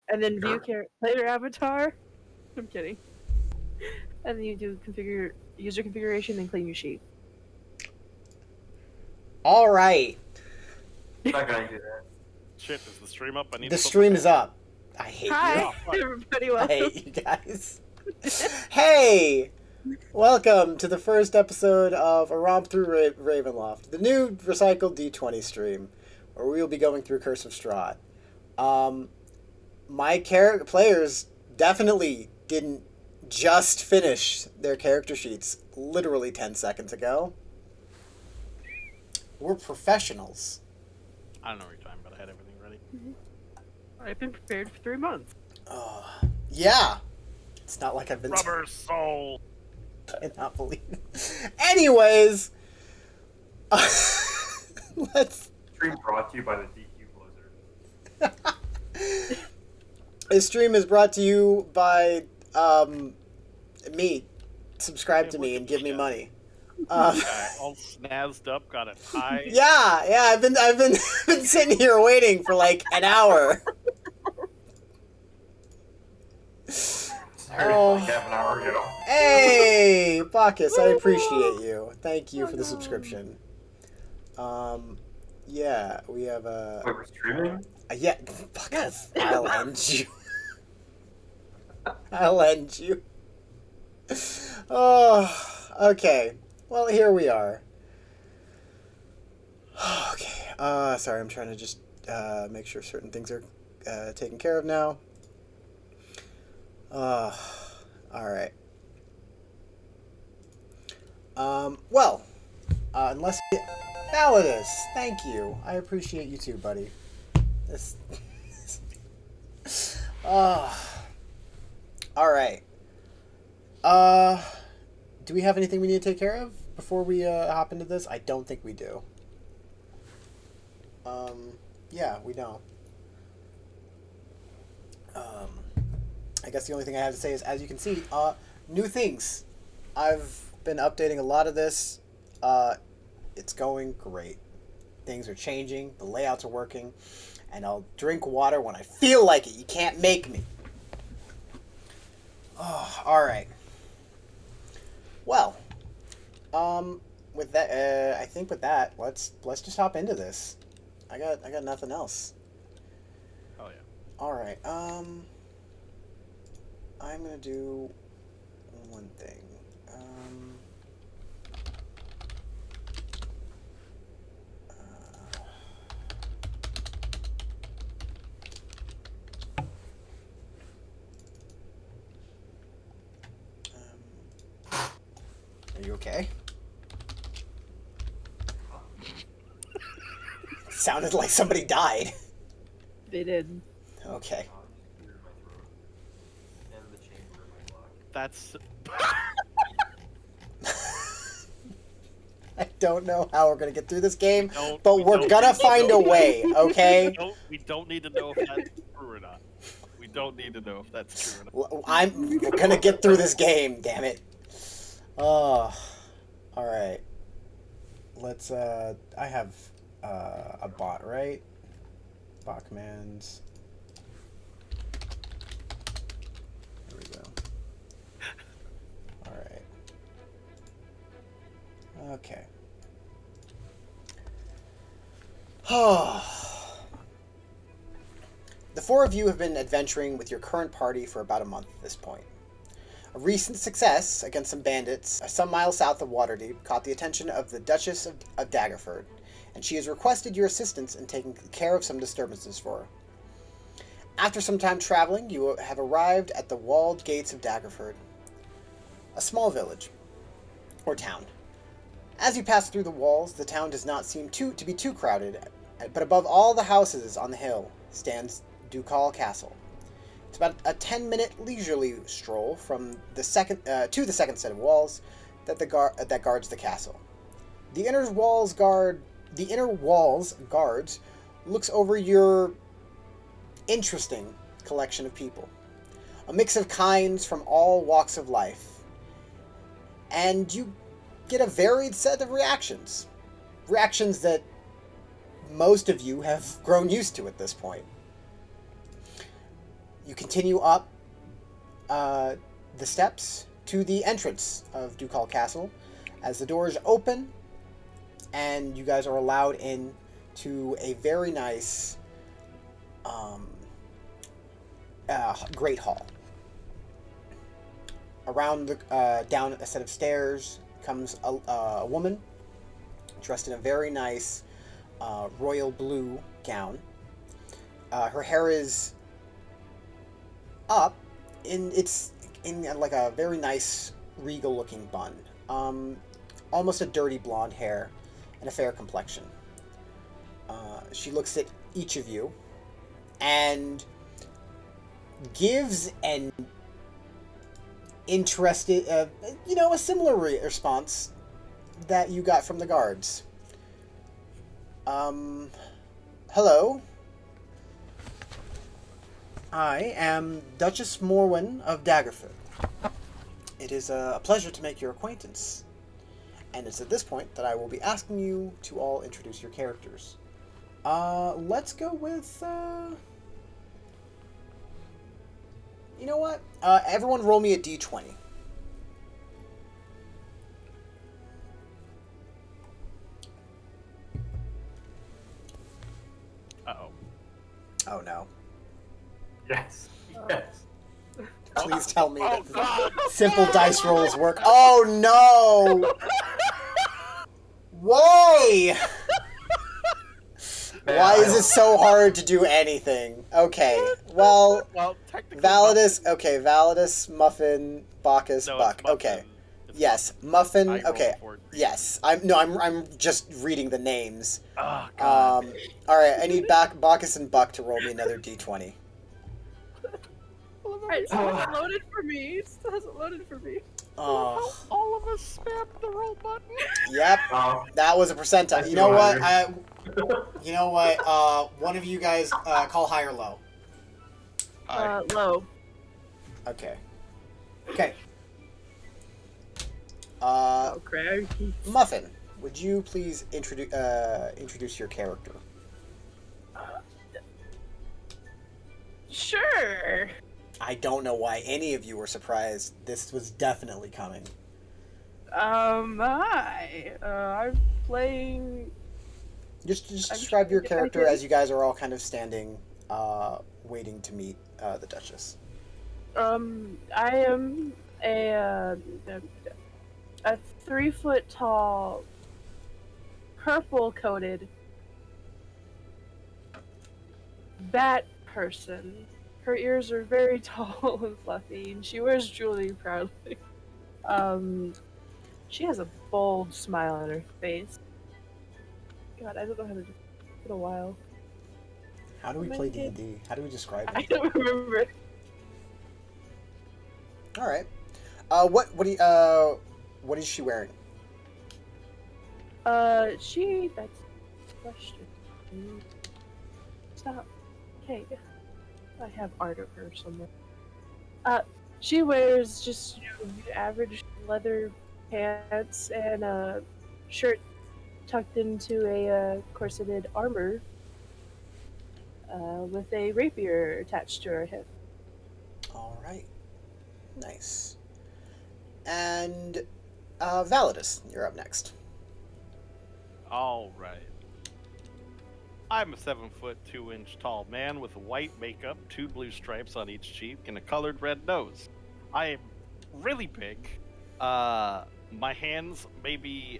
and then view player avatar. I'm kidding. And then you do configure user configuration and claim your sheet. All right. I'm not gonna do that. Shit, is the stream up? I need The to stream is up. I hate Hi, you. everybody. I Welcome. hate you guys. Hey! Welcome to the first episode of A Romp Through Ravenloft, the new recycled D20 stream, where we will be going through Curse of Strahd. My players definitely didn't just finish their character sheets literally 10 seconds ago. We're professionals. I don't know what you're talking about. I had everything ready. I've been prepared for 3 months. Yeah. It's not like I've been... Rubber soul! I cannot believe it. Anyways, let's... Stream brought to you by the DQ Blizzard. This stream is brought to you by me. Subscribe to me and give me money. All snazzed up, got it high. Yeah. I've been sitting here waiting for like an hour. Like half an hour ago. Hey, Bacchus, I appreciate you. Thank you for the subscription. Yeah, we have a. Wait, we're streaming? Yeah, Bacchus, I'll end you. I'll end you. Oh, okay. Well, here we are. Okay. Sorry, I'm trying to just make sure certain things are taken care of now. All right. Well, unless Validus, thank you. I appreciate you too, buddy. This. All right. Do we have anything we need to take care of before we hop into this? I don't think we do. Yeah, we don't. I guess the only thing I have to say is, as you can see, new things. I've been updating a lot of this. It's going great. Things are changing. The layouts are working. And I'll drink water when I feel like it. You can't make me. Oh, all right. Well, with that, I think with that, let's just hop into this. I got nothing else. Oh yeah. All right. I'm gonna do one thing. Are you okay? Sounded like somebody died. They did. Okay. That's. I don't know how we're gonna get through this game, We but we're gonna find a way, okay? We don't need to know if that's true or not. We don't need to know if that's true or not. We're gonna get through this game, damn it. Oh, all right. Let's. I have a bot, right? Bachman's. There we go. All right. Okay. The four of you have been adventuring with your current party for about a month at this point. A recent success against some bandits some miles south of Waterdeep caught the attention of the Duchess of Dagerford, and she has requested your assistance in taking care of some disturbances for her. After some time traveling, you have arrived at the walled gates of Dagerford, a small village, or town. As you pass through the walls, the town does not seem to be too crowded, but above all the houses on the hill stands Ducal Castle. It's about a 10-minute leisurely stroll from the second to the second set of walls that guards the castle. The inner walls guards looks over your interesting collection of people, a mix of kinds from all walks of life, and you get a varied set of reactions that most of you have grown used to at this point. You continue up the steps to the entrance of Ducal Castle as the doors open and you guys are allowed in to a very nice great hall. Around the down a set of stairs comes a woman dressed in a very nice royal blue gown. Her hair is up it's in like a very nice regal looking bun. Almost a dirty blonde hair and a fair complexion. She looks at each of you and gives an interested, a similar response that you got from the guards. Hello. I am Duchess Morwen of Dagerford. It is a pleasure to make your acquaintance. And it's at this point that I will be asking you to all introduce your characters. Let's go with, you know what? Everyone roll me a D20. Uh-oh. Oh, no. Yes. Yes. Please tell me Oh, that God! simple dice rolls work. Oh, no! Why? Why is it so hard to do anything? Okay, well, Well, technically... Validus, Muffin, Bacchus, No, Buck. it's Muffin. Okay. It's Yes, Muffin. I rolled Okay. for it. Yes. I'm just reading the names. Oh, God. All right, I need Bacchus and Buck to roll me another D20. Alright, it still hasn't loaded for me. It still hasn't loaded for me. Oh, All of us spammed the roll button. yep. Oh, That was a percentile. That's You know what? too You know what? One of you guys call high or low. Low. Okay. Okay. Oh, crap. Muffin, would you please introduce your character? Sure. I don't know why any of you were surprised. This was definitely coming. I'm playing. Just I'm describe your trying to character think. as you guys are all kind of standing, waiting to meet the Duchess. I am a 3 foot tall, purple coated bat person. Her ears are very tall and fluffy, and she wears jewelry proudly. She has a bold smile on her face. God, I don't know how to do it. It's been a while. How do we play D&D? How do we describe I it? don't remember. All right. What is she wearing? That's a question. Stop. Okay. I have art of her somewhere. She wears just your average leather pants and a shirt tucked into a corseted armor with a rapier attached to her hip. All right. Nice. And Validus, you're up next. All right. I'm a 7'2" tall man with white makeup, 2 blue stripes on each cheek, and a colored red nose. I am really big. My hands may be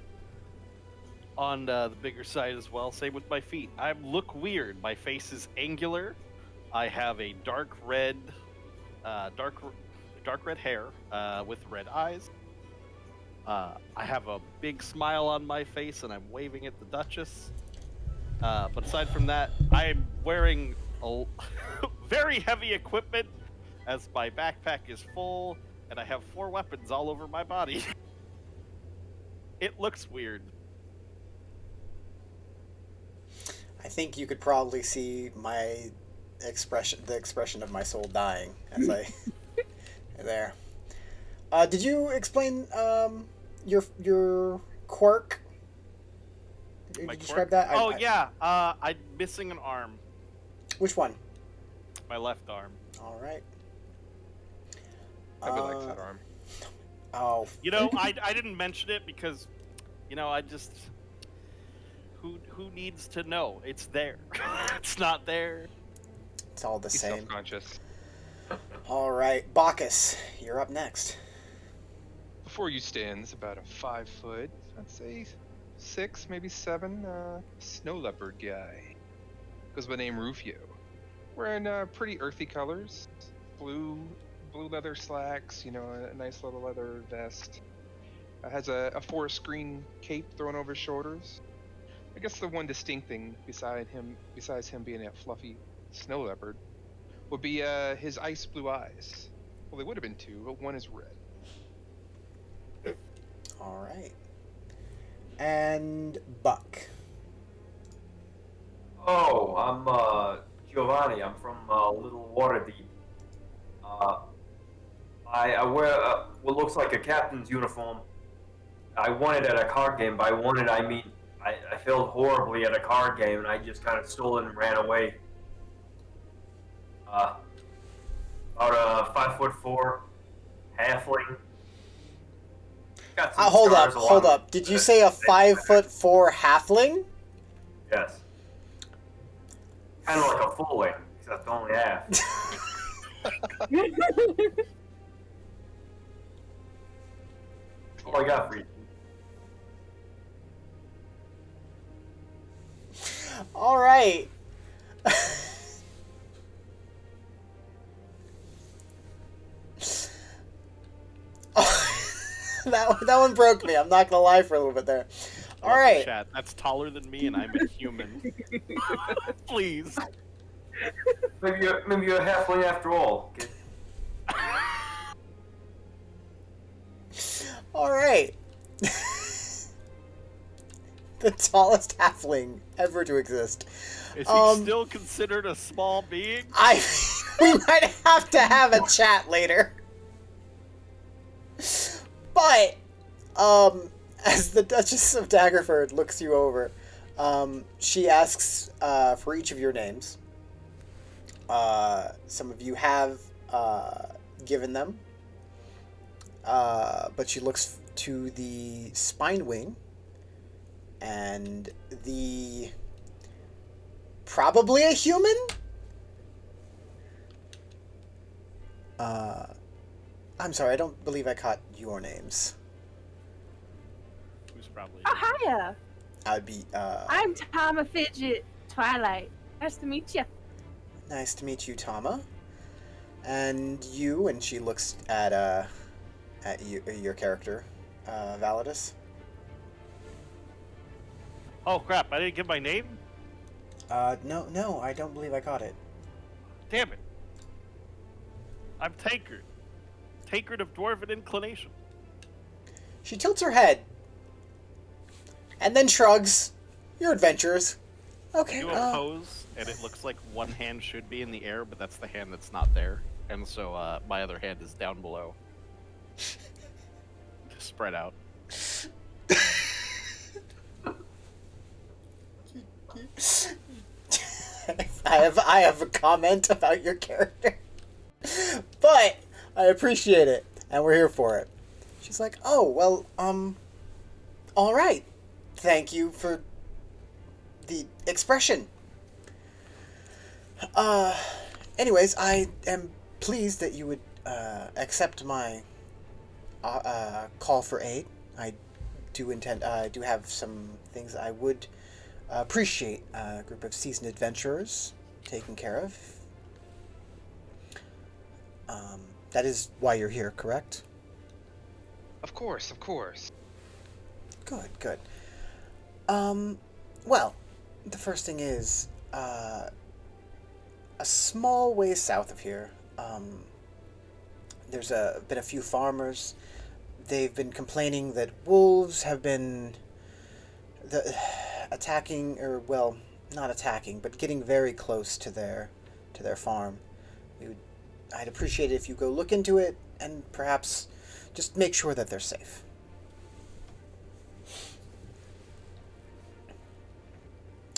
on the bigger side as well. Same with my feet. I look weird. My face is angular. I have a dark red hair with red eyes. I have a big smile on my face, and I'm waving at the Duchess. But aside from that, I'm wearing very heavy equipment, as my backpack is full, and I have 4 weapons all over my body. It looks weird. I think you could probably see the expression of my soul dying as I there. Did you explain your quirk? Did My you describe quirk? that? Yeah. I'm missing an arm. Which one? My left arm. All right. Nobody likes that arm. Oh. You know, I didn't mention it because, you know, I just who needs to know? It's there. It's not there. It's all the He's same. self-conscious. All right, Bacchus, you're up next. Before you stands about a 5 foot, I'd say 6, maybe 7, snow leopard guy. Goes by the name Rufio. Wearing pretty earthy colors, blue leather slacks, you know, a nice little leather vest. Has a forest green cape thrown over his shoulders. I guess the one distinct thing besides him being a fluffy snow leopard, would be his ice blue eyes. Well, they would have been 2, but one is red. All right. And Buck. Oh, I'm Giovanni. I'm from Little Waterdeep. I wear what looks like a captain's uniform. I won it at a card game. By won it, I mean I failed horribly at a card game, and I just kind of stole it and ran away. About a 5'4" halfling. Got some Hold scars along up. Did you say a 5'4" halfling? Yes. Kind of like a full length, except only half. All I got for you. All right. that one broke me. I'm not gonna lie for a little bit there. All right. Chat. That's taller than me, and I'm a human. Please. Maybe you're a halfling after all. Kid. All right. The tallest halfling ever to exist. Is he still considered a small being? We might have to have a chat later. But, as the Duchess of Dagerford looks you over, she asks for each of your names. Some of you have given them, but she looks to the spine wing and the probably a human. I'm sorry, I don't believe I caught your names. Who's probably? Oh, hiya. I'd be, I'm Tama Fidget Twilight. Nice to meet you. nice to meet you, Tama. And you, and she looks at you, your character, Validus. Oh crap! I didn't give my name. No, I don't believe I caught it. Damn it! I'm Tankard. Tankard of Dwarven Inclination. She tilts her head, and then shrugs. Your adventurers. Okay, Do a pose, and it looks like one hand should be in the air, but that's the hand that's not there, and so my other hand is down below. Spread out. I have a comment about your character. But I appreciate it, and we're here for it. She's like, oh, well, all right. Thank you for the expression. Anyways, I am pleased that you would accept my call for aid. I do have some things I would appreciate a group of seasoned adventurers taken care of. That is why you're here, correct? Of course. Good. Well, the first thing is, a small ways south of here, there's been a few farmers. They've been complaining that wolves have been attacking, or, well, not attacking, but getting very close to their farm. I'd appreciate it if you go look into it and perhaps just make sure that they're safe.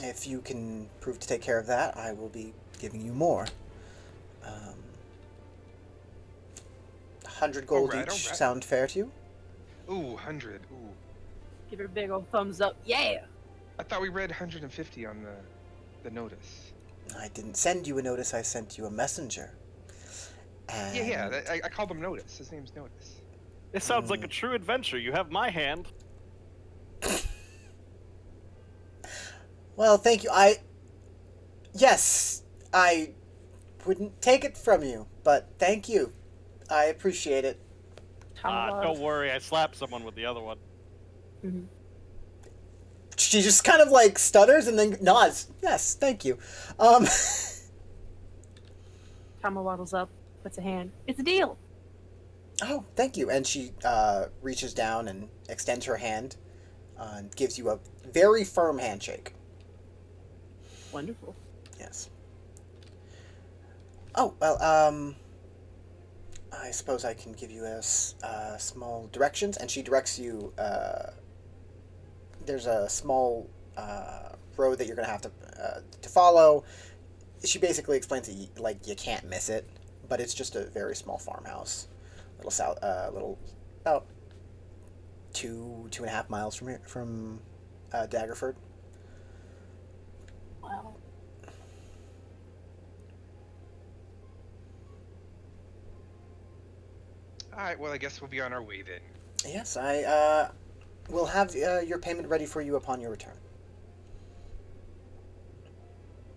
If you can prove to take care of that, I will be giving you more. 100 gold Alright, each alright. sound fair to you? Ooh, 100. Ooh. Give her a big old thumbs up. Yeah! I thought we read 150 on the notice. I didn't send you a notice, I sent you a messenger. And Yeah. I called him Notice. His name's Notice. This sounds like a true adventure. You have my hand. Well, thank you. Yes, I wouldn't take it from you, but thank you. I appreciate it. Don't worry, I slapped someone with the other one. Mm-hmm. She just kind of like stutters and then nods. Yes, thank you. Tama waddles up, puts a hand. It's a deal. Oh, thank you. And she reaches down and extends her hand and gives you a very firm handshake. Wonderful. Yes. Oh, well, I suppose I can give you a small directions. And she directs you, there's a small road that you're going to have to follow. She basically explains that you can't miss it, but it's just a very small farmhouse. Little about 2.5 miles from here, from Dagerford. Wow. Alright, well, I guess we'll be on our way then. Yes, I will have your payment ready for you upon your return.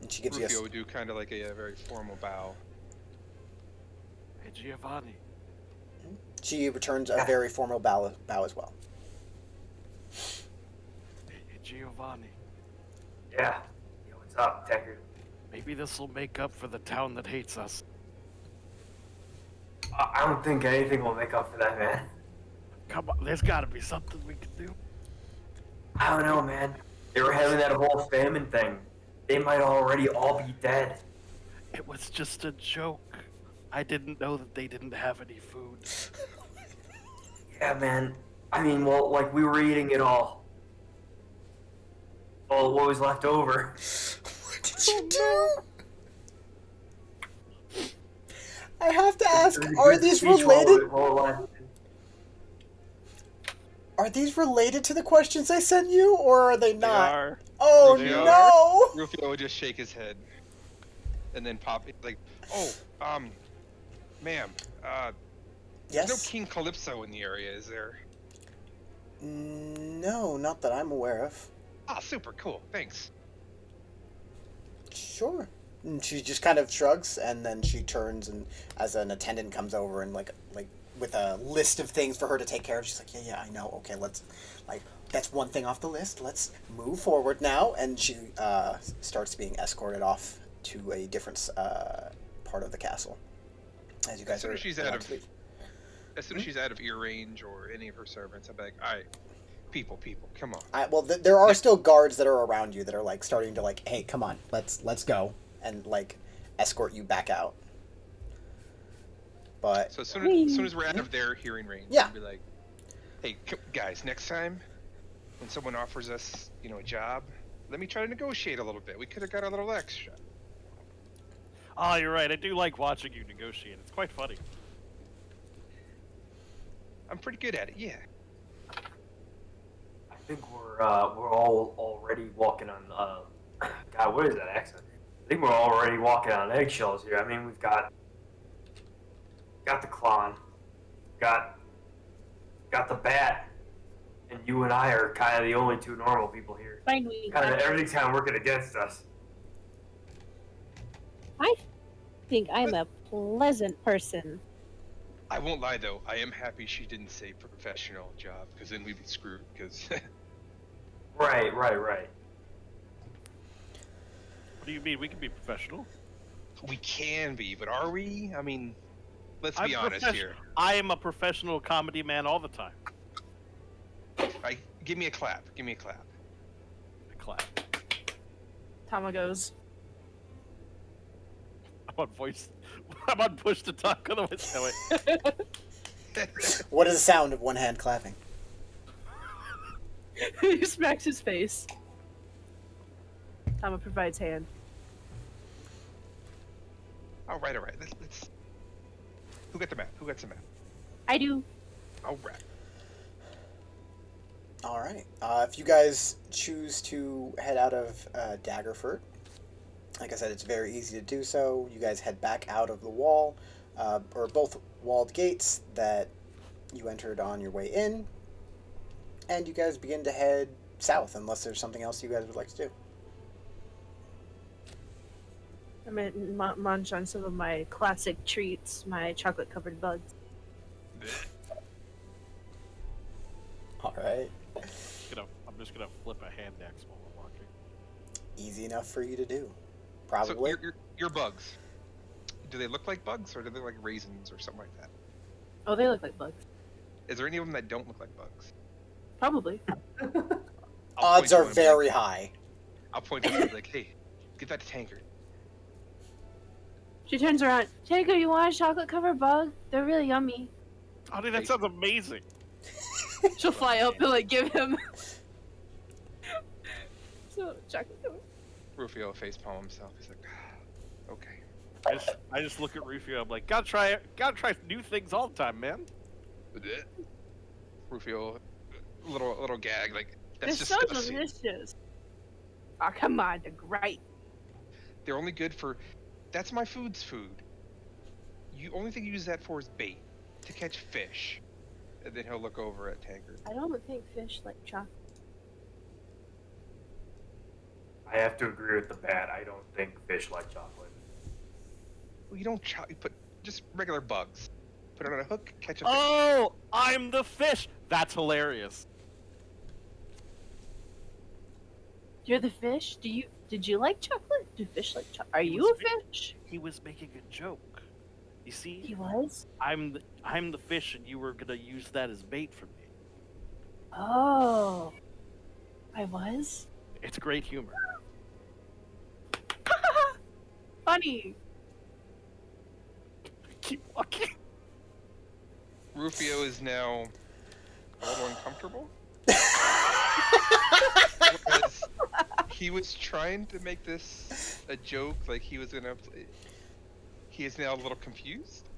And she gives Rufio you would do kind of like a very formal bow. Hey, Giovanni. She returns a very formal bow as well. Hey, Giovanni. Yeah. Yo, what's up, Deckard? Maybe this will make up for the town that hates us. I don't think anything will make up for that, man. Come on, there's got to be something we can do. I don't know, man. They were having that whole famine thing. They might already all be dead. It was just a joke. I didn't know that they didn't have any food. Yeah, man. I mean, well, like, we were eating it all. All what was left over. What did you do? I have to ask, are these related? Are these related to the questions I sent you, or are they not? They are. Oh They no! Rufio would just shake his head. And then pop it like, oh, ma'am, there's no Yes? King Calypso in the area, is there? No, not that I'm aware of. Ah, super cool, thanks. Sure. And she just kind of shrugs, and then she turns, and as an attendant comes over and like with a list of things for her to take care of, she's like, yeah, I know. Okay, let's that's one thing off the list. Let's move forward now. And she starts being escorted off to a different part of the castle. As you guys As soon are as she's about out to of leave. as soon as she's out of ear range or any of her servants, I'm like, all right, people, come on. Well, there are still guards that are around you that are like starting to like, hey, come on, let's go, and like escort you back out. But So as soon as we're out of their hearing range, Yeah. I'll be like, hey, guys, next time when someone offers us, a job, let me try to negotiate a little bit. We could have got a little extra. Oh, you're right. I do like watching you negotiate. It's quite funny. I'm pretty good at it, yeah. I think we're all already walking on God, what is that accent? I think we're already walking on eggshells here. I mean, we've got the clon, got the bat, and you and I are kind of the only two normal people here. Finally. Everything's kind of working against us. I think I'm a pleasant person. I won't lie though, I am happy she didn't say professional job, because then we'd be screwed, because Right. What do you mean? We can be professional. we can be, but are we? I mean, let's I'm be honest here. I am a professional comedy man all the time. Give me a clap. I clap. Tama goes. I'm on push to talk. Otherwise, no, wait. what is the sound of one hand clapping? He smacks his face. Tama provides hand. All right. Let's. Who got the map? I do. All right. All right. If you guys choose to head out of Daggerford, like I said, it's very easy to do so. You guys head back out of the wall, or both walled gates that you entered on your way in, and you guys begin to head south, unless there's something else you guys would like to do. I'm gonna munch on some of my classic treats, my chocolate-covered bugs. All right. I'm just gonna flip a hand axe while we're walking. Easy enough for you to do. So Probably. your bugs. Do they look like bugs, or do they look like raisins, or something like that? Oh, they look like bugs. Is there any of them that don't look like bugs? Probably. I'll Odds point to are one and very high. I'll point to them and be like, hey, give that to Tankard. She turns around. Tango, you want a chocolate-covered bug? They're really yummy. Honey, that sounds amazing. She'll fly up and like give him. So chocolate-covered. Rufio facepalm himself. He's like, okay. I just look at Rufio. I'm like, gotta try new things all the time, man. Rufio, little gag, like, that's This so disgusting. delicious. Oh, come on, they're great. They're only good for. That's my food's food. You only thing you use that for is bait to catch fish. And then he'll look over at Tankard. I don't think fish like chocolate. I have to agree with the bat. I don't think fish like chocolate. Well, you don't you put just regular bugs. Put it on a hook, catch a fish. Oh, I'm the fish. That's hilarious. You're the fish? Did you like chocolate? Do fish like chocolate? Are you a fish? He was making a joke. You see, He was? I'm the fish, and you were gonna use that as bait for me. Oh. I was? It's great humor. Funny. Keep walking. Rufio is now a little uncomfortable. Because he was trying to make this a joke, like he was gonna. He is now a little confused.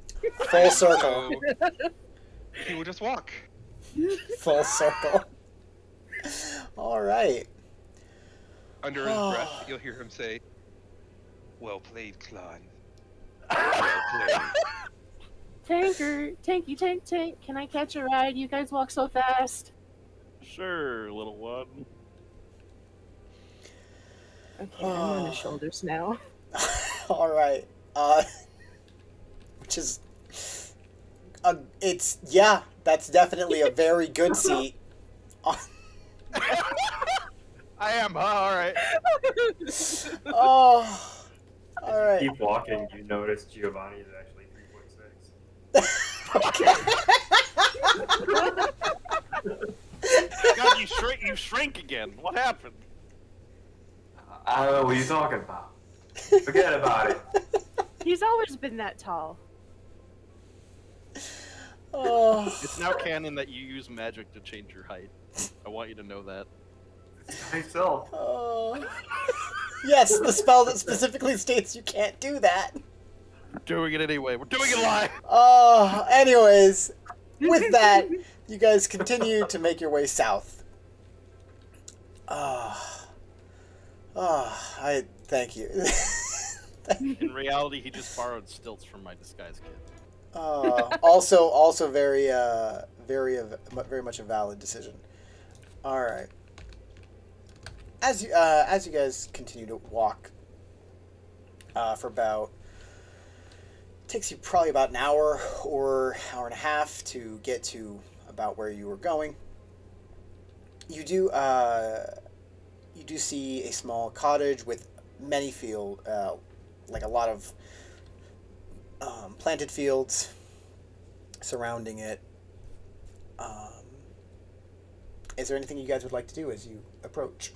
Full circle. So he will just walk. Full circle. All right. Under his breath, you'll hear him say, "Well played, Klon. Well played." Tank. Can I catch a ride? You guys walk so fast. Sure, little one. Okay, I'm on his shoulders now. All right. Which is, that's definitely a very good seat. I am. All right. Oh, all right. Keep walking. You notice Giovanni is actually 3.6. God, you shrink again. What happened? I don't know what you're talking about. Forget about it. He's always been that tall. Oh. It's now canon that you use magic to change your height. I want you to know that. Myself. Oh. Yes, the spell that specifically states you can't do that. We're doing it anyway. We're doing it live. Anyways, with that, you guys continue to make your way south. I thank you. In reality, he just borrowed stilts from my disguise kit. Also very much a valid decision. All right. As you guys continue to walk for about, takes you probably about an hour or hour and a half to get to about where you were going. You do see a small cottage with many like a lot of planted fields surrounding it. Is there anything you guys would like to do as you approach?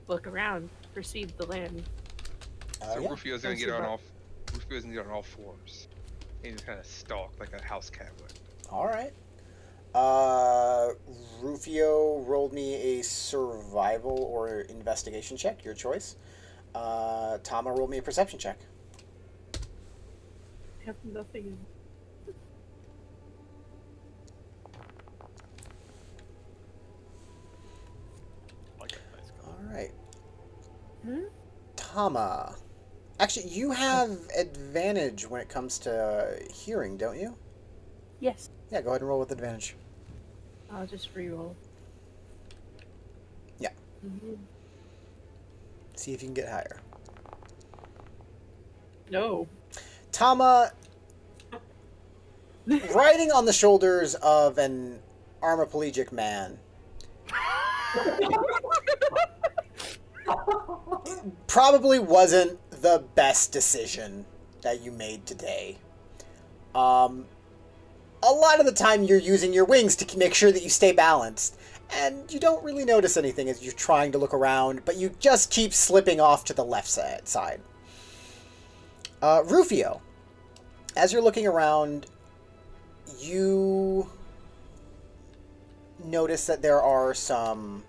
Look around, perceive the land. So Yeah. Rufio's gonna Don't get see on that. all. Rufio's gonna get on all fours. And he's kind of stalk like a house cat would. All right. Rufio rolled me a survival or investigation check, your choice. Tama rolled me a perception check. I have nothing. Tama. Actually, you have advantage when it comes to hearing, don't you? Yes. Yeah, go ahead and roll with advantage. I'll just reroll. Yeah. Mm-hmm. See if you can get higher. No. Tama, riding on the shoulders of an armiplegic man, probably wasn't the best decision that you made today. A lot of the time you're using your wings to make sure that you stay balanced, and you don't really notice anything as you're trying to look around, but you just keep slipping off to the left side. Rufio, as you're looking around, you notice that there are some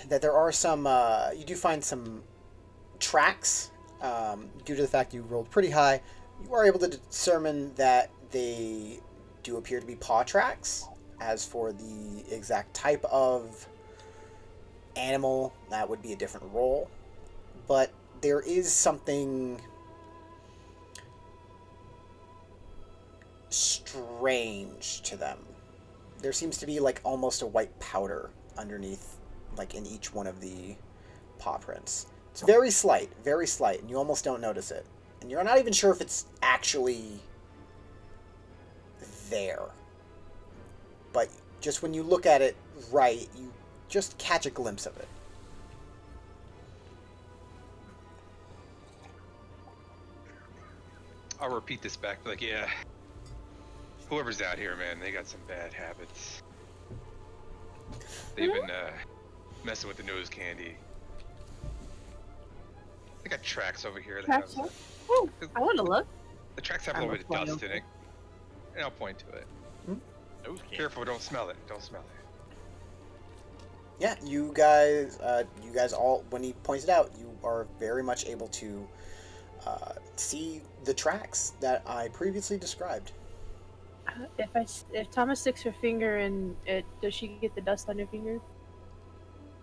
you do find some tracks due to the fact you rolled pretty high. You are able to determine that they do appear to be paw tracks. As for the exact type of animal, that would be a different roll. But there is something strange to them. There seems to be like almost a white powder underneath, like in each one of the paw prints. It's very slight, and you almost don't notice it. And you're not even sure if it's actually there. But just when you look at it right, you just catch a glimpse of it. I'll repeat this back, like, yeah. Whoever's out here, man, they got some bad habits. They've been messing with the nose candy. They got tracks over here. That Tracks, have, Oh, I want to look. the tracks have a I'm little bit of gonna dust point in it. And I'll point to it. Those can't. Careful, don't smell it. Don't smell it. Yeah, you guys all, when he points it out, you are very much able to see the tracks that I previously described. If Thomas sticks her finger in it, does she get the dust on her finger?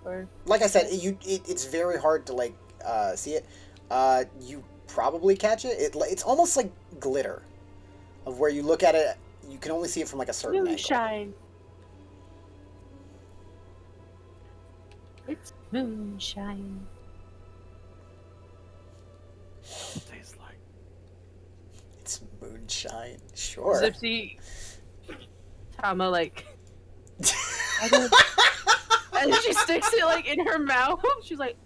Or Like I said, it's very hard to like see it. You probably catch it. It's almost like glitter, of where you look at it, you can only see it from like a certain angle. moonshine. It's moonshine. Tastes like. It's moonshine, sure. Zipsy, Tama, like, I don't, and then she sticks it like in her mouth. She's like,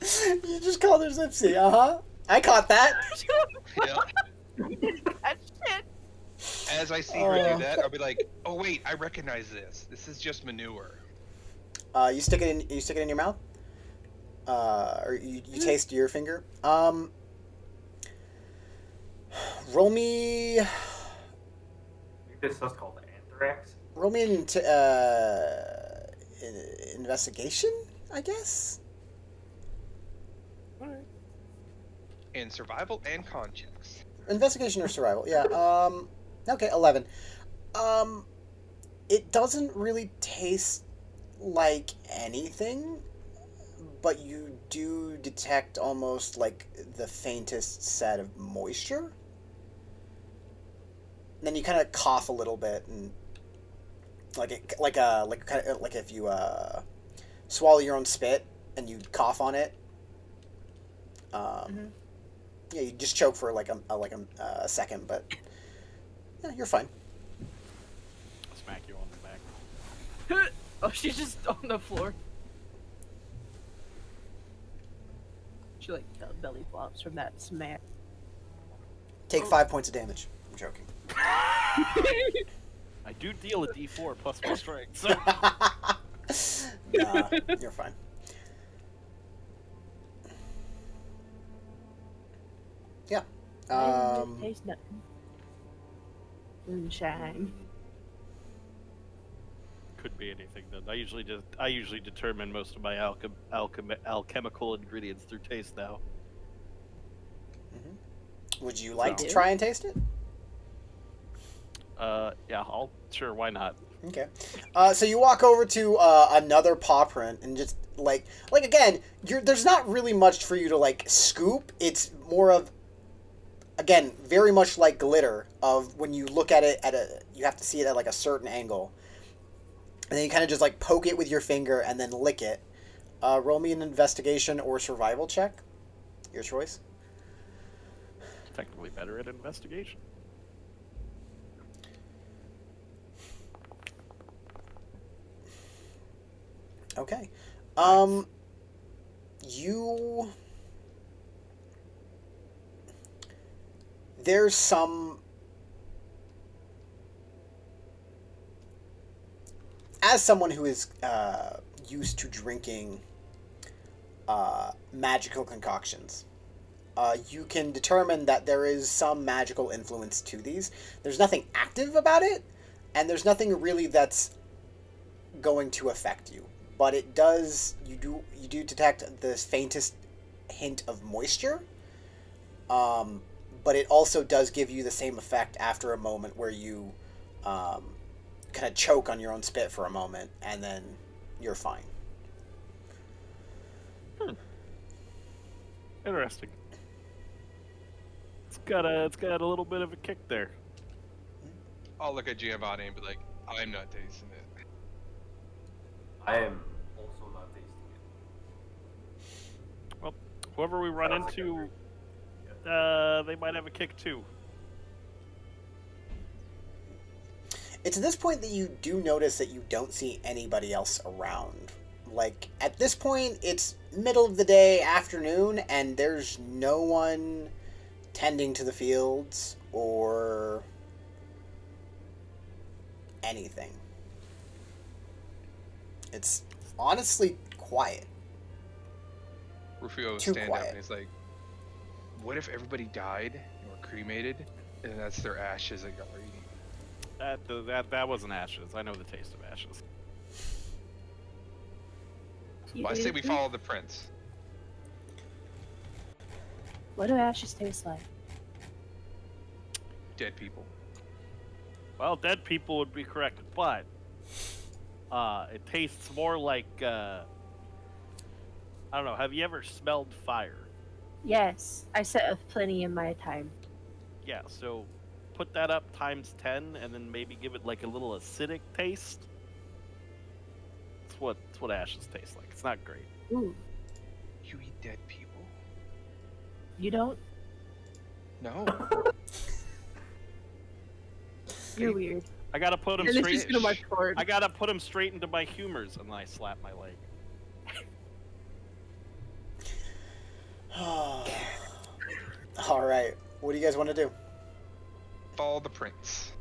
You just called her Zipsy, I caught that. Yeah. that shit. As I see her do that, I'll be like, oh wait, I recognize this. This is just manure. You stick it in your mouth, or you taste your finger. Roll me. I think this stuff's called anthrax. Roll me into investigation, I guess. In survival and con checks. Investigation or survival, yeah. Okay, 11. It doesn't really taste like anything, but you do detect almost like the faintest set of moisture. And then you kind of cough a little bit, and like if you swallow your own spit and you cough on it. Yeah, you just choke for like a second, but yeah, you're fine. I'll smack you on the back. Oh, she's just on the floor. She like belly flops from that smack. Take 5 points of damage. I'm joking. I do deal a D4 plus my strength, so. Nah, you're fine. Yeah. Taste nothing. Moonshine. Could be anything then. I usually determine most of my alchemical ingredients through taste now. Would you like So- to try and taste it? Yeah, why not? Okay. So you walk over to another paw print and just like again, there's not really much for you to like scoop. It's more of, again, very much like glitter, of when you look at it you have to see it at like a certain angle, and then you kind of just like poke it with your finger and then lick it. Roll me an investigation or survival check, your choice. Technically better at investigation. Okay. Nice. There's some, as someone who is used to drinking magical concoctions, you can determine that there is some magical influence to these. There's nothing active about it, and there's nothing really that's going to affect you. But it does, you do detect the faintest hint of moisture. But it also does give you the same effect after a moment, where you kind of choke on your own spit for a moment, and then you're fine. Interesting. It's got a little bit of a kick there. I'll look at Giovanni and be like, I'm not tasting it. I am also not tasting it. Well, whoever we run Sounds like into, they might have a kick too. It's at this point that you do notice that you don't see anybody else around. Like, at this point, it's middle of the day, afternoon, and there's no one tending to the fields or anything. It's honestly quiet. Rufio will Too stand quiet. up and he's like, what if everybody died and were cremated, and that's their ashes that y'all are eating? That wasn't ashes. I know the taste of ashes. You Well, I say do we think- follow the prince. What do ashes taste like? Dead people. Well, dead people would be correct, but it tastes more like I don't know. Have you ever smelled fire? Yes, I set of plenty in my time. Yeah. So put that up times 10, and then maybe give it like a little acidic taste. It's what ashes taste like. It's not great. Ooh, You eat dead people? you don't? No. You're weird. I gotta put them And it's straight. just gonna march forward. I gotta put them straight into my humors, and then I slap my leg. All right. What do you guys want to do? Follow the prince.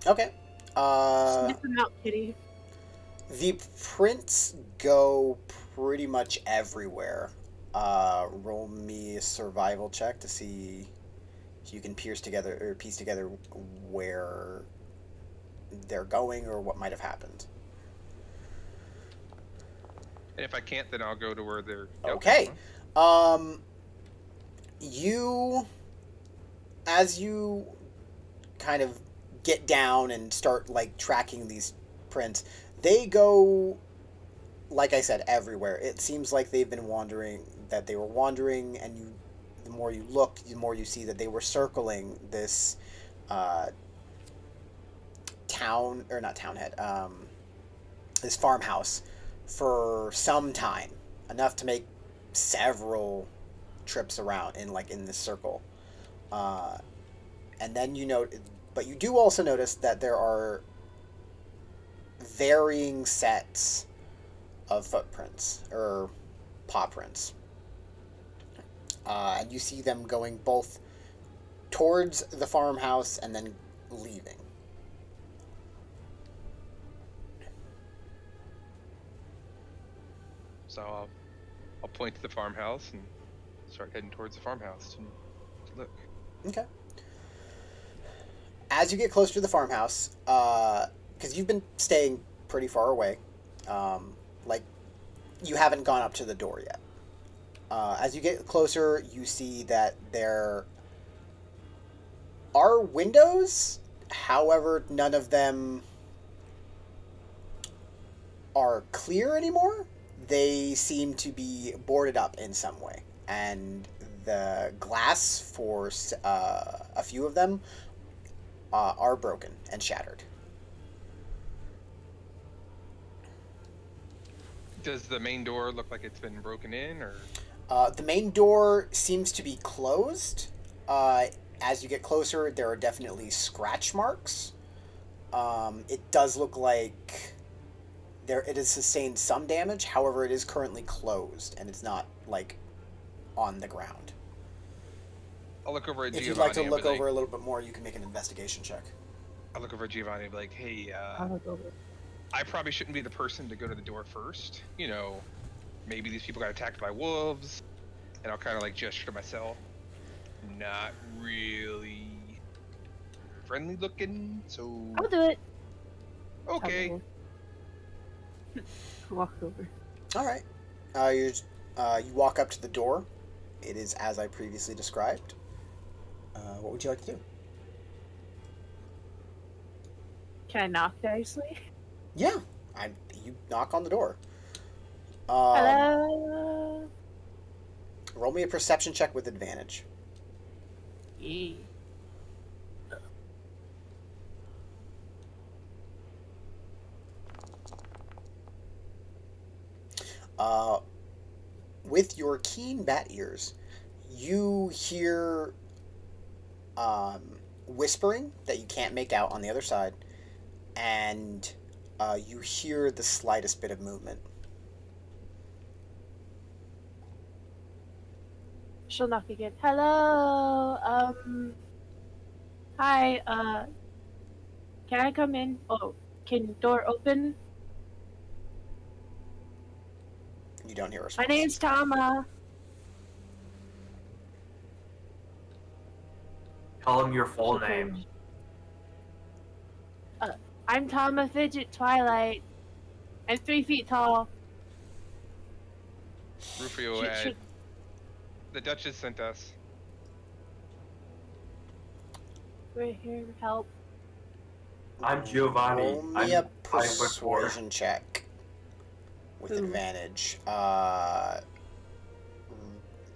Okay. Sniff them out, kitty. The prints go pretty much everywhere. Roll me a survival check to see if you can piece together where they're going or what might have happened. And if I can't, then I'll go to where they're... Okay. As you kind of get down and start like tracking these prints, they go, like I said, everywhere. It seems like they've been wandering, and the more you look, the more you see that they were circling this this farmhouse for some time, enough to make several trips around in this circle. And then but you do also notice that there are varying sets of footprints or paw prints. And you see them going both towards the farmhouse and then leaving. So I'll point to the farmhouse and start heading towards the farmhouse to look. Okay. As you get closer to the farmhouse, because you've been staying pretty far away, like you haven't gone up to the door yet. As you get closer, you see that there are windows. However, none of them are clear anymore. they seem to be boarded up in some way, and the glass for a few of them are broken and shattered. Does the main door look like it's been broken in, or? The main door seems to be closed. As you get closer, there are definitely scratch marks. It does look like it has sustained some damage. However, it is currently closed, and it's not, like, on the ground. I'll look over at If Giovanni. you'd like to and look be over like, a little bit more, you can make an investigation check. I'll look over at Giovanni and be like, hey, I'll look over. I probably shouldn't be the person to go to the door first. You know, maybe these people got attacked by wolves, and I'll kind of like gesture to myself. Not really friendly looking, so I'll do it. okay. Walk over. All right. You walk up to the door. It is as I previously described. What would you like to do? Can I knock nicely? Yeah, you knock on the door. Hello. Roll me a perception check with advantage. Yeah. With your keen bat ears, you hear whispering that you can't make out on the other side, and you hear the slightest bit of movement. She'll knock again. Hello. Hi. Can I come in? Oh, can door open? You don't hear a My response. name's Tama. Tell him your full name. I'm Tama Fidget Twilight. I'm 3 feet tall. Rufio, Should- the Duchess sent us. We're here to help. I'm Giovanni. Roll me I'm a 5'4". persuasion check with Who? advantage.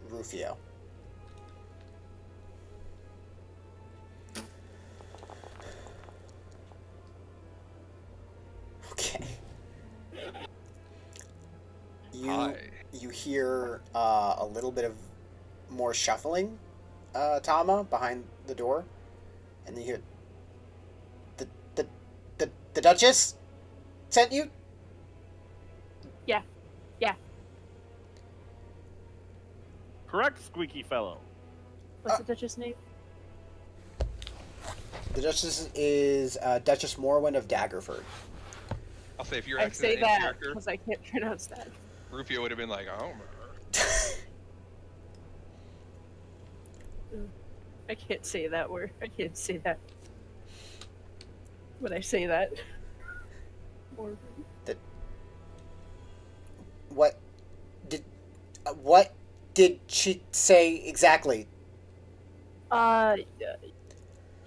Rufio. Okay. Hi. You hear a little bit of more shuffling, Tama, behind the door, and then you hear the Duchess sent you. Yeah. Correct, squeaky fellow. What's the Duchess' name? The Duchess is Duchess Morwen of Dagerford. I'll say if you're I acting say in that character, because I can't pronounce that. Rufio would have been like, I don't remember. I can't say that word. I can't say that. When I say that. Or What did she say exactly?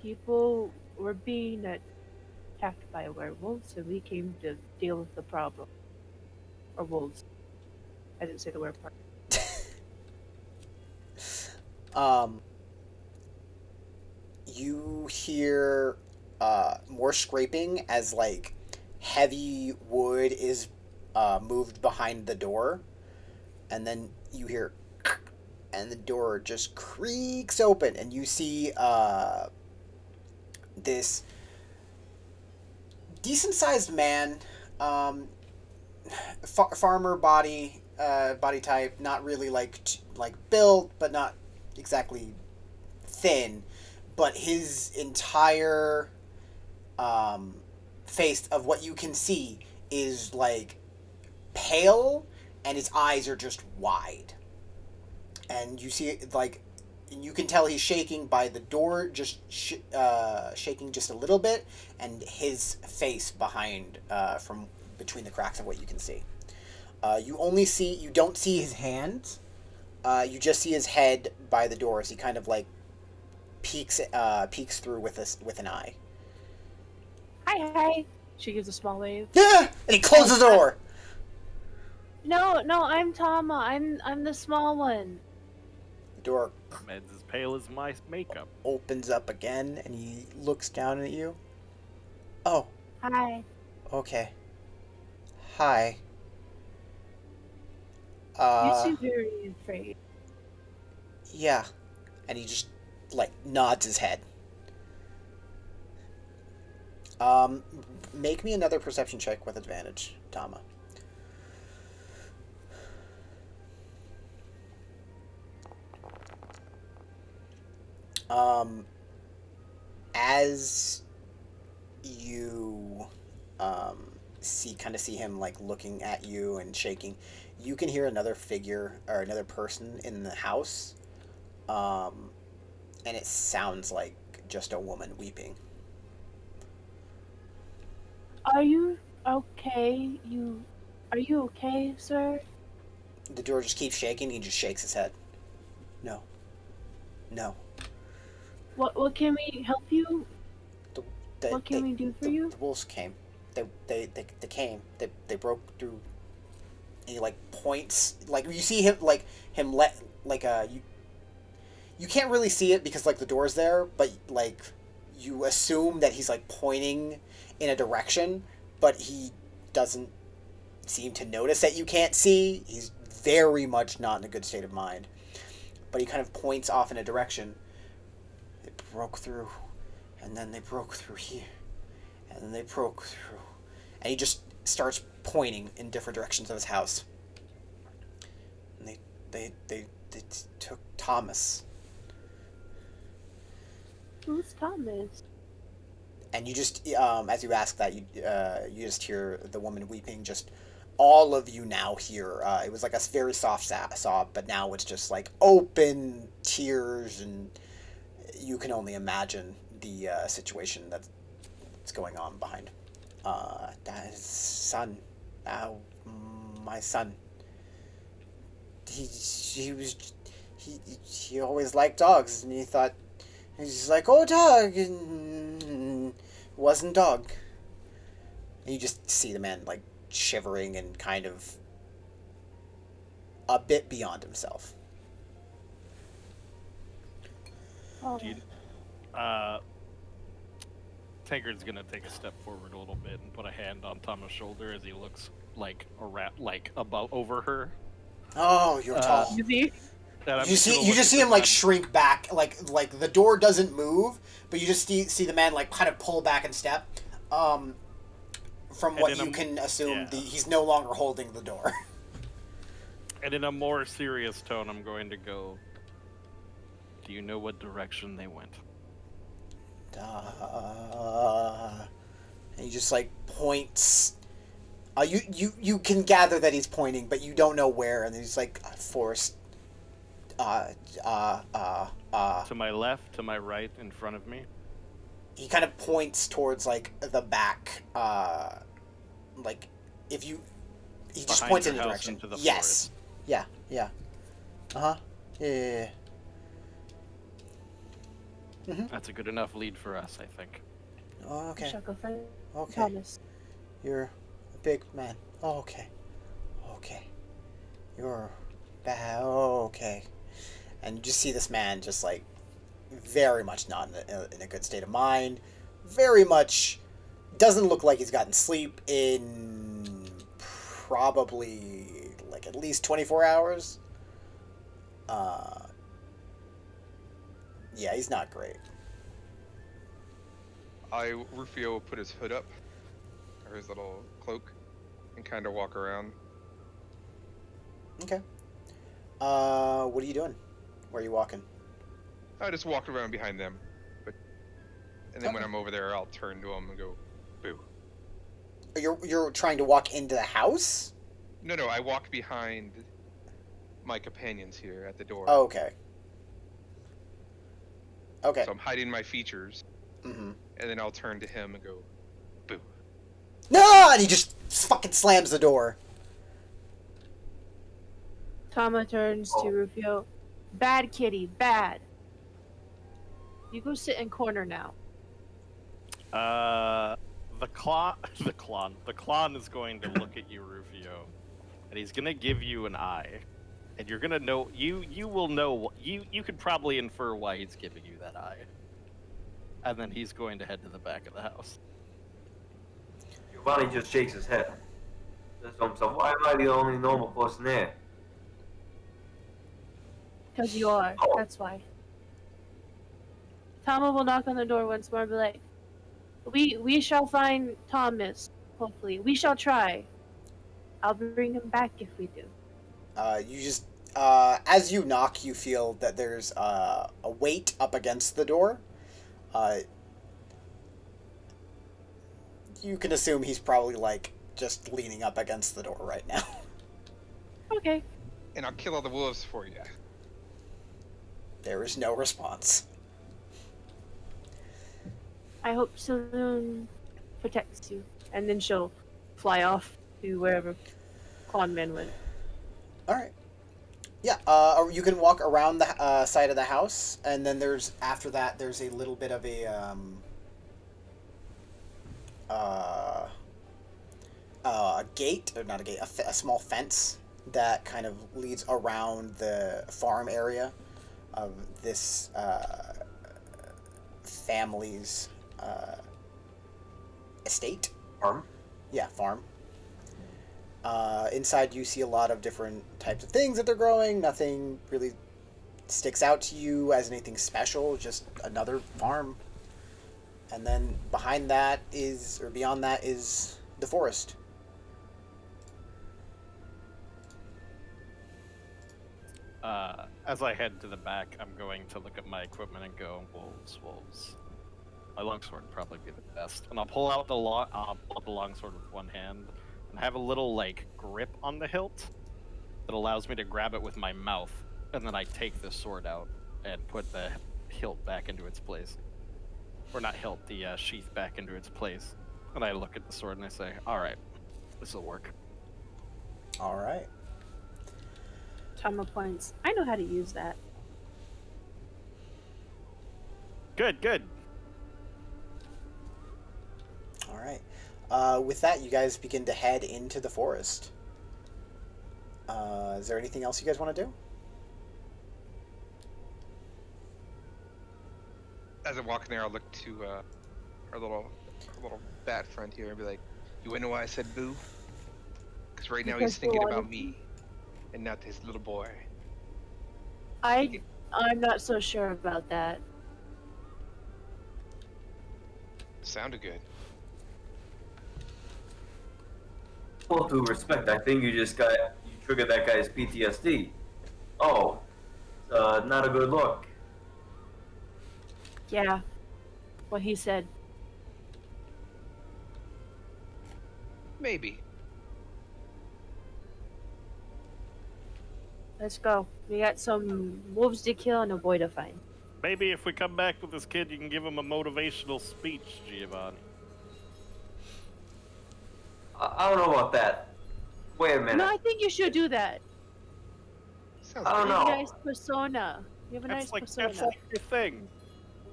People were being attacked by werewolves, and we came to deal with the problem. Or wolves. I didn't say the word part. You hear more scraping as like heavy wood is moved behind the door, and then you hear and the door just creaks open, and you see this decent-sized man, farmer body type, not really like built, but not exactly thin, but his entire face of what you can see is like pale, and his eyes are just wide, and you see it like you can tell he's shaking by the door, just shaking just a little bit, and his face behind from between the cracks of what you can see. You don't see his hands. You just see his head by the door as he kind of like peeks through with an eye. Hi. She gives a small wave. Yeah, and he closes the door. No, no, I'm Tama. I'm the small one. The door Med's as pale as my makeup. opens up again, and he looks down at you. Oh, Hi. okay. Hi. You Uh, seem very afraid. yeah. And he just, like, nods his head. Um, make me another perception check with advantage, Tama. Um, as you see him like looking at you and shaking, you can hear another figure or another person in the house, um, and it sounds like just a woman weeping. Are you okay? Are you okay, sir? The door just keeps shaking. He just shakes his head. No, no. What can we help you? The the What can we do for you? the wolves came. They came. They broke through. And he like points, like you see him like him let like you can't really see it because like the door's there, but like you assume that he's like pointing in a direction, but he doesn't seem to notice that you can't see. He's very much not in a good state of mind, but he kind of points off in a direction. They broke through, and then they broke through here, and then they broke through, and he just starts pointing in different directions of his house. And they took Thomas. Who's Thomas? And you just, as you ask that, you just hear the woman weeping. Just all of you now hear. It was like a very soft sob, but now it's just like open tears, and you can only imagine the situation that's going on behind. That is son, my son. He was he always liked dogs, and he thought. He's like, oh, dog, and wasn't dog. And you just see the man, like, shivering and kind of a bit beyond himself. Oh, Tankard's gonna take a step forward a little bit and put a hand on Thomas' shoulder as he looks like above over her. Oh, you're tall. easy. You just see him like shrink back, like the door doesn't move, but you just see the man like kind of pull back and step. From what you can assume, he's no longer holding the door. And in a more serious tone, I'm going to go. Do you know what direction they went? And he just like points. You can gather that he's pointing, but you don't know where, and he's like forest. To my left, to my right, in front of me. He kind of points towards like the back, like if you. He just Behind points your in the house direction. into the Yes. forest. Yeah. Yeah. Yeah. Mm-hmm. That's a good enough lead for us, I think. Oh, okay. Shall go find Okay. Thomas. You're a big man. Oh, okay. Okay. You're bad. Oh, okay. And you just see this man just like very much not in a good state of mind. Very much doesn't look like he's gotten sleep in probably like at least 24 hours. Yeah, he's not great. Rufio will put his hood up, or his little cloak, and kind of walk around. Okay. What are you doing? Where are you walking? I just walk around behind them, and then when Okay. I'm over there, I'll turn to them and go, "Boo." You're trying to walk into the house? No, I walk behind my companions here at the door. Oh, okay. Okay. So I'm hiding my features, Mm-hmm. and then I'll turn to him and go, "Boo." No! And he just fucking slams the door. Tama turns to Rufio. Bad kitty, bad. You go sit in corner now. The clon is going to look at you, Rufio, and he's gonna give you an eye, and you're gonna know you will know you could probably infer why he's giving you that eye, and then he's going to head to the back of the house. Giovanni just shakes his head. Says to himself, why am I the only normal person there? Because you are. Oh. That's why. Tama will knock on the door once more and be like, we shall find Thomas, hopefully. We shall try. I'll bring him back if we do. You just, as you knock, you feel that there's a weight up against the door. You can assume he's probably, like, just leaning up against the door right now. Okay. And I'll kill all the wolves for you. There is no response. I hope Saloon protects you. And then she'll fly off to wherever Conman went. Alright. Yeah, you can walk around the side of the house, and then after that, there's a little bit of a gate, or not a gate, a small fence that kind of leads around the farm area of this family's estate. Farm? Yeah, farm. Inside you see a lot of different types of things that they're growing. Nothing really sticks out to you as anything special, just another farm. And then beyond that is the forest. As I head to the back, I'm going to look at my equipment and go, wolves. My longsword would probably be the best. And I'll pull out the longsword with one hand and have a little, like, grip on the hilt that allows me to grab it with my mouth. And then I take the sword out and put the hilt back into its place. Or not hilt, the sheath back into its place. And I look at the sword and I say, alright, this'll work. Alright. Tama points. I know how to use that. Good. Alright. With that, you guys begin to head into the forest. Is there anything else you guys want to do? As I walk in there, I'll look to our little bat friend here and be like, "You wanna know why I said boo? Because right now Because he's thinking you about wanted- me, and not his little boy." I'm not so sure about that. Sounded good. Full due respect, I think you triggered that guy's PTSD. Oh, not a good look. Yeah. What he said. Maybe. Let's go. We got some wolves to kill and a boy to find. Maybe if we come back with this kid, you can give him a motivational speech, Giovanni. I don't know about that. Wait a minute. No, I think you should do that. Sounds I don't You have know. a nice persona. You have a nice That's persona. like your thing.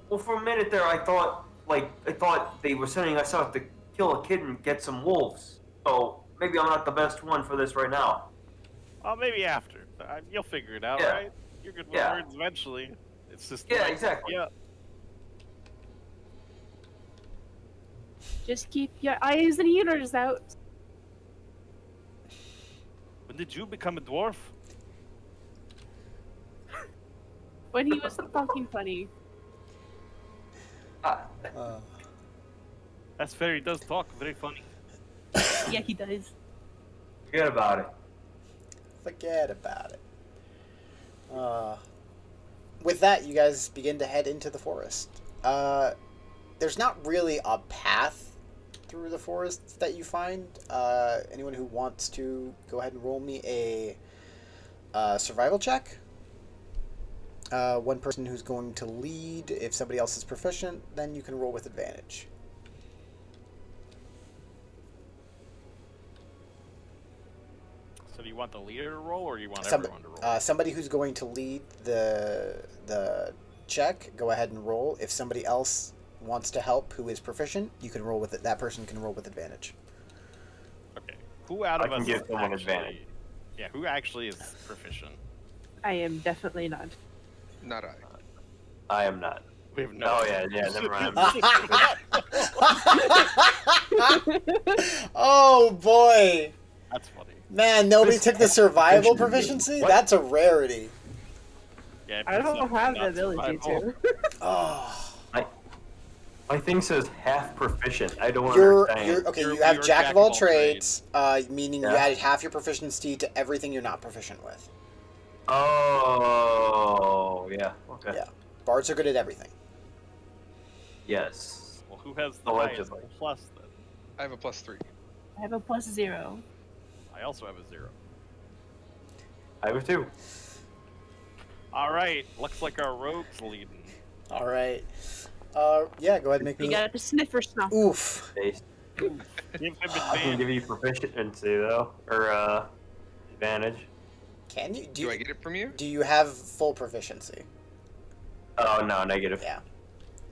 Well, for a minute there, I thought they were sending us out to kill a kid and get some wolves. So maybe I'm not the best one for this right now. Oh, maybe after. You'll figure it out, Yeah. right? You're good with Yeah. words eventually. It's just Yeah, exactly. Yeah. Just keep your eyes and ears out. When did you become a dwarf? When he was talking funny. That's fair. He does talk very funny. Yeah, he does. Forget about it. Forget about it. With that, you guys begin to head into the forest. There's not really a path through the forest that you find. Anyone who wants to go ahead and roll me a survival check. One person who's going to lead. If somebody else is proficient, then you can roll with advantage. So do you want the leader to roll, or do you want everyone to roll? Somebody who's going to lead the check, go ahead and roll. If somebody else wants to help who is proficient, you can roll with it. That person can roll with advantage. Okay. Who out of I can us give is someone actually, advantage. Yeah, who actually is proficient? I am definitely not. Not I. I am not. We have no. Oh yeah, never mind. Oh boy. That's funny. Man, nobody took the survival proficiency? What? That's a rarity. Yeah, I don't perception, have the not ability survival. to. Oh. My thing says half proficient. I don't You're understand. okay, You're- you have you're jack of all trades, meaning you Yeah. added half your proficiency to everything you're not proficient with. Oh yeah. Okay. Yeah. Bards are good at everything. Yes. Well, who has the highest Allegedly. plus then? I have a +3. I have a +0. I also have a 0. I have two. All right, looks like our rogue's leading. All right. Yeah, go ahead and make You me. got the sniffer snuff. Oof. Base. Give him I can advantage. give you proficiency though, or advantage. Can you? Do I get it from you? Do you have full proficiency? Oh no, negative. Yeah.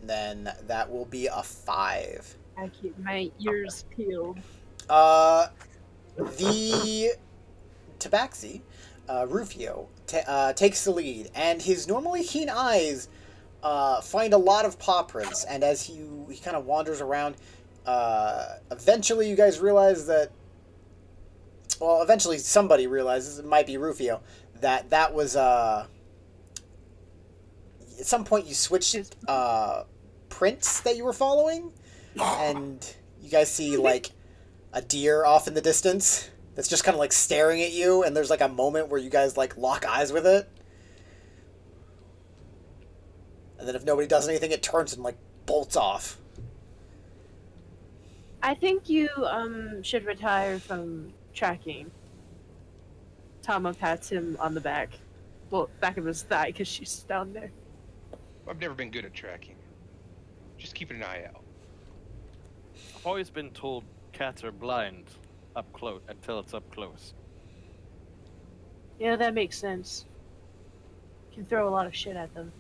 Then that will be a 5. I keep my ears peeled. The Tabaxi, Rufio, takes the lead, and his normally keen eyes find a lot of paw prints. And as he kind of wanders around, eventually you guys realize that. Well, eventually somebody realizes, it might be Rufio, that was at some point you switched prints that you were following, and you guys see like a deer off in the distance that's just kind of like staring at you, and there's like a moment where you guys like lock eyes with it, and then if nobody does anything, it turns and like bolts off. I think you should retire from tracking. Tama pats him on the back. Well, back of his thigh, because she's down there. I've never been good at tracking. Just keeping an eye out. I've always been told cats are blind up close until it's up close. Yeah, that makes sense. You can throw a lot of shit at them.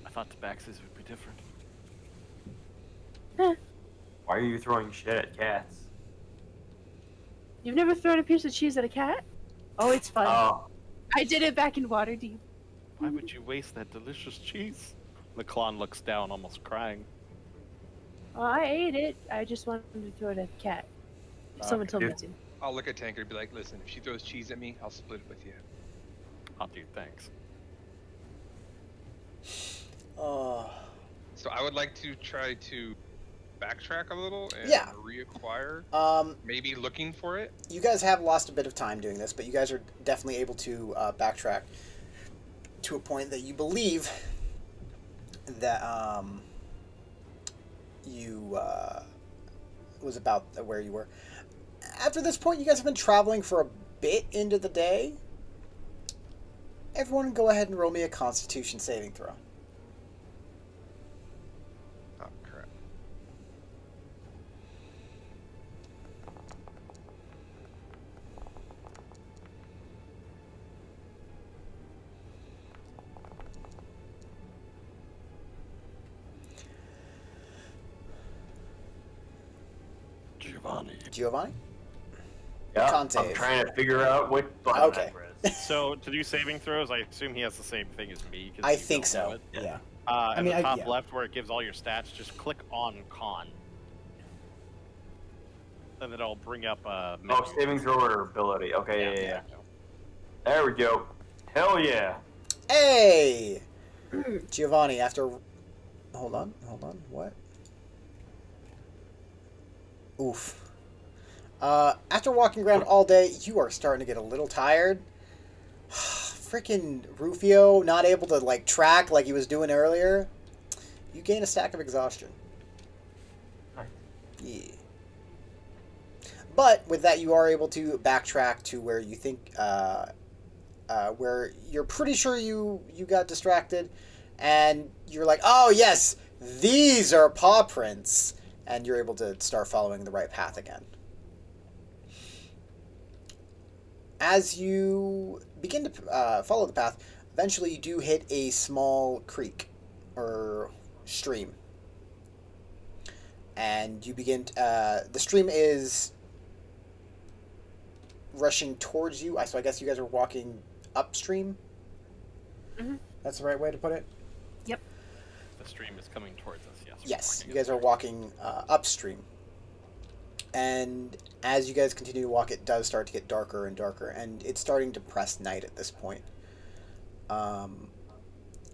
I thought tabaxis would be different. Why are you throwing shit at cats? You've never thrown a piece of cheese at a cat? Oh, it's fun. Oh, I did it back in Waterdeep. Why would you waste that delicious cheese? McClon looks down, almost crying. Well, I ate it. I just wanted to throw it at the cat. Someone told me to. I'll look at Tanker and be like, listen, if she throws cheese at me, I'll split it with you. Oh, dude, thanks. Oh. So I would like to try to backtrack a little and Yeah. reacquire. Maybe looking for it. You guys have lost a bit of time doing this, but you guys are definitely able to backtrack to a point that you believe that you was about where you were. After this point, you guys have been traveling for a bit into the day. Everyone go ahead and roll me a Constitution saving throw. Oh, crap. Giovanni? yeah. Con I'm save. trying to figure out what button Okay. I pressed. So, to do saving throws, I assume he has the same thing as me. 'Cause I you think don't know so. it. Yeah. At mean, the top yeah. left where it gives all your stats, just click on con. And it'll bring up a menu. Oh, saving throw or ability. Okay, yeah. yeah. There we go. Hell yeah. Hey! Giovanni, after... Hold on. What? Oof. After walking around all day, you are starting to get a little tired. Freaking Rufio, not able to, like, track like he was doing earlier. You gain a stack of exhaustion. Nice. Yeah. But with that, you are able to backtrack to where you think, where you're pretty sure you got distracted, and you're like, oh yes, these are paw prints, and you're able to start following the right path again. As you begin to follow the path, eventually you do hit a small creek or stream, and you begin. The stream is rushing towards you. So I guess you guys are walking upstream. Mhm. That's the right way to put it. Yep. The stream is coming towards us. Yes. Yes, you guys are walking upstream. And as you guys continue to walk, it does start to get darker and darker, and it's starting to press night at this point.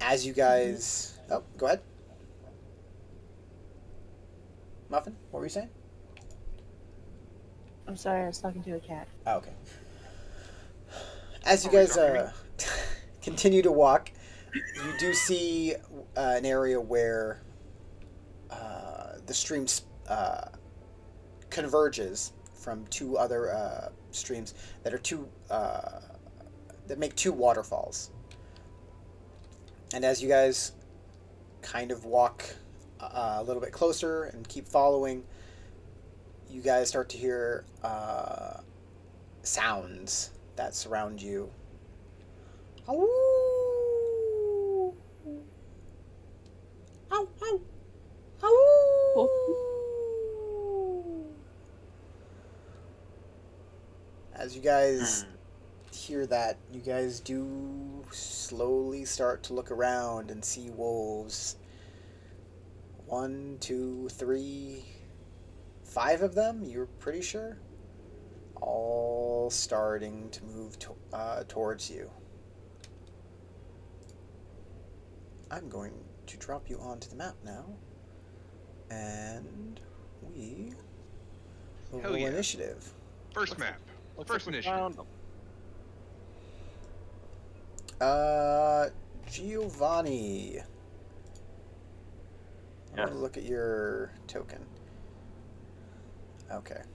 As you guys... Oh, go ahead. Muffin, what were you saying? I'm sorry, I was talking to a cat. Oh, okay. As you Are we guys talking continue to walk, you do see an area where the stream converges from two other streams that are that make two waterfalls. And as you guys kind of walk a little bit closer and keep following, you guys start to hear sounds that surround you. Ow! Ow! Ow! Ow! As you guys hear that, you guys do slowly start to look around and see wolves. 1, 2, 3, 5 of them, you're pretty sure? All starting to move towards you. I'm going to drop you onto the map now. And we will Hell roll yeah. initiative. First map. First like we initiative. found them. Giovanni. I'm Yes. going to look at your token. Okay. I'm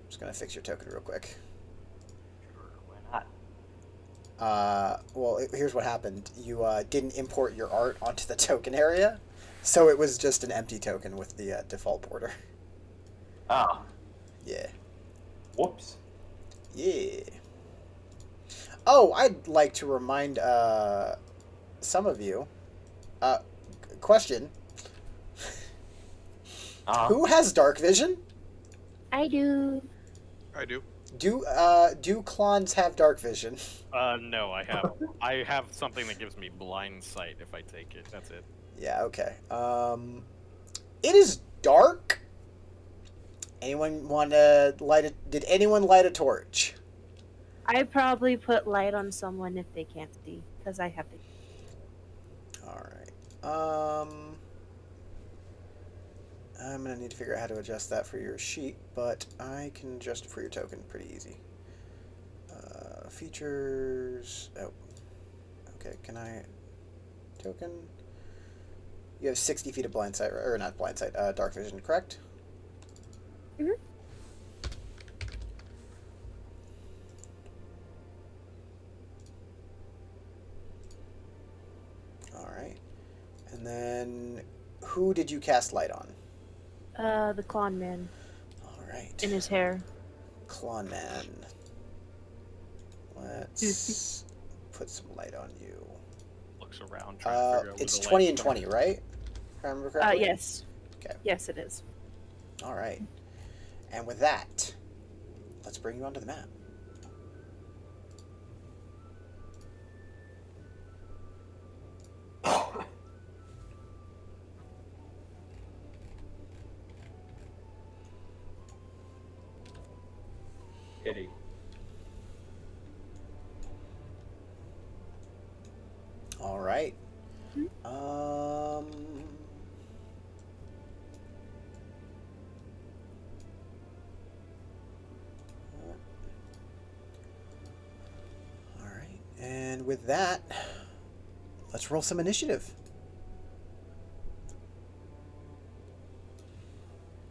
just going to fix your token real quick. Sure, why not? Well, here's what happened. You didn't import your art onto the token area, so it was just an empty token with the default border. Oh, Yeah. whoops. Yeah. Oh, I'd like to remind some of you. Question. Who has dark vision? I do. I do. Do clons have dark vision? No, I have something that gives me blind sight if I take it. That's it. Yeah, okay. It is dark. Anyone want to light it? Did anyone light a torch? I probably put light on someone if they can't see, because I have the. All right. I'm gonna need to figure out how to adjust that for your sheet, but I can adjust it for your token pretty easy. Features. Oh. Okay. Can I? Token. You have 60 feet of blind sight, or not blind sight, dark vision, correct? Mhm. All right. And then, who did you cast light on? The Clon Man All right. in his hair. Clon Man. Let's put some light on you. Looks around trying to figure out It's where the 20 light's and coming 20, right? If I remember correctly? Yes. Okay. Yes, it is. All right. And with that, let's bring you onto the map. Kitty. All right. All right. And with that, let's roll some initiative.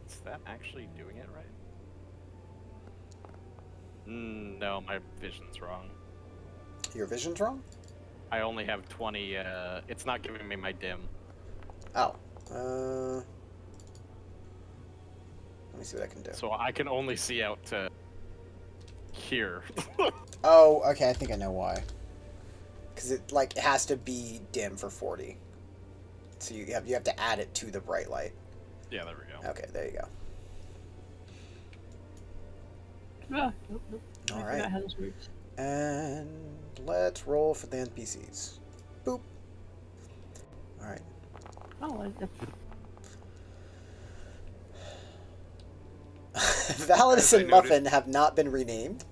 Is that actually doing it right? No, my vision's wrong. Your vision's wrong? I only have 20. It's not giving me my dim. Oh. Let me see what I can do. So I can only see out to here. Oh, okay. I think I know why. Because it has to be dim for 40. So you have to add it to the bright light. Yeah, there we go. Okay, there you go. Ah, nope, nope. All I right. forgot how this works. And let's roll for the NPCs. Boop. All right. Oh, Validus As I and Muffin have not been renamed.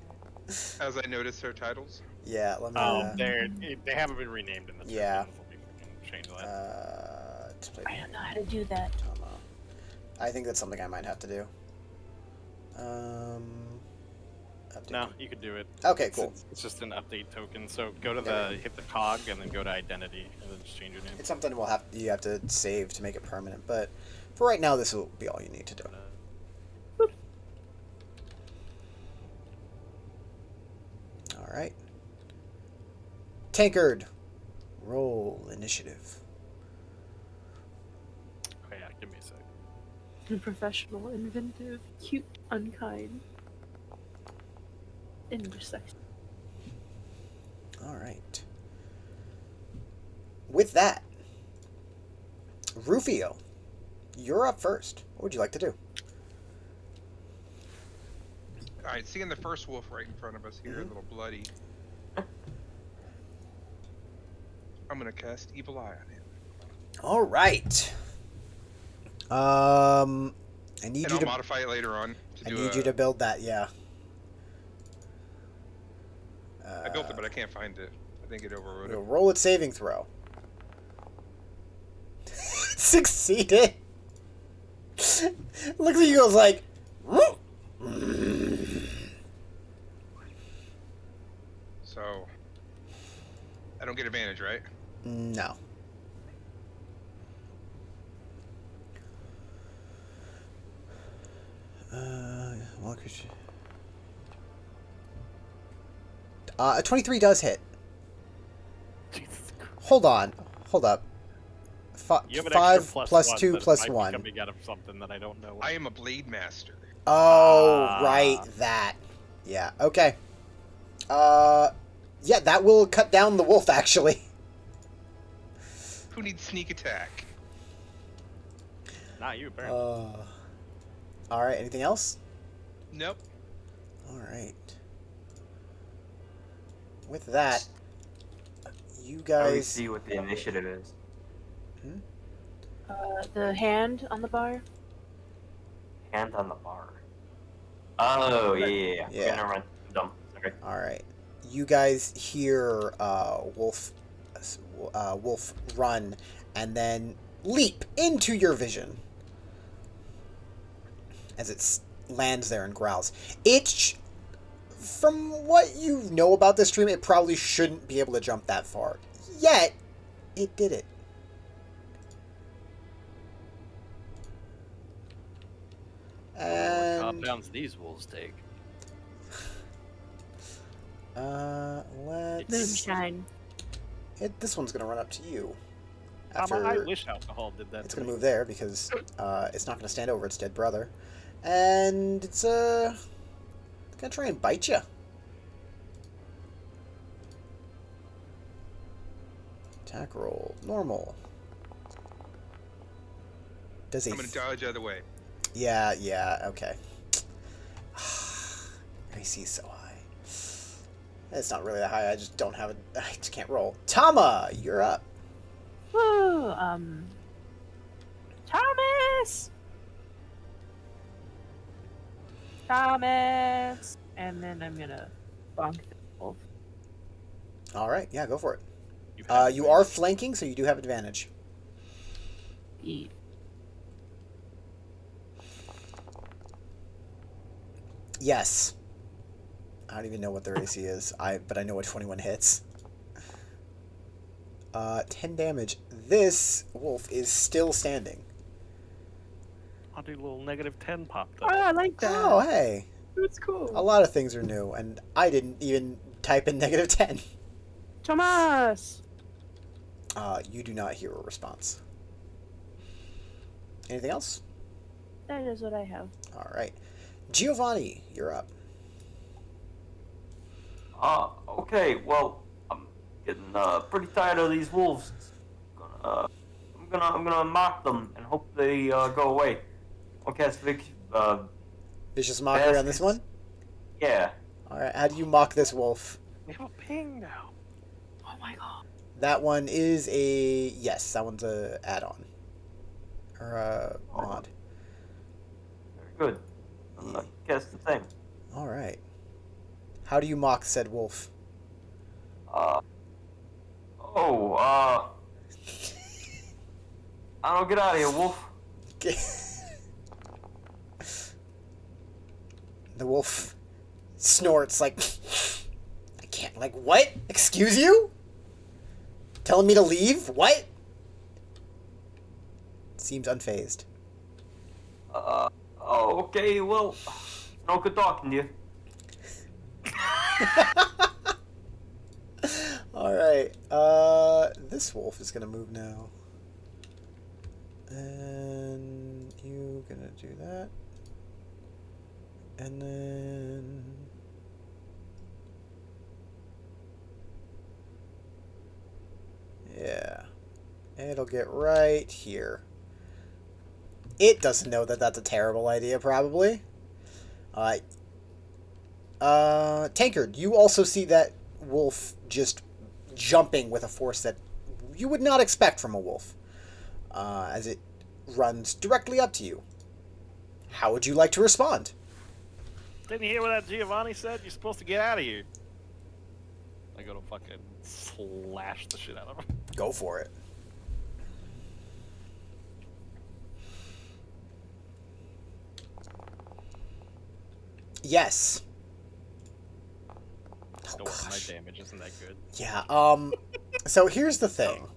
As I noticed their titles. Yeah, let me. Oh, they haven't been renamed in the Yeah. Let me freaking change that. Display I don't know how to do that. Tama. I think that's something I might have to do. Update. No, you could do it. Okay, cool. It's just an update token. So go to hit the cog and then go to identity and then just change your name. It's something you have to save to make it permanent, but for right now, this will be all you need to do. All right. Tankard, roll initiative. Oh yeah, give me a sec. professional, inventive, cute, unkind, intersex. All right. With that, Rufio, you're up first. What would you like to do? All right, seeing the first wolf right in front of us here, a little bloody. I'm gonna cast Evil Eye on him. All right. I need And you I'll to modify it later on. I need you to build that. Yeah. I built it, but I can't find it. I think it overrode it. Roll its saving throw. Succeeded. Looks like he goes like. So, I don't get advantage, right? No. Well, a 23 does hit. Jesus Christ. Hold on. Hold up. You have an 5 extra plus one 2 that plus might be 1. coming out of something that I don't know. I am a Blade Master. Oh, Ah. right, that. Yeah, okay. Yeah, that will cut down the wolf, actually. Who needs sneak attack? Not you, apparently. Alright, anything else? Nope. Alright. With that, you How do we guys... see what the initiative is? The hand on the bar. Hand on the bar. Oh, yeah. Yeah. Okay, never mind. I'm dumb. Sorry. Alright. You guys hear Wolf run and then leap into your vision as it lands there and growls. From what you know about this stream, it probably shouldn't be able to jump that far. Yet, it did it. What And compounds these wolves take? let's... Moonshine. This one's gonna run up to you. I wish alcohol did that. It's to gonna me. move there because it's not gonna stand over its dead brother, and it's gonna try and bite you. Attack roll normal. Does I'm gonna dodge out of the way. Yeah, okay. I see so high. It's not really that high. I just don't have it. I just can't roll. Tama, you're up. Woo! Thomas! Thomas! And then I'm gonna bonk the wolf. All right, yeah, go for it. have You are flanking, so you do have advantage. Eat. Yes. I don't even know what their AC is. But I know what 21 hits. 10 damage. This wolf is still standing. I'll do a little -10 pop Oh, though. I like that. Oh, hey. That's cool. A lot of things are new, and I didn't even type in -10. Thomas! You do not hear a response. Anything else? That is what I have. All right. Giovanni, you're up. Okay, well, I'm getting pretty tired of these wolves. I'm gonna mock them and hope they go away. I'll cast Vicious Mockery on this one? Yeah. Alright, how do you mock this wolf? We have a ping now. Oh my god. That one is a... Yes, that one's a add-on. Or a mod. Very good. Yeah. Guess the same. Alright. How do you mock said wolf? Uh. Oh. I don't get out of here, wolf. The wolf snorts like... I can't... Like, what? Excuse you? Telling me to leave? What? Seems unfazed. Oh, okay, well, no good talking to you. Alright, this wolf is gonna move now. And you gonna do that. And then... Yeah. It'll get right here. It doesn't know that that's a terrible idea, probably. Tankard, you also see that wolf just jumping with a force that you would not expect from a wolf. As it runs directly up to you. How would you like to respond? Didn't you hear what that Giovanni said? You're supposed to get out of here. I go to fucking slash the shit out of him. Go for it. Yes. Oh, My gosh. damage isn't that good. Yeah, so here's the thing.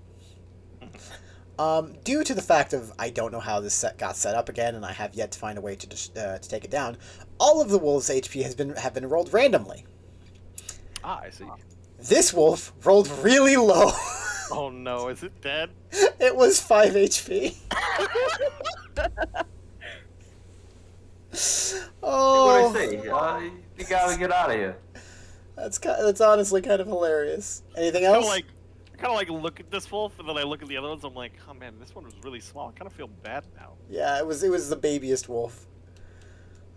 Due to the fact of I don't know how this set got set up again, and I have yet to find a way to take it down, all of the wolves' HP have been rolled randomly. Ah, I see. This wolf rolled really low. Oh no, is it dead? It was 5 HP. Oh, What I say? You gotta get out of here. that's honestly kind of hilarious. Anything I else? kind of like look at this wolf, and then I look at the other ones. I'm like, oh man, this one was really small. I kind of feel bad now. Yeah, it was the babiest wolf.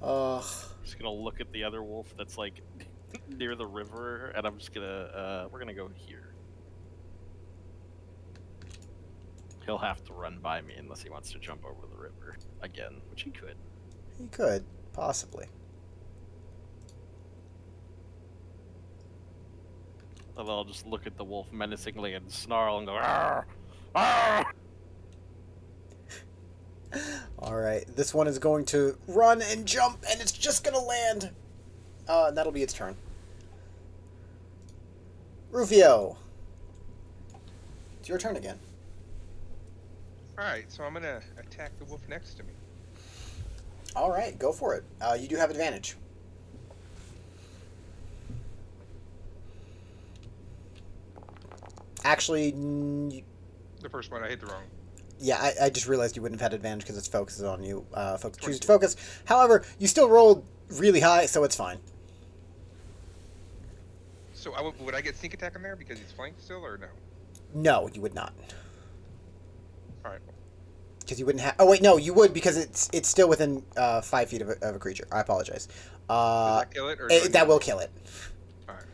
I'm just gonna look at the other wolf that's like near the river, and I'm just gonna we're gonna go here. He'll have to run by me unless he wants to jump over the river again, which he could. He could, possibly. And I'll just look at the wolf menacingly and snarl and go, "Arr! Arr!" Alright, this one is going to run and jump, and it's just gonna land. And that'll be its turn. Rufio. It's your turn again. Alright, so I'm gonna attack the wolf next to me. Alright, go for it. You do have advantage. Actually, The first one, I hit the wrong. yeah, I just realized you wouldn't have had advantage because its focus is on you. Choose to focus. However, you still rolled really high, so it's fine. So would I get sneak attack on there because he's flanked still, or no? No, you would not. Alright. Because you wouldn't have... Oh, wait, no, you would because it's still within 5 feet of a creature. I apologize. Does that kill it? Or That will kill it. Alright.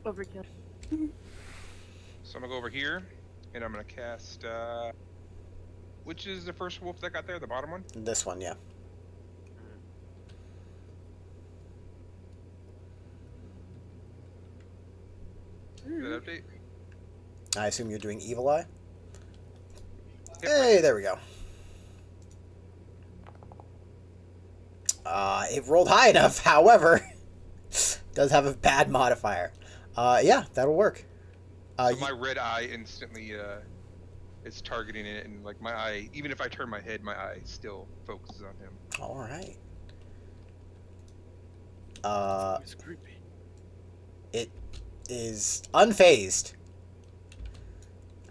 Overkill. So I'm gonna go over here, and I'm gonna cast, which is the first wolf that got there, the bottom one? This one, yeah. Did that update? I assume you're doing Evil Eye? Yep. Hey, there we go. It rolled high enough, however, does have a bad modifier. Yeah, that'll work. So my red eye instantly, is targeting it, and like my eye, even if I turn my head, my eye still focuses on him. Alright. It's creepy. It is unfazed.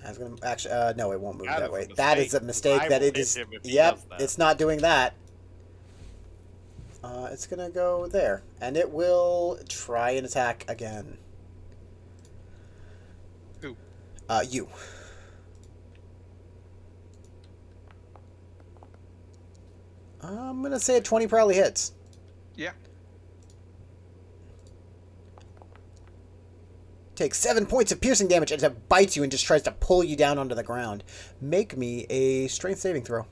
I was gonna actually, no, it won't move That that is a way. mistake. That is a mistake. I That will it hit is. him if he Yep, does that. it's not doing that. It's gonna go there, and it will try and attack again. Who? You. I'm gonna say a 20 probably hits. Yeah. takes 7 points of piercing damage as it bites you and just tries to pull you down onto the ground. Make me a strength saving throw.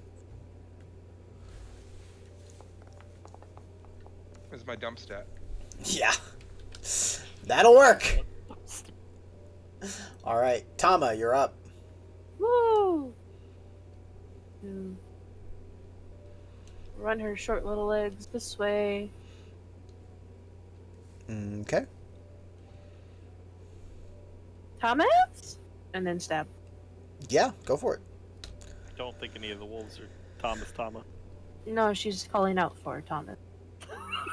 Where's my dump stat? Yeah. That'll work. All right. Tama, you're up. Woo! Run her short little legs this way. Okay. Thomas? And then stab. Yeah, go for it. I don't think any of the wolves are Thomas Tama. No, she's calling out for Thomas.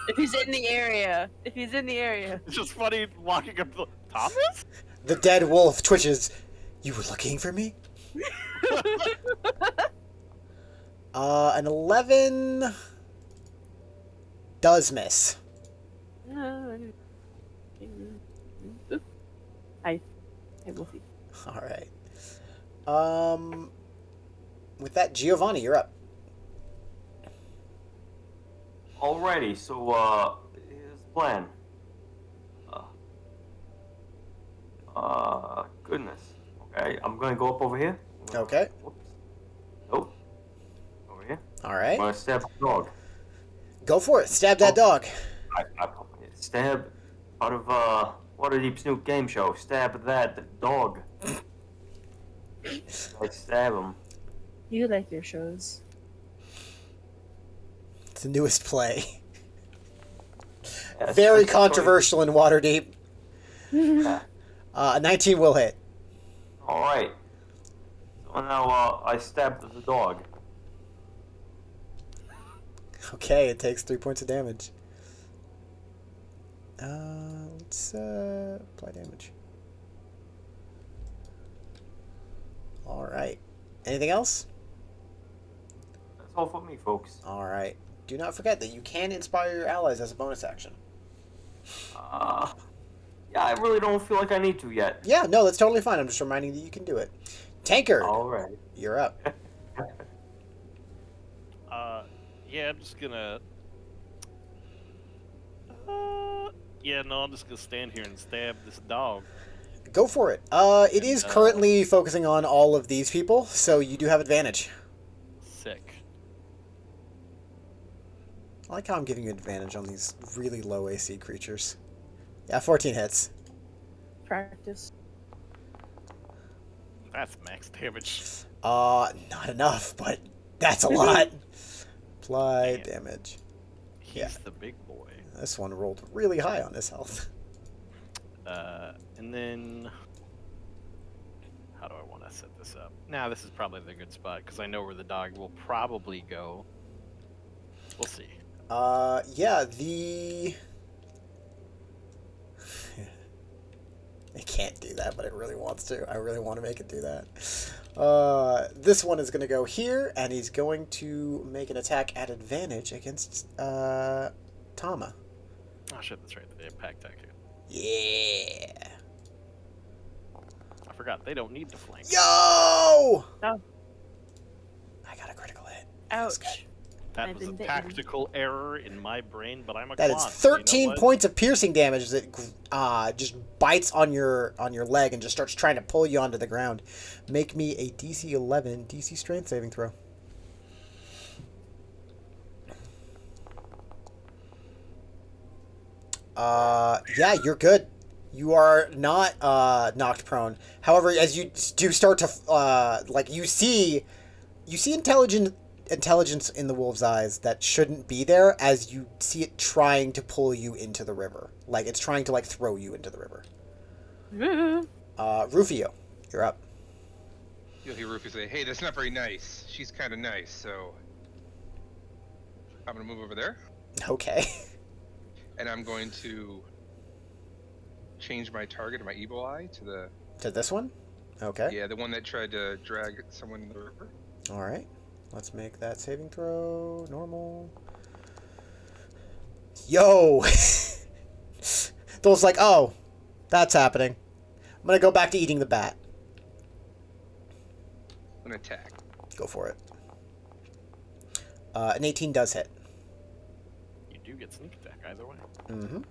If he's in the area. If he's in the area. It's just funny walking up the Thomas? The dead wolf twitches. You were looking for me? An 11 does miss. Hi. Hey, Wolfie. All right. With that, Giovanni, you're up. Alrighty, so here's the plan. Goodness. Okay, I'm gonna go up over here. Okay. Whoops. Nope. Over here. All I'm right. gonna stab the dog. Go for it. Stab that dog. I stab out of Waterdeep Snoop game show. Stab the dog. I stab him. You like your shows. It's the newest play. Yeah, Very that's controversial in Waterdeep. Yeah. 19 will hit. All right. So now I stabbed the dog. Okay, it takes 3 points of damage. Let's apply damage. All right. Anything else? That's all for me, folks. All right. Do not forget that you can inspire your allies as a bonus action. Yeah, I really don't feel like I need to yet. Yeah, no, that's totally fine. I'm just reminding you can do it. Tankard, All right. you're up. Yeah, I'm just gonna. Yeah, no, I'm just gonna stand here and stab this dog. Go for it. It is currently focusing on all of these people, so you do have advantage. Sick. I like how I'm giving you advantage on these really low AC creatures. Yeah, 14 hits. Practice. That's max damage. Not enough, but that's a lot. Apply Damn. damage. He's Yeah. the big boy. This one rolled really high on his health. And then how do I want to set this up? Nah, this is probably the good spot because I know where the dog will probably go. We'll see. Yeah, the... It can't do that, but it really wants to. I really want to make it do that. This one is going to go here, and he's going to make an attack at advantage against Tama. Oh shit, that's right. The impact attack. Yeah. I forgot they don't need to flank. Yo! Oh. I got a critical hit. Ouch. That I've was a been bitten. tactical error in my brain, but I'm a That is clown. 13 You know what? points of piercing damage as it just bites on your leg and just starts trying to pull you onto the ground. Make me a DC 11 DC strength saving throw. Yeah, you're good. You are not knocked prone. However, as you do start to like you see intelligence in the wolf's eyes that shouldn't be there as you see it trying to pull you into the river. Like it's trying to like throw you into the river. Rufio, you're up. You'll hear Rufus say, "Hey, that's not very nice. She's kind of nice, so I'm gonna move over there, Okay. and I'm going to change my target of my evil eye to the To this one? Okay. yeah, the one that tried to drag someone in the river." All right. Let's make that saving throw normal. Yo! Those like, oh, that's happening. I'm gonna go back to eating the bat. An attack. Go for it. An 18 does hit. You do get sneak attack either way. Mm-hmm.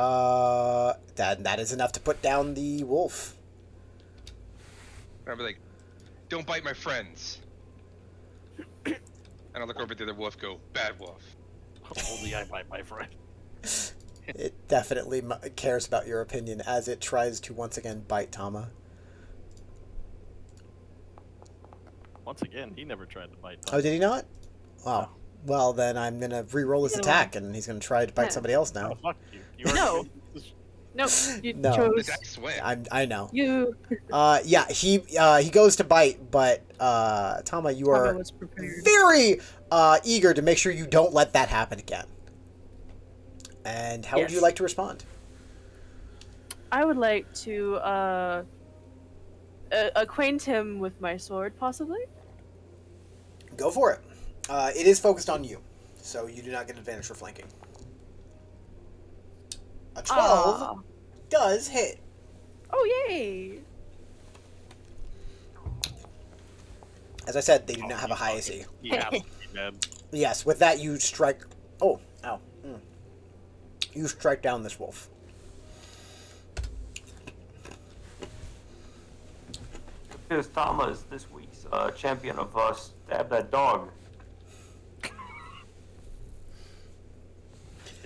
That is enough to put down the wolf. I'll be like, don't bite my friends. And I'll look over at the other wolf, go, bad wolf. Only I bite my friend. It definitely cares about your opinion as it tries to once again bite Tama. Once again, he never tried to bite. Oh, did he not? Wow. Well, then I'm going to re-roll his attack, and he's going to try to bite somebody else now. Oh, fuck you. You No. No, you No. The chose dice win. I know. you. Yeah, he goes to bite, but Tama, you Tama are was prepared. very eager to make sure you don't let that happen again. And how would you Yes. like to respond? I would like to acquaint him with my sword, possibly. Go for it. It is focused on you, so you do not get advantage for flanking. A 12 Aw. does hit. Oh yay! As I said, they do not have a high AC. He has to be dead. Yes, with that you strike... Oh, ow. You strike down this wolf. Because Tama is this week's champion of Stab That Dog. You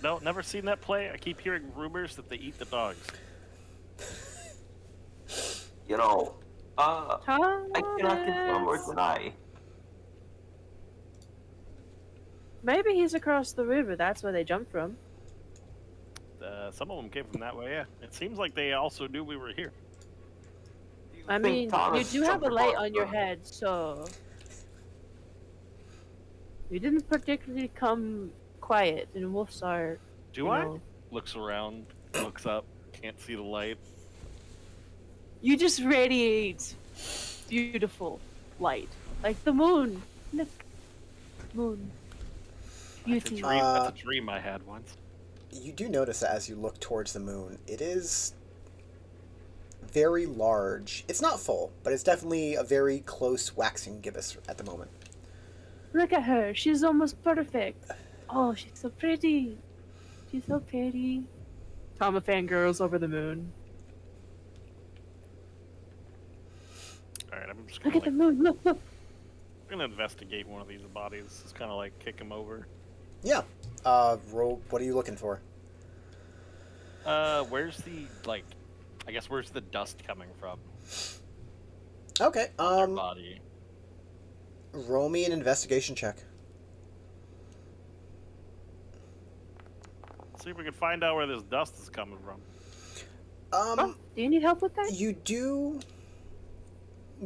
know, never seen that play. I keep hearing rumors that they eat the dogs. You know, I cannot confirm or Thomas. deny. Maybe he's across the river. That's where they jumped from. Some of them came from that way, yeah. It seems like they also knew we were here. Do you I think mean, you Tama's do have a jumping light across on your the- head, so you didn't particularly come quiet. And wolves are, Do you I? know, Looks around, looks up, can't see the light. you just radiate beautiful light, like the moon. Look, moon, That's a beauty. dream. That's a dream I had once. You do notice that as you look towards the moon, it is very large. It's not full, but it's definitely a very close waxing gibbous at the moment. Look at her. She's almost perfect. Oh, she's so pretty. She's so pretty. Tama fangirls over the moon. Alright, I'm just Look gonna, at the moon. Look, look. I'm gonna investigate one of these bodies. Just kind of like kick him over. Yeah. Roll. What are you looking for? Where's the, like, I guess where's the dust coming from? Okay. On their body. Roll me an investigation check. See if we can find out where this dust is coming from. Oh, do you need help with that? You do.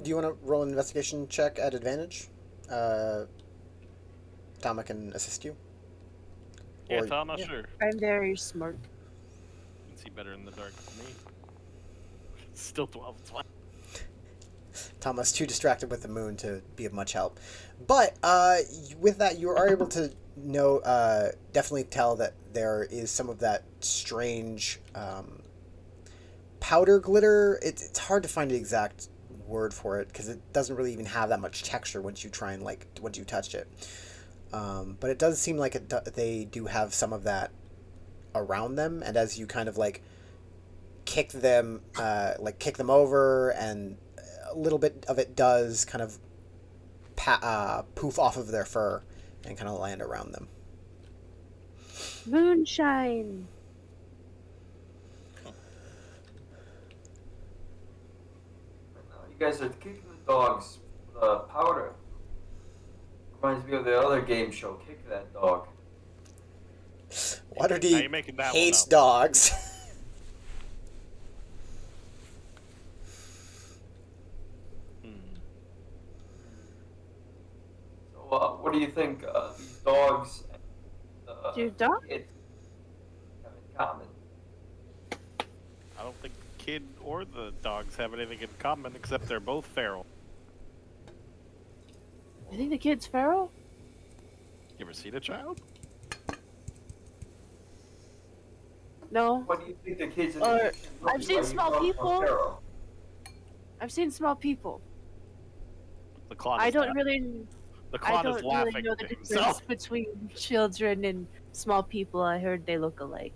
Do you want to roll an investigation check at advantage? Tama can assist you. Yeah, Or- Tom, yeah. sure. I'm very smart. You can see better in the dark than me. Still 12. It's fine. Tama's too distracted with the moon to be of much help. But with that, you are able to know, definitely tell that there is some of that strange powder glitter. It's hard to find the exact word for it because it doesn't really even have that much texture once you try and once you touched it. But it does seem like they do have some of that around them, and as you kind of kick them over, and a little bit of it does kind of poof off of their fur and kind of land around them. Moonshine. You guys are kicking the dogs with powder. Reminds me of the other game show, Kick That Dog. Now you're Waterdeep making that hates one up. dogs. So, what do you think these dogs and Your dog? kids have in common? I don't think the kid or the dogs have anything in common except they're both feral. You think the kid's feral? You ever seen a child? No. What do you think the kids in Or- the I've seen Why you small call them people. feral? I've seen small people. The clown I is don't laugh- really. The I clown don't is really laughing know to the himself. difference between children and small people. I heard they look alike.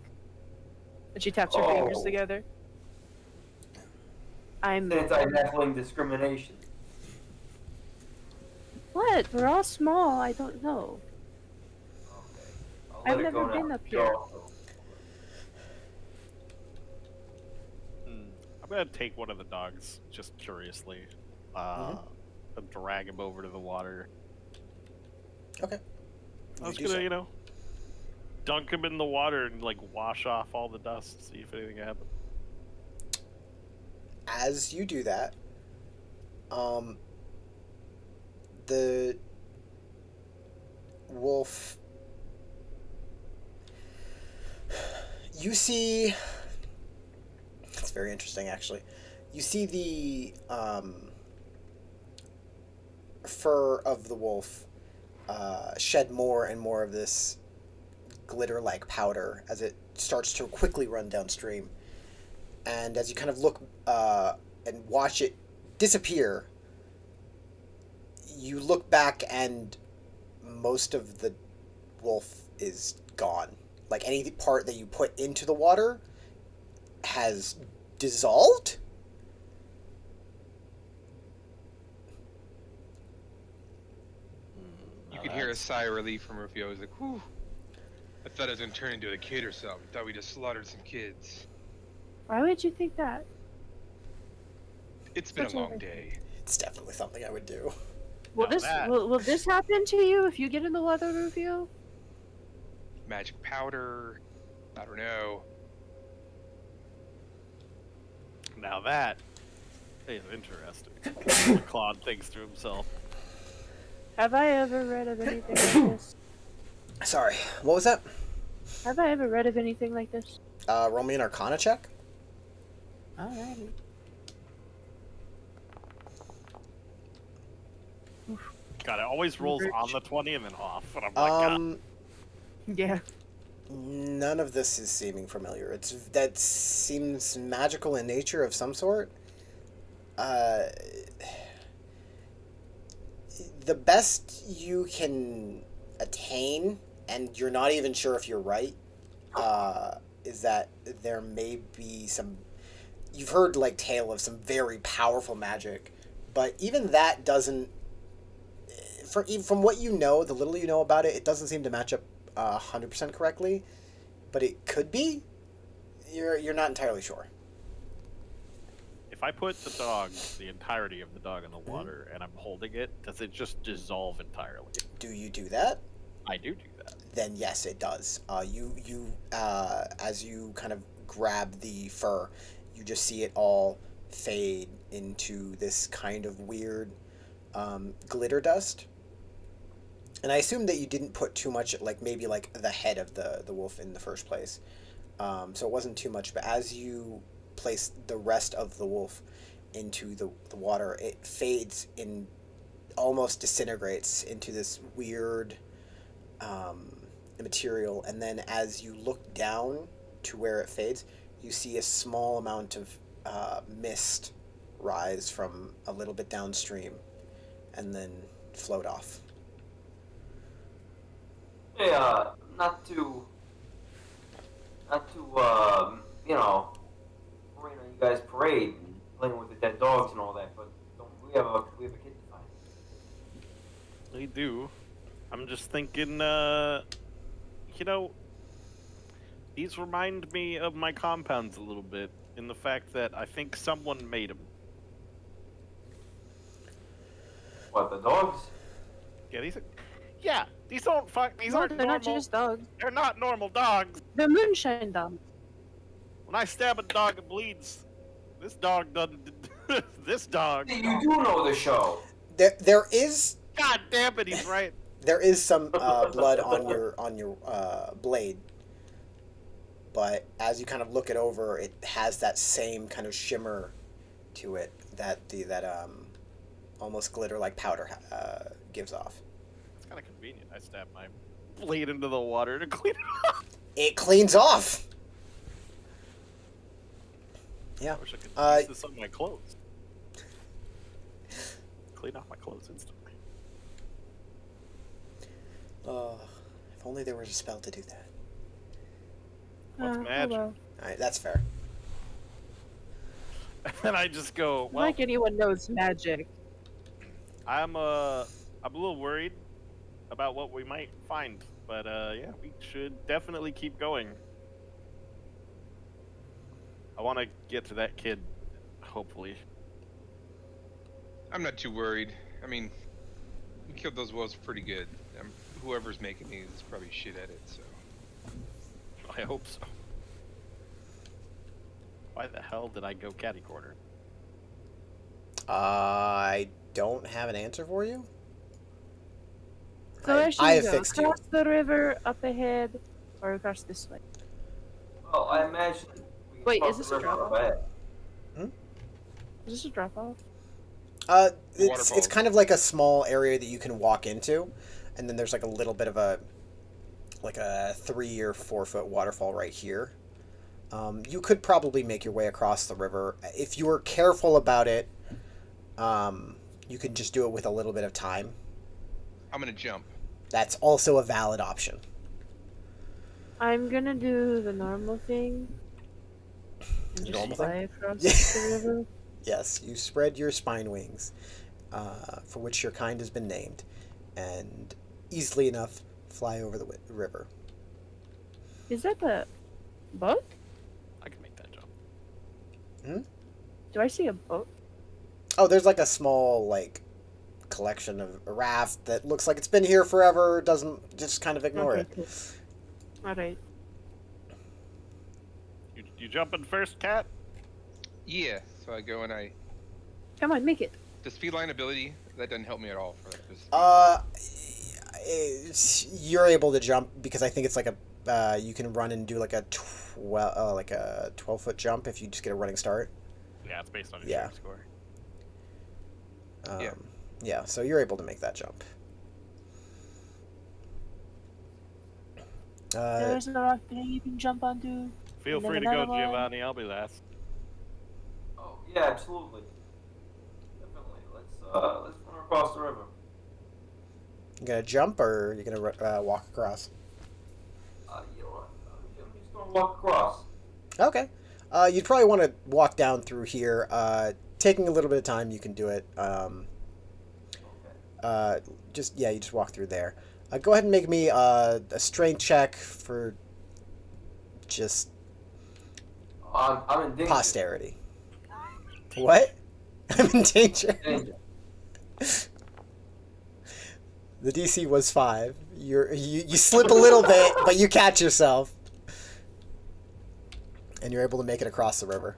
And she taps her fingers together. I'm. Anti-Nephilim discrimination. What? We're all small. I don't know. Okay. I've never been up here. I'm gonna take one of the dogs, just curiously, and drag him over to the water. Okay. I was gonna, dunk him in the water and like wash off all the dust, see if anything happens. As you do that, the wolf, you see, it's very interesting actually. You see the fur of the wolf shed more and more of this glitter-like powder as it starts to quickly run downstream. And as you kind of look and watch it disappear, you look back and most of the wolf is gone. Like any part that you put into the water has dissolved. You could hear a sigh of relief from Rufio. He's like, whew. I thought I was going to turn into a kid or something. Thought we just slaughtered some kids. Why would you think that? It's been a long day. It's definitely something I would do. Will this happen to you if you get in the water, Rufio? Magic powder. I don't know. Now that is interesting. Claude thinks to himself. Have I ever read of anything like this? Sorry, what was that? Have I ever read of anything like this? Roll me an Arcana check. Alrighty. God, it always rolls on the 20 and then off, and I'm like, Yeah. None of this is seeming familiar. That seems magical in nature of some sort. The best you can attain, and you're not even sure if you're right, is that there may be some... You've heard, like, tale of some very powerful magic, but even that doesn't... From what you know, the little you know about it, it doesn't seem to match up 100% correctly, but it could be. You're not entirely sure. if I put the entirety of the dog in the water, and I'm holding it, does it just dissolve entirely? Do you do that? I do that. Then yes, it does. As you kind of grab the fur, you just see it all fade into this kind of weird glitter dust. And I assume that you didn't put too much, like maybe like the head of the wolf in the first place. So it wasn't too much, but as you place the rest of the wolf into the water, it fades in, almost disintegrates into this weird material. And then as you look down to where it fades, you see a small amount of mist rise from a little bit downstream and then float off. Hey, not to, you know, you guys parade and playing with the dead dogs and all that, but we have a kid to find. They do. I'm just thinking, these remind me of my compounds a little bit, in the fact that I think someone made them. What, the dogs? Yeah, these aren't They're normal. not just dogs. They're not normal dogs. They're moonshine dogs. When I stab a dog, it bleeds. This dog doesn't. This dog. You do know the show. There is. God damn it, he's right. There is some blood on your blade, but as you kind of look it over, it has that same kind of shimmer to it that almost glitter-like powder gives off. It's kind of convenient. I stab my blade into the water to clean it off. It cleans off. Yeah. I wish I could use this on my clothes. Clean off my clothes instantly. If only there was a spell to do that. What's magic? Hello. All right, that's fair. And I just go, well, Like anyone knows magic. I'm a little worried about what we might find, but yeah, we should definitely keep going. I want to get to that kid, hopefully. I'm not too worried. I mean, we killed those wolves pretty good. Whoever's making these is probably shit at it, so. I hope so. Why the hell did I go catty corner? I don't have an answer for you. So where should I we have go? fixed you. Across the river, up ahead, or across this way? Well, I imagine we can Wait, cross is this the a river drop-off? up ahead. Is this a drop off? It's Waterfalls. kind of like a small area that you can walk into, and then there's like a little bit of a 3 or 4 foot waterfall right here. You could probably make your way across the river if you were careful about it. You can just do it with a little bit of time. I'm gonna jump. That's also a valid option. I'm gonna do the normal thing. And just Normal fly thing? across the river. Yes, you spread your spine wings, for which your kind has been named, and easily enough fly over the river. Is that a boat? I can make that jump. Do I see a boat? Oh, there's like a small collection of a raft that looks like it's been here forever. Doesn't just kind of ignore it. Cool. Alright. You jumping first, cat? Yeah, so I go and I. Come on, make it. Does feline ability, that doesn't help me at all for like this. You're able to jump because I think it's like a you can run and do like a 12-foot jump if you just get a running start. Yeah, it's based on your Yeah. strength score. Yeah. Yeah, so you're able to make that jump. There's a rock thing you can jump onto. Feel And then free to go, another one. Giovanni. I'll be last. Oh yeah, absolutely. Definitely. Let's run across the river. You gonna jump or you gonna walk across? You know what? I'm just gonna walk across. Okay. You'd probably want to walk down through here. Taking a little bit of time, you can do it. Okay. You just walk through there. Go ahead and make me a strength check for just I'm in danger. posterity. What? I'm in danger. Danger. The DC was 5. You slip a little bit, but you catch yourself, and you're able to make it across the river.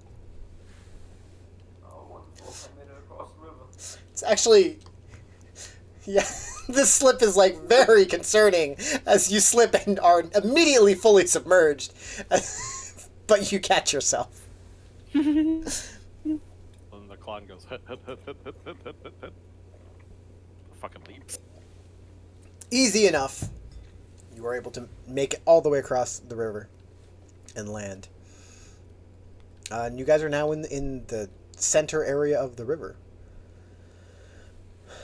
Oh, wonderful! I made it across the river. It's actually, yeah, this slip is very concerning as you slip and are immediately fully submerged, but you catch yourself. And the clown goes, hut, hut, hut, hut, hut, hut, hut, hut, hut. Fucking leaps. Easy enough. You were able to make it all the way across the river and land. And you guys are now in the center area of the river.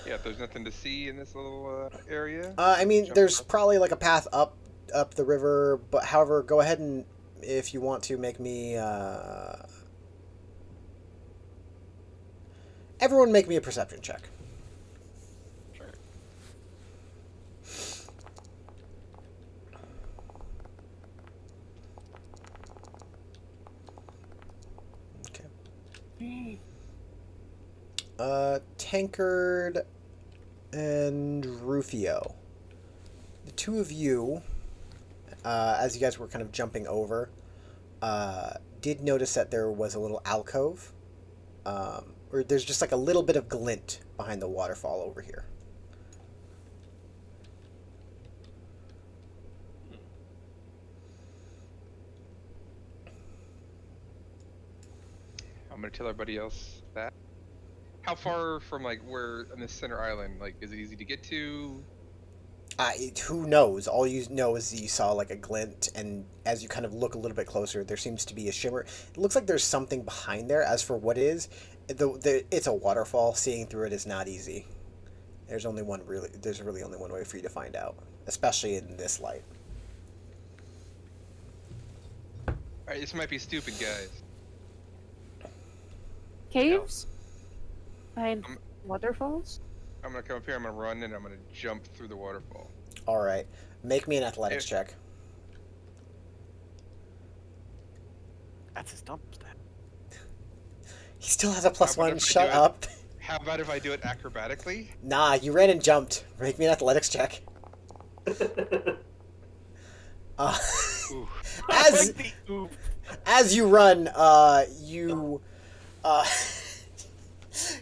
Yeah, if there's nothing to see in this little area. I mean, jump there's across. probably a path up the river, but however, go ahead and if you want to make me everyone make me a perception check. Sure. Okay. Tankard and Rufio. The two of you, as you guys were kind of jumping over, did notice that there was a little alcove, or there's just a little bit of glint behind the waterfall over here. I'm gonna tell everybody else that. How far from where on this center island? Is it easy to get to? Who knows? All you know is you saw a glint, and as you kind of look a little bit closer, there seems to be a shimmer. It looks like there's something behind there. As for what it is, it's a waterfall. Seeing through it is not easy. There's really only one way for you to find out, especially in this light. Alright, this might be stupid, guys. Caves? Behind Um, waterfalls? I'm gonna come up here, I'm gonna run, and I'm gonna jump through the waterfall. All right. Make me an athletics check. That's his dump stat. He still has a plus How about one. if I Shut do it- up. How about if I do it acrobatically? Nah, you ran and jumped. Make me an athletics check. Uh, Ooh. as as you run, you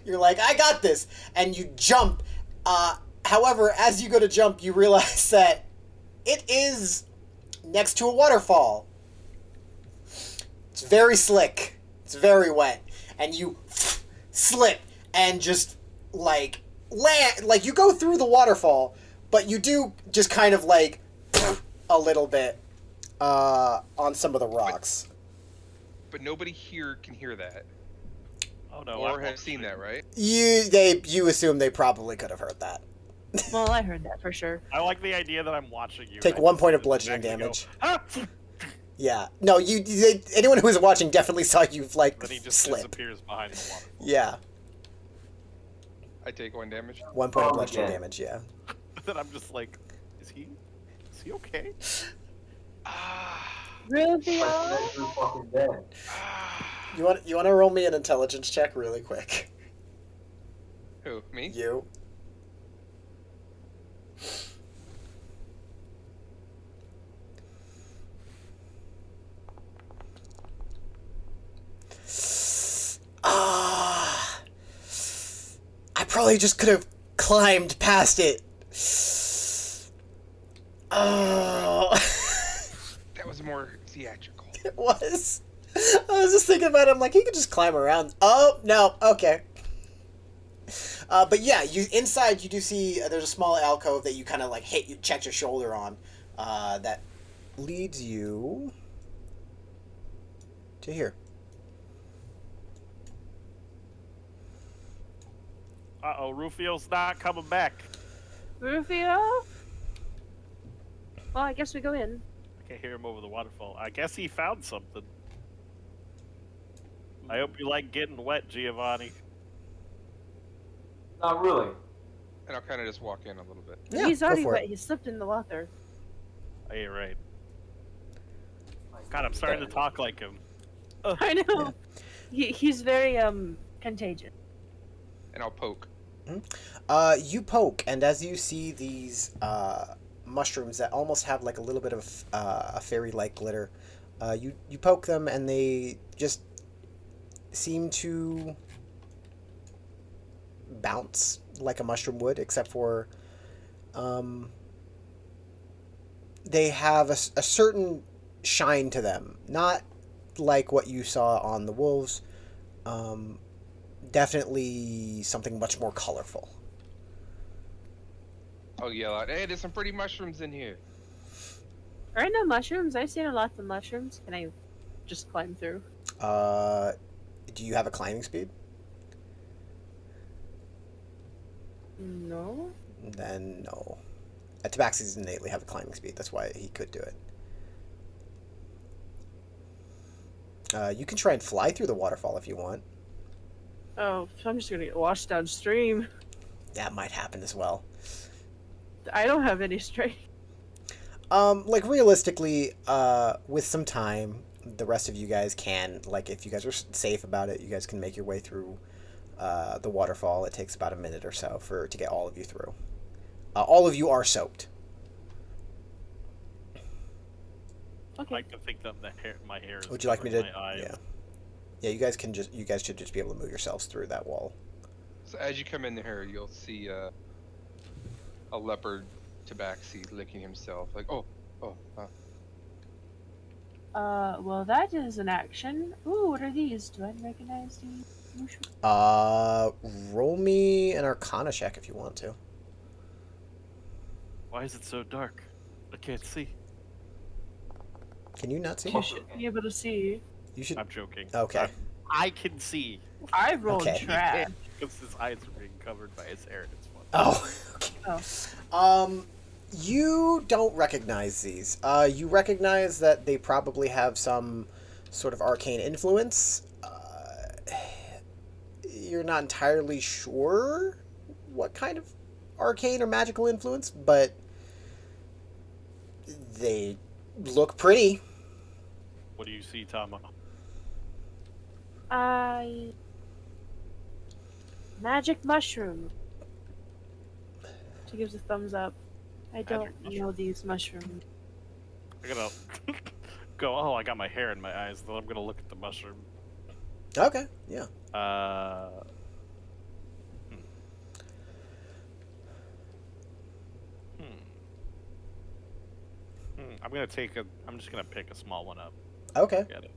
you're like, I got this, and you jump. However, as you go to jump, you realize that it is next to a waterfall. It's very slick. It's very wet, and you slip and just like land. Like you go through the waterfall, but you do just kind of like a little bit on some of the rocks. But nobody here can hear that. Oh no! Or have seen that, right? You assume they probably could have heard that. Well, I heard that for sure. I like the idea that I'm watching you. Take and I 1 just point of look at the bludgeoning next and damage. go, "Ah!" Yeah. No, anyone who was watching definitely saw you like Then he just slip. disappears behind the water. Yeah. I take 1 damage. 1 point of Oh, bludgeoning okay. damage. Yeah. Then I'm just like, is he okay? Rufio? You're fucking dead. You want to roll me an intelligence check really quick? Who? Me? You. I probably just could have climbed past it. Oh. That was more theatrical. It was. I was just thinking about it. I'm like, he could just climb around. Oh, no. Okay. But yeah, inside you do see there's a small alcove that you kind of like checked your shoulder on that leads you to here. Uh-oh, Rufio's not coming back. Rufio? Well, I guess we go in. I can hear him over the waterfall. I guess he found something. I hope you like getting wet, Giovanni. Not really. And I'll kind of just walk in a little bit. Yeah, He's go already for wet. it. He slipped in the water. Oh, you're right. God, I'm starting to talk like him. I know. He's very contagious. And I'll poke. You poke, and as you see these mushrooms that almost have like a little bit of a fairy-like glitter, you poke them, and they just seem to bounce like a mushroom would, except for they have a certain shine to them, not like what you saw on the wolves. Definitely something much more colorful. I'll yell out, hey, there's some pretty mushrooms in here. Are there no mushrooms? I've seen lots of mushrooms. Can I just climb through? Do you have a climbing speed? No. Then no. Tabaxis innately have a climbing speed. That's why he could do it. You can try and fly through the waterfall if you want. Oh, so I'm just gonna get washed downstream. That might happen as well. I don't have any strength. Like realistically, with some time, the rest of you guys can, like, if you guys are safe about it, you guys can make your way through the waterfall. It takes about a minute or so to get all of you through. All of you are soaked. I Okay. like to think that my hair is Would you like me to? covering my eyes. Yeah. Yeah, you guys should just be able to move yourselves through that wall. So as you come in here, you'll see a leopard tabaxi licking himself. Like, Well, that is an action. Ooh, what are these? Do I recognize these? Roll me an Arcana check if you want to. Why is it so dark? I can't see. Can you not see? You should be able to see. You should. I'm joking. Okay. I can see. I rolled Okay. trash. Because his eyes are being covered by his hair. It's fun. Oh. Okay. You don't recognize these. You recognize that they probably have some sort of arcane influence. You're not entirely sure what kind of arcane or magical influence, but they look pretty. What do you see, Tama? Magic mushroom. She gives a thumbs up. I don't know these mushrooms. I gotta go. Oh, I got my hair in my eyes. Though I'm gonna look at the mushroom. Okay, yeah. I'm gonna take a. I'm just gonna pick a small one up. Okay. Get it.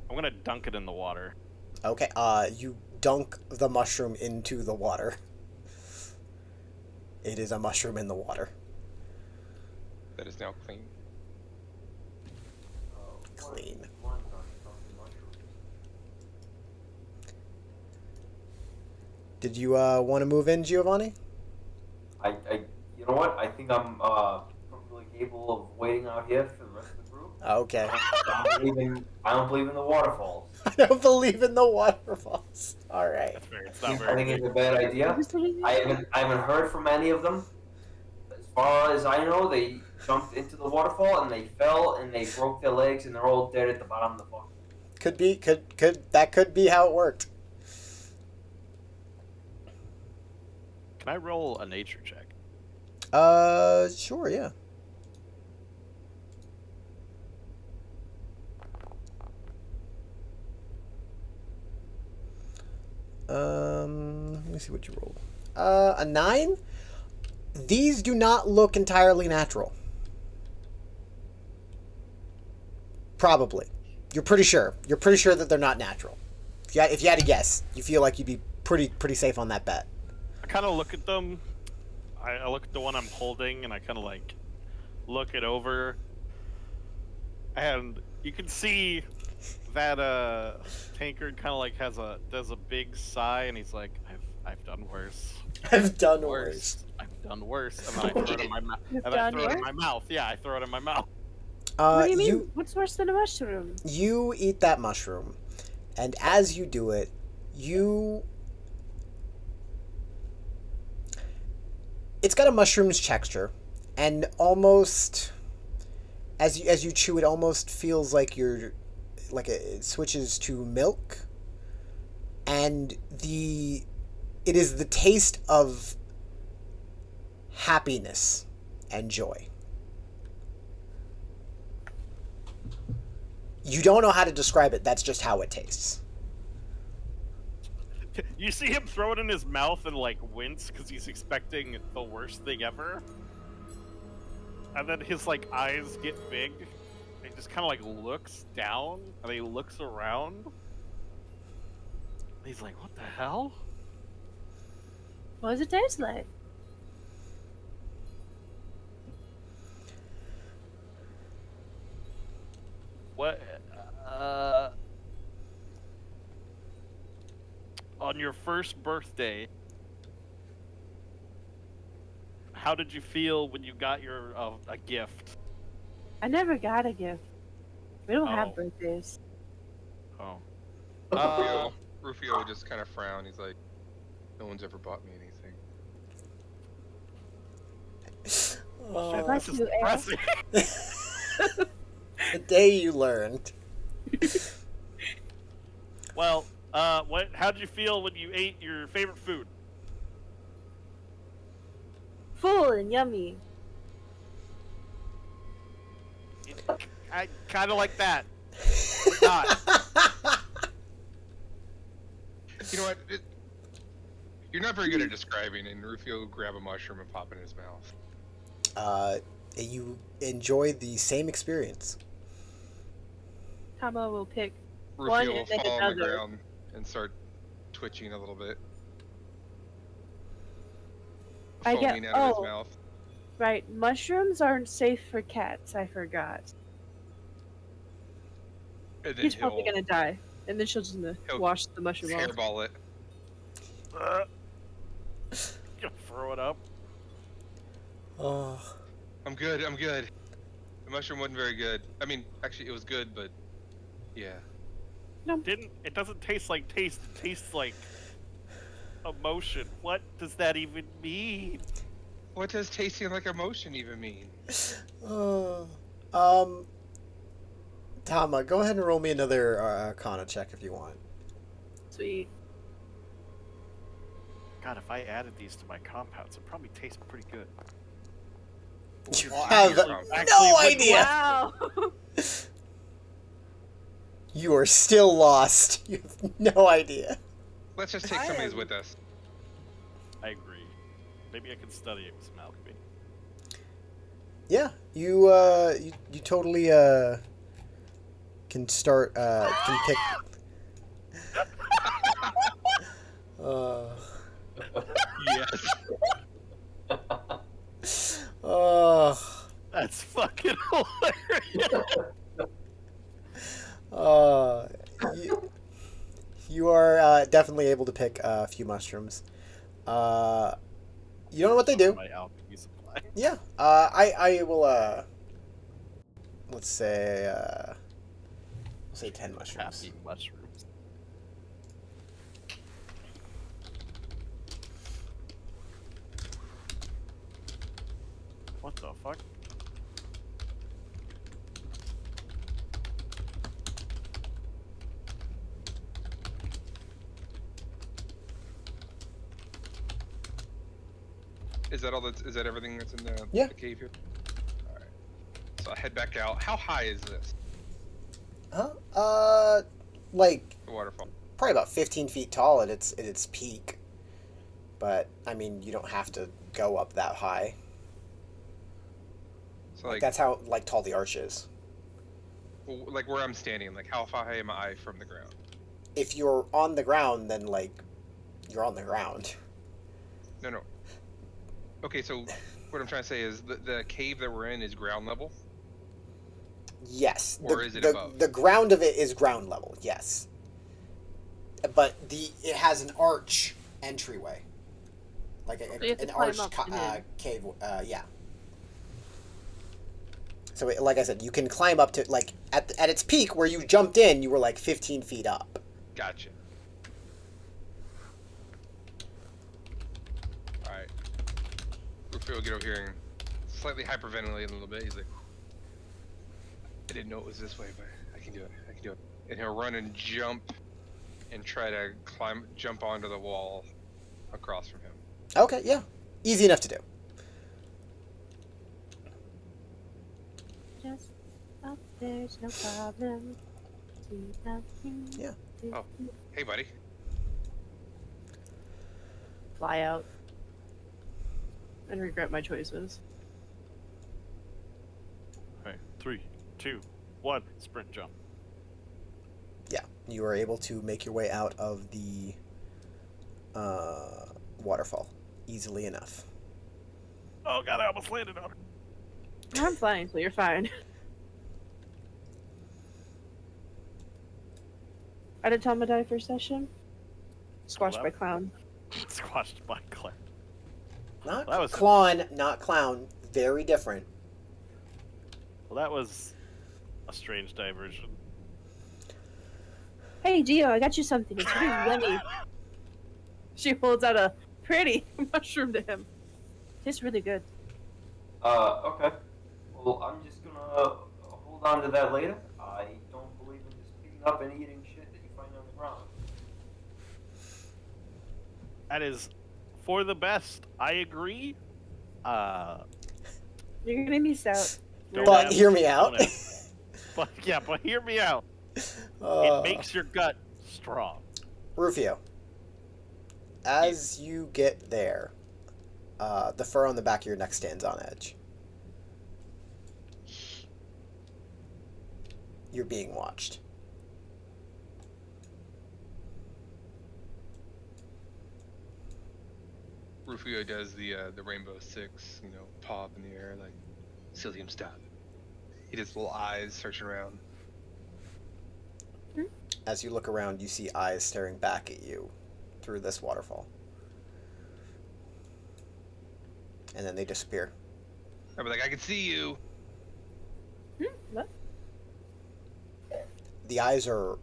I'm gonna dunk it in the water. Okay. You dunk the mushroom into the water. It is a mushroom in the water. That is now clean. Clean. Did you want to move in, Giovanni? You know what? I think I'm perfectly capable of waiting out here for the rest of the group. Okay. I don't believe in the waterfalls. I don't believe in the waterfalls. All right. That's fair. It's not I very think big. it's a bad idea. I haven't heard from any of them. As far as I know, they jumped into the waterfall and they fell and they broke their legs and they're all dead at the bottom of the fucking. Could be how it worked. Can I roll a nature check? Sure, yeah. Let me see what you rolled. A 9? These do not look entirely natural. Probably. You're pretty sure. You're pretty sure that they're not natural. If you had to guess, you feel like you'd be pretty safe on that bet. I kind of look at them. I look at the one I'm holding, and I kind of like look it over, and you can see that Tankard kind of like does a big sigh, and he's like, "I've done worse. I've done worse. I've done worse." And then I throw it in my mouth. And I throw it in my mouth. Yeah, I throw it in my mouth. What do you mean? What's worse than a mushroom? You eat that mushroom, and as you do it, it's got a mushroom's texture, and almost as you chew it, almost feels like it switches to milk, and it is the taste of happiness and joy. You don't know how to describe it. That's just how it tastes. You see him throw it in his mouth and like wince because he's expecting the worst thing ever, and then his like eyes get big. And he just kind of like looks down and he looks around. And he's like, "What the hell? What does it taste like?" What? On your first birthday, how did you feel when you got your a gift? I never got a gift. We don't Oh. have birthdays. Oh. Rufio just kind of frowned. He's like, "No one's ever bought me anything." That's just depressing. The day you learned. Well, how did you feel when you ate your favorite food? Full and yummy. I kind of like that. But not. You know what? You're not very good at describing, and Rufio will grab a mushroom and pop it in his mouth. You enjoy the same experience. Tama will pick one Rufio will and then fall on the another. ground and start twitching a little bit. I get- Foaming out of oh. his mouth. Right, mushrooms aren't safe for cats. I forgot. And then He's probably he'll gonna die, and then she'll just he'll wash the mushroom off. hairball it. You throw it up. Oh. I'm good. The mushroom wasn't very good. I mean, actually, it was good, but yeah. It doesn't taste like taste. It tastes like emotion. What does that even mean? What does tasting like emotion even mean? Um, Tama, go ahead and roll me another Arcana check if you want. Sweet. God, if I added these to my compounds, it probably tastes pretty good. You Well, have actually no wouldn't idea. Wow. You are still lost. You have no idea. Let's just take some of these with us. I agree. Maybe I can study it with some alchemy. Yeah, you totally can start can pick. Yes. That's fucking hilarious. You, you are definitely able to pick a few mushrooms. You don't know what they do. My alchemy supply. Yeah. I will let's say we'll say 10 mushrooms. Happy mushrooms. What the fuck? Is that all? Is that everything that's in the Yeah. cave here? All right. So I head back out. How high is this? Huh? Like The waterfall. probably about 15 feet tall at its peak. But I mean, you don't have to go up that high. So Like that's how like tall the arch is. like where I'm standing. Like how high am I from the ground? If you're on the ground, then like you're on the ground. No. Okay, so what I'm trying to say is the cave that we're in is ground level. Yes. Or is it above? The ground of it is ground level. Yes. But it has an arch entryway. Like So you have to an climb arched up and in. cave. Yeah. So, like I said, you can climb up to, like, at its peak, where you jumped in, you were, like, 15 feet up. Gotcha. Alright. Rufio will get over here and slightly hyperventilate a little bit. He's like, I didn't know it was this way, but I can do it. And he'll run and jump and try to jump onto the wall across from him. Okay, yeah. Easy enough to do. Just up there's no problem. See nothing. Yeah. Oh. Hey, buddy. Fly out. And regret my choices. Alright, 3, 2, 1, sprint jump. Yeah. You are able to make your way out of the waterfall easily enough. Oh god, I almost landed on her. I'm flying, so you're fine. I did Tama die first session. Squashed by clown. Squashed by Claire. Not That was- Clown, not Clown. Very different. Well, that was a strange diversion. Hey, Gio, I got you something. It's really yummy. She holds out a pretty mushroom to him. Tastes really good. Okay. Well, I'm just gonna hold on to that later. I don't believe in just picking up and eating shit that you find on the ground. That is for the best. I agree. You're gonna miss out. Don't But ask, hear me out. don't ask. But hear me out. It makes your gut strong. Rufio. As you get there, the fur on the back of your neck stands on edge. You're being watched. Rufio does the Rainbow Six, paw up in the air, like, Cilium, stop. He does little eyes searching around. As you look around, you see eyes staring back at you through this waterfall. And then they disappear. I'll be like, I can see you. What? The eyes are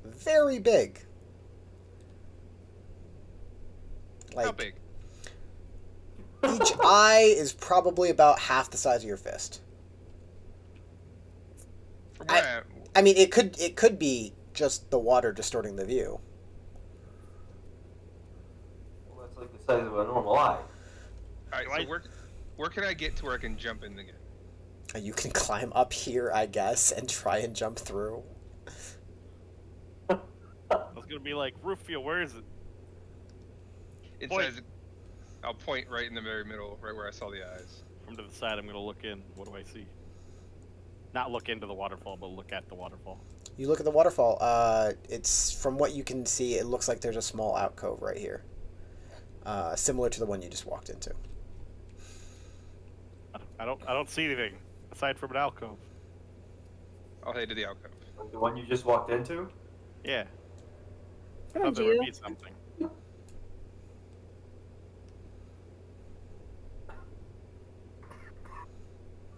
very big. How Like, big? each eye is probably about half the size of your fist. From where? I mean, it could be just the water distorting the view. Well, that's like the size of a normal eye. Alright, so where can I get to where I can jump in again? You can climb up here, I guess, and try and jump through. I was gonna be like, Rufio, where is it? It Point. says, I'll point right in the very middle, right where I saw the eyes. From to the side, I'm gonna look in. What do I see? Not look into the waterfall, but look at the waterfall. You look at the waterfall. It's from what you can see, it looks like there's a small alcove right here, similar to the one you just walked into. I don't see anything aside from an alcove. I'll head to the alcove. Like the one you just walked into? Yeah. Come I on, thought there would Gio. be something.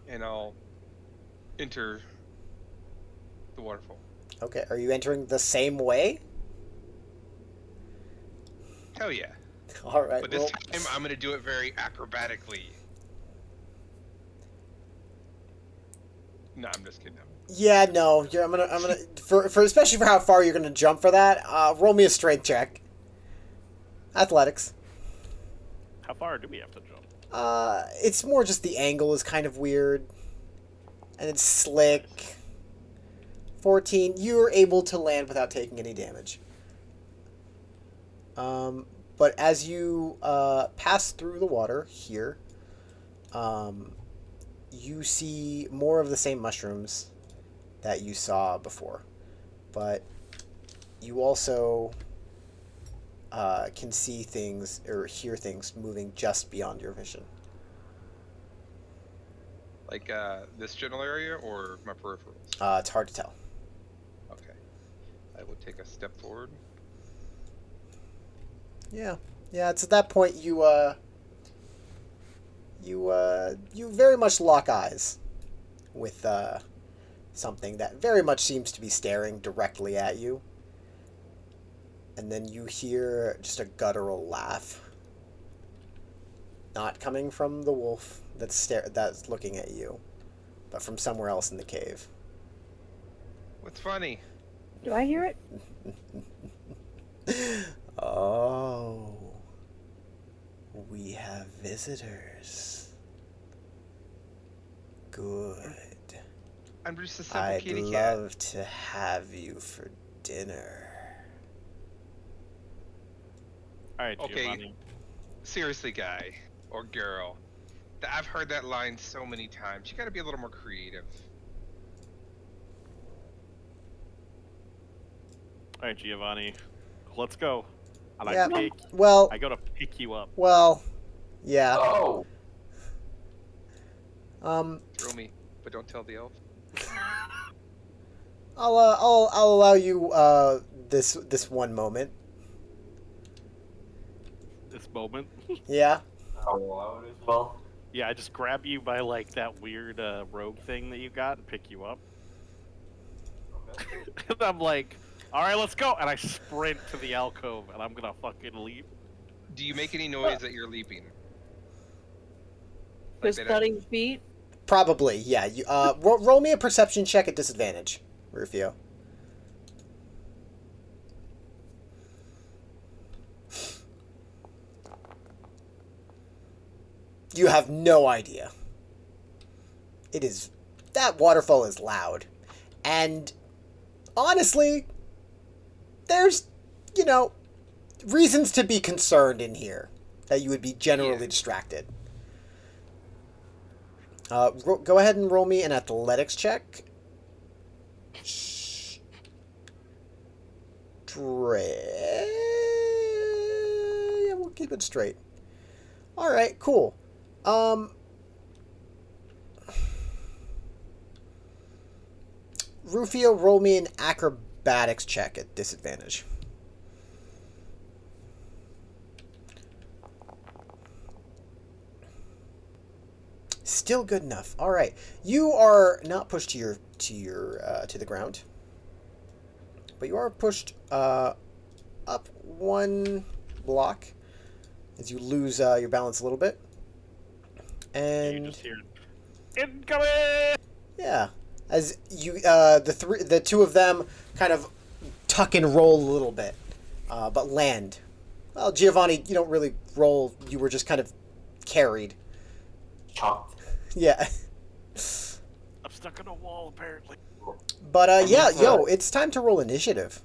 And I'll enter the waterfall. Okay, are you entering the same way? Hell yeah. All right. But this time I'm going to do it very acrobatically. No, I'm just kidding. Yeah, no. I'm gonna for especially for how far you're gonna jump for that. Roll me a strength check. Athletics. How far do we have to jump? It's more just the angle is kind of weird, and it's slick. 14. You're able to land without taking any damage. But as you pass through the water here, you see more of the same mushrooms that you saw before, but you also can see things or hear things moving just beyond your vision. Like this general area or my peripherals? It's hard to tell. Okay. I will take a step forward. Yeah, it's at that point you very much lock eyes with something that very much seems to be staring directly at you. And then you hear just a guttural laugh. Not coming from the wolf that's looking at you, but from somewhere else in the cave. What's funny? Do I hear it? Oh. We have visitors. Good. I'm just a simple I'd kitty cat. love to have you for dinner. All right, Okay. Giovanni. Seriously, guy or girl. I've heard that line so many times. You gotta be a little more creative. All right, Giovanni. Let's go. And Yeah. I go to pick you up. Yeah. Oh! Throw me, but don't tell the elf. I'll allow you this one moment. This moment. Yeah. Oh, well, I would as well. Yeah, I just grab you by like that weird rogue thing that you got and pick you up. Okay. And I'm like, all right, let's go. And I sprint to the alcove and I'm gonna fucking leap. Do you make any noise that you're leaping? With that- thudding feet? Probably, yeah. You roll me a perception check at disadvantage, Rufio. You have no idea. That waterfall is loud. And honestly, there's, reasons to be concerned in here that you would be generally distracted. Go ahead and roll me an athletics check. Yeah, we'll keep it straight. All right, cool. Rufio, roll me an acrobatics check at disadvantage. Still good enough. All right. You are not pushed to the ground, but you are pushed up 1 block as you lose your balance a little bit. And You just hear incoming. yeah, as you the two of them kind of tuck and roll a little bit, but land. Well, Giovanni, you don't really roll. You were just kind of carried. Chopped. Yeah. I'm stuck in a wall apparently. But yeah, yo, it's time to roll initiative.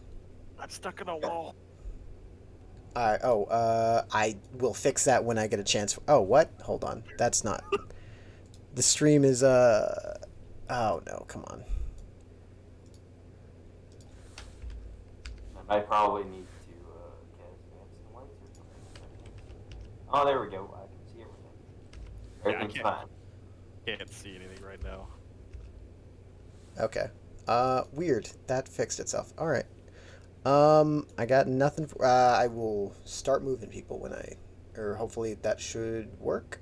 I'm stuck in a wall. I will fix that when I get a chance. Oh, what? Hold on. That's not. The stream is Oh no, come on. I might probably need to cast dancing lights or something. Oh, there we go. I can see everything. Everything's fine. Can't see anything right now. Okay. Weird. That fixed itself. All right. I got nothing. I will start moving people or hopefully that should work.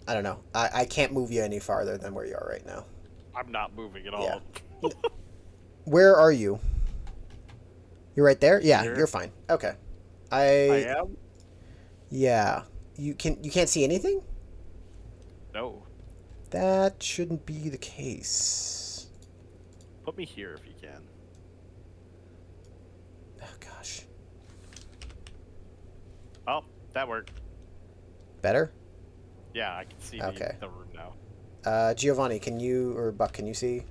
I don't know. I can't move you any farther than where you are right now. I'm not moving at all. Yeah. Where are you? You're right there? Yeah, Here. you're fine. Okay. I am? Yeah. You can't see anything? No. That shouldn't be the case. Put me here if you can. Oh gosh. Oh, that worked. Better? Yeah, I can see Okay. the room now. Giovanni, or Buck, can you see?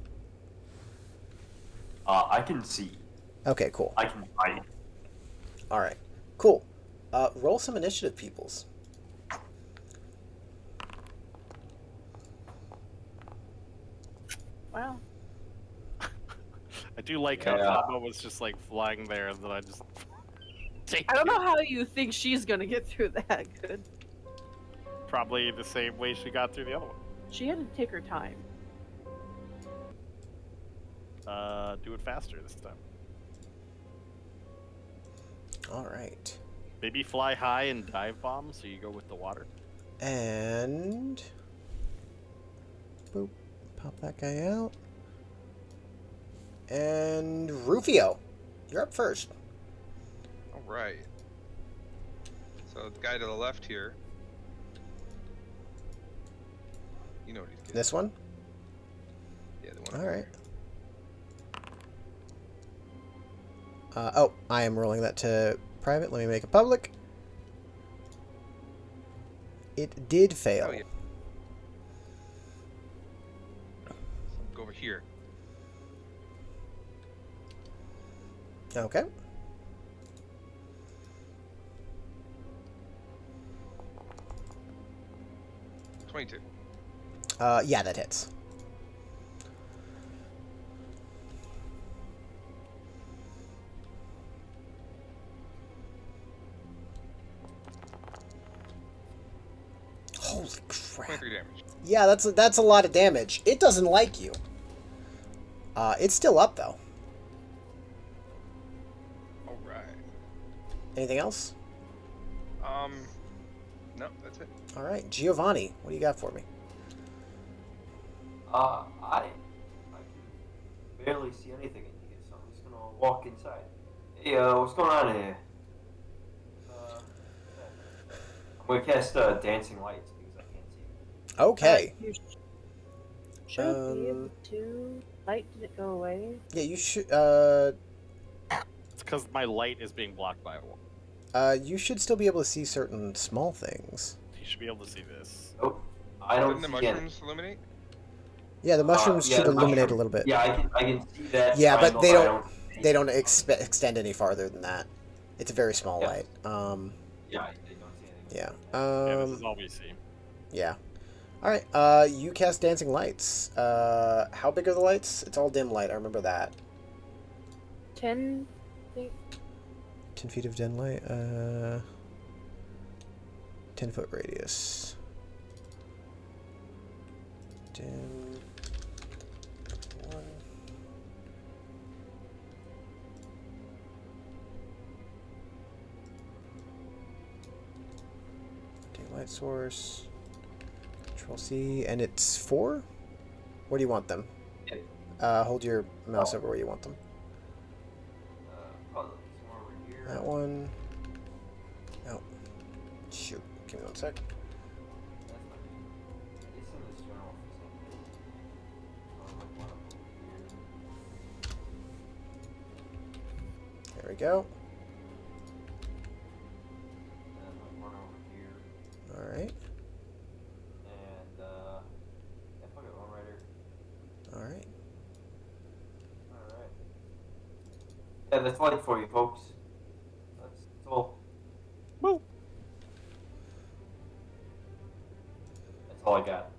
I can see. Okay, cool. I can fight. All right. Cool. Roll some initiative, peoples. Wow. I do like how Fabo was just like flying there and then I just I don't know how you think she's gonna get through that good. Probably the same way she got through the other one. She had to take her time. Do it faster this time. All right. Maybe fly high and dive bomb so you go with the water. And boop, pop that guy out. And Rufio, you're up first. All right. So the guy to the left here. You know what he's getting. This one? Yeah, the one. All right. Oh, I am rolling that to private. Let me make it public. It did fail. Oh, yeah. So go over here. Okay. $22. Yeah, that hits. Holy crap. 23 damage. Yeah, that's a lot of damage. It doesn't like you. It's still up though. All right. Anything else? No, that's it. All right, Giovanni, what do you got for me? I can barely see anything in here, so I'm just gonna walk inside. Hey, what's going on here? I'm gonna cast dancing lights because I can't see. Okay. You should be able to. Light, did it go away? Yeah, you should. It's because my light is being blocked by a wall. You should still be able to see certain small things. You should be able to see this. Oh, I don't Didn't the see mushrooms illuminate? Yeah, the mushrooms yeah, should the illuminate mushroom. a little bit. Yeah, I can see that. Yeah, but triangle, they don't extend any farther than that. It's a very small Yeah. light. Yeah, I don't see anything. Yeah. Yeah, this is all we see. Yeah. All right. You cast dancing lights. How big are the lights? It's all dim light. I remember that. 10, I think. 10 feet of dim light. 10-foot radius. Dim. 1. Daylight source. Control C, and it's 4? Where do you want them? Hold your mouse over where you want them. Probably somewhere over here. That one. Oh. Shoot. Give me one sec. That's not good. It's in this general for some reason. Like one over here. There we go. And like one over here. Alright. And yeah, fuck it, one right here. Alright. Alright. Yeah, that's light for you folks. That's all. Woo. That's all I got.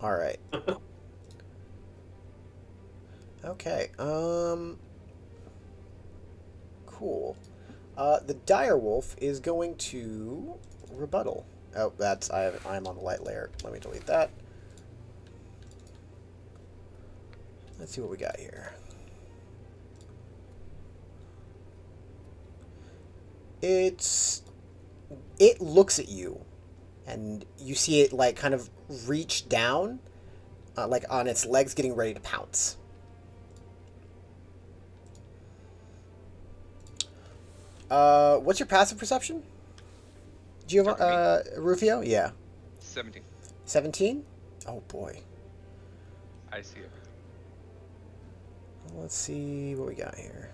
Alright. Okay. Cool. The direwolf is going to rebuttal. Oh, that's I'm on the light layer. Let me delete that. Let's see what we got here. It looks at you, and you see it like kind of reach down, like on its legs, getting ready to pounce. What's your passive perception? Do you have Rufio? Yeah. 17. 17? Oh boy. I see it. Let's see what we got here.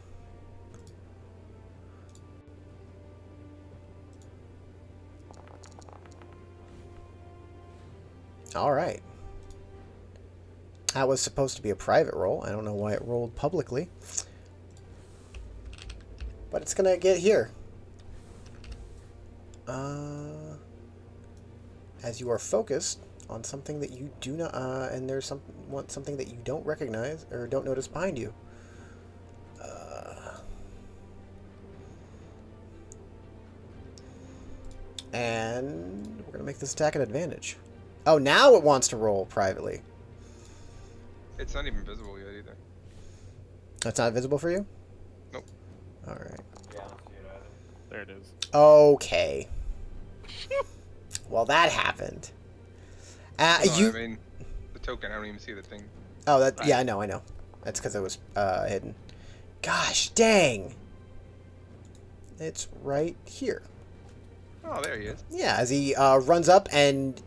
All right. That was supposed to be a private roll. I don't know why it rolled publicly. But it's gonna get here. As you are focused on something that you do not, and there's something that you don't recognize or don't notice behind you. And we're gonna make this attack an advantage. Oh, now it wants to roll privately. It's not even visible yet either. That's not visible for you? Nope. All right. Yeah, I don't see it either. There it is. Okay. Well, that happened. No, You. I mean, the token, I don't even see the thing. Oh, that. Yeah, I know. That's because it was hidden. Gosh, dang. It's right here. Oh, there he is. Yeah, as he runs up and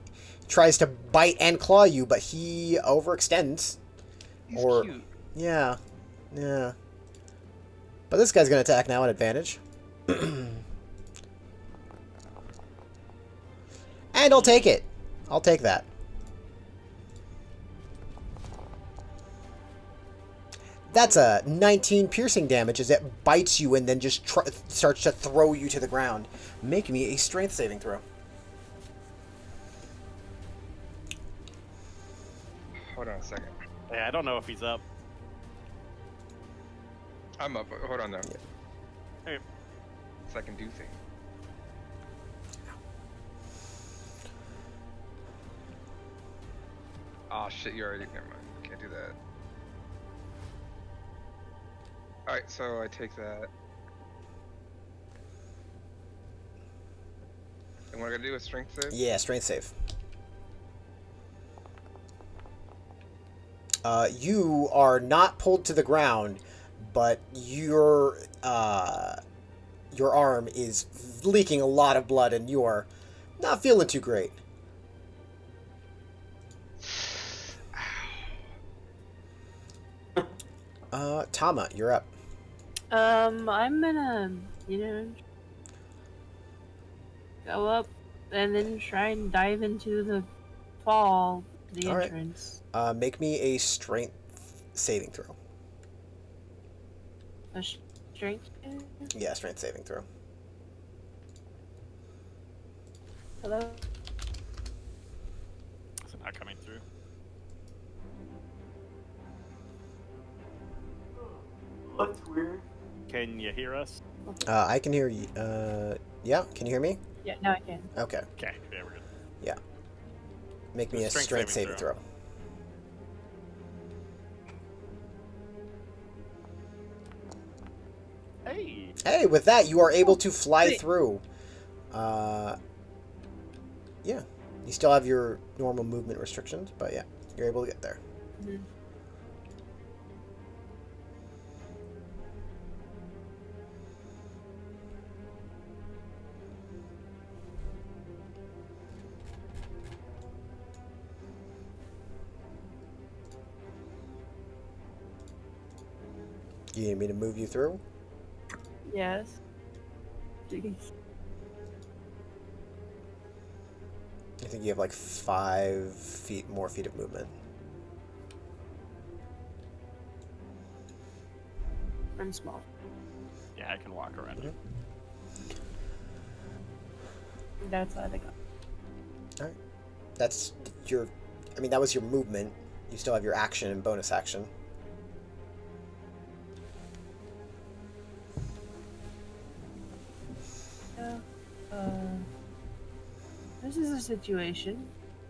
tries to bite and claw you, but he overextends. He's Or- cute. Yeah. But this guy's gonna attack now at advantage. And I'll take it. I'll take that. That's a 19 piercing damage as it bites you and then just starts to throw you to the ground. Make me a strength saving throw. Hold on a second. Yeah, I don't know if he's up. I'm up. Hold on, though. Yeah. Hey. So I can do things. Oh, shit, you already... Never mind. Can't do that. Alright, so I take that. And what I gotta do is strength save? Yeah, strength save. You are not pulled to the ground, but your arm is leaking a lot of blood, and you are not feeling too great. Tama, you're up. I'm gonna, go up and then try and dive into the All right. entrance. Make me a strength saving throw. A strength. Yeah, strength saving throw. Hello. Is it not coming through? That's weird. Can you hear us? I can hear you. Yeah, can you hear me? Yeah, now I can. Okay. Okay, yeah, we're good. Make me a strength saving throw. Hey! Hey, with that, you are able to fly Wait. through. Yeah. You still have your normal movement restrictions, but yeah, you're able to get there. Mhm. You need me to move you through? Yes. Jeez. I think you have like 5 more feet of movement. I'm small. Yeah, I can walk around. Mhm. That's all I got. Alright. That's your... I mean, that was your movement. You still have your action and bonus action. Yeah. This is a situation.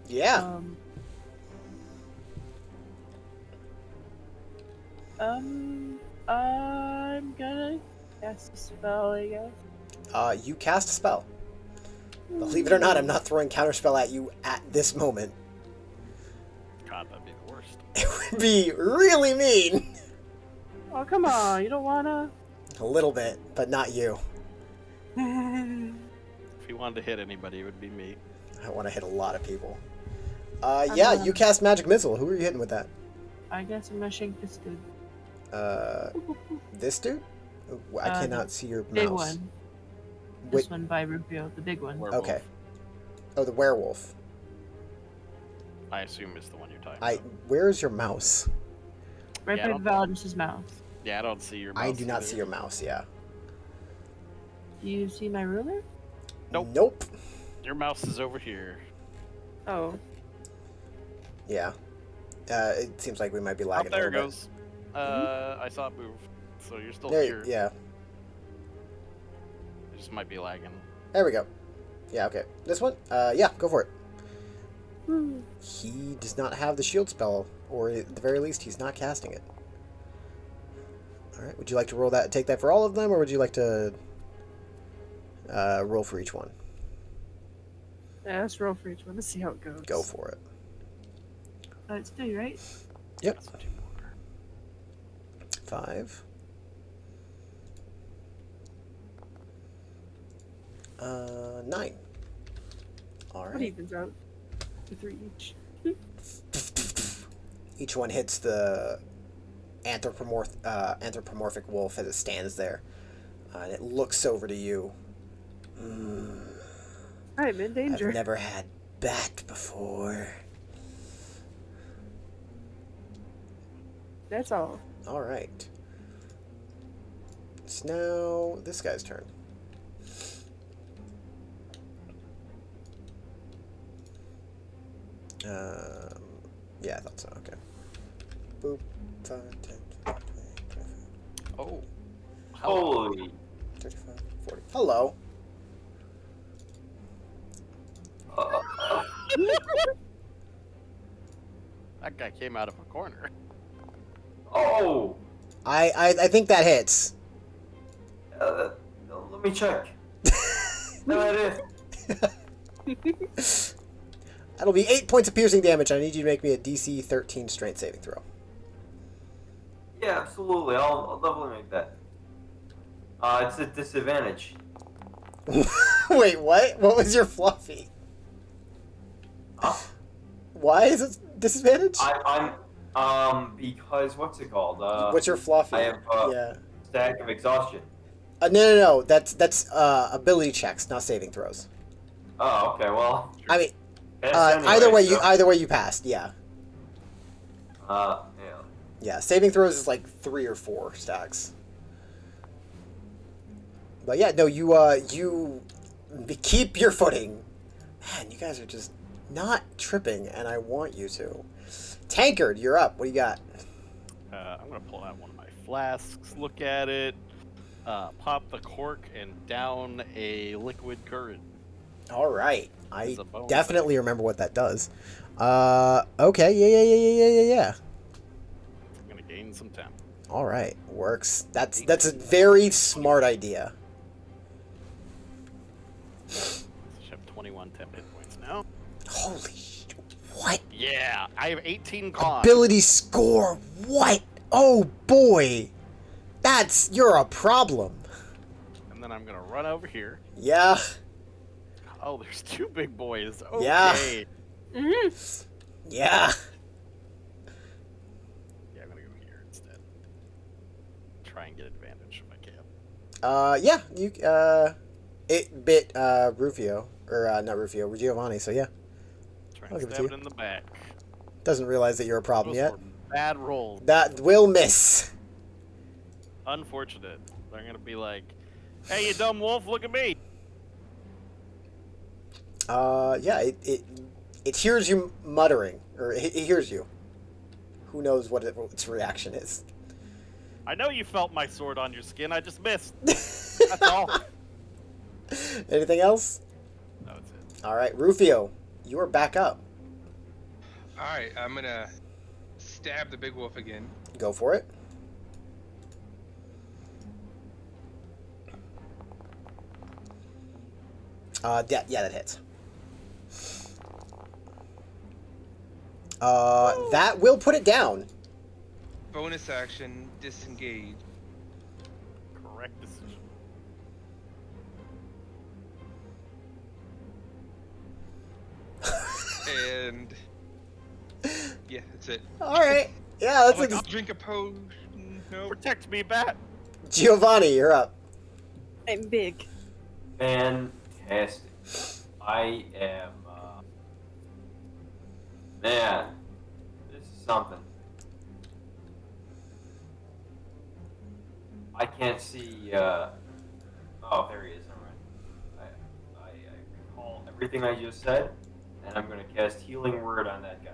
Yeah. I'm gonna cast a spell, I guess. You cast a spell. Believe it or not, I'm not throwing counterspell at you at this moment. God, that'd be the worst. It would be really mean. Oh, come on, you don't wanna? A little bit, but not you. If he wanted to hit anybody, it would be me. I want to hit a lot of people. Yeah, you cast Magic Missile. Who are you hitting with that? I guess I'm gonna shake this dude. This dude? I cannot see your mouse. Big one. This Wait. one by Rufio, the big one. Werewolf. Okay. Oh, the werewolf. I assume is the one you're talking I. about. Where's your mouse? Right Yeah, I by don't- Validus's mouth. Yeah, I don't see your mouse. I do not either. see your mouse. Yeah. Do you see my ruler? Nope. Nope. Your mouse is over here. Oh. Yeah. It seems like we might be Oh, lagging. there a it little goes. I saw it move. So you're still bit. here. Yeah. It just might be lagging. There we go. Yeah. Okay. This one. Yeah. Go for it. Hmm. He does not have the shield spell, or at the very least, he's not casting it. All right. Would you like to roll that? Take that for all of them, or would you like to roll for each one? Yeah, let's roll for each one. Let's see how it goes. Go for it. It's 2, right? Yep. That's 2 more. 5. 9. All What right. evens out? 3 each. Each one hits the anthropomorphic wolf as it stands there, and it looks over to you. I'm in danger. I've never had bat before. That's all. All right. It's now this guy's turn. Yeah, I thought so. Okay. Boop. 5, 10, 20, 25, Oh. Holy. 35, 40. Hello. That guy came out of a corner. Oh. I think that hits. Let me check. No, it is. That'll be 8 points of piercing damage. I need you to make me a DC 13 strength saving throw. Yeah, absolutely. I'll definitely make that. It's a disadvantage. Wait, what? What was your fluffy? Huh? Why is it disadvantage? I'm because what's it called? What's your fluffy? I have Yeah. stack of exhaustion. No. That's ability checks, not saving throws. Oh, okay. Well, I mean, anyway, either way you passed. Yeah. Yeah. Yeah. Saving throws is like 3 or 4 stacks. But yeah, no, you keep your footing. Man, you guys are just not tripping, and I want you to. Tankard, you're up. What do you got? I'm gonna pull out one of my flasks, look at it, pop the cork, and down a liquid courage. All right. I As a bonus. definitely remember what that does. Okay. Yeah. I'm gonna gain some temp. All right. Works. That's a very smart idea. I should have 21 temp hit points now. Holy, what? Yeah, I have 18 con. Ability score, what? Oh boy, you're a problem. And then I'm gonna run over here. Yeah. Oh, there's 2 big boys. Yeah. Okay. Mm-hmm. Yeah. Yeah, I'm gonna go here instead. Try and get advantage if I can. Yeah, it bit, Rufio, or, not Rufio, Giovanni, so yeah. Try I'll and give it stab to it in the back. Doesn't realize that you're a problem Those yet. were bad rolls. That will miss. Unfortunate. They're gonna be like, "Hey, you dumb wolf, look at me." Yeah, it hears you muttering, or it hears you. Who knows what its reaction is. I know you felt my sword on your skin. I just missed. That's all. Anything else? No, that's it. All right, Rufio, you are back up. All right, I'm gonna stab the big wolf again. Go for it. Yeah, that hits. That will put it down. Bonus action, disengage. Correct decision. And yeah, that's it. All right. Yeah, I'm like, I'll that's drink a potion. No. Protect me, bat. Giovanni, you're up. I'm big. Fantastic. I am, man, this is something. I can't see, oh, there he is, alright. I recall everything I just said, and I'm gonna cast Healing Word on that guy.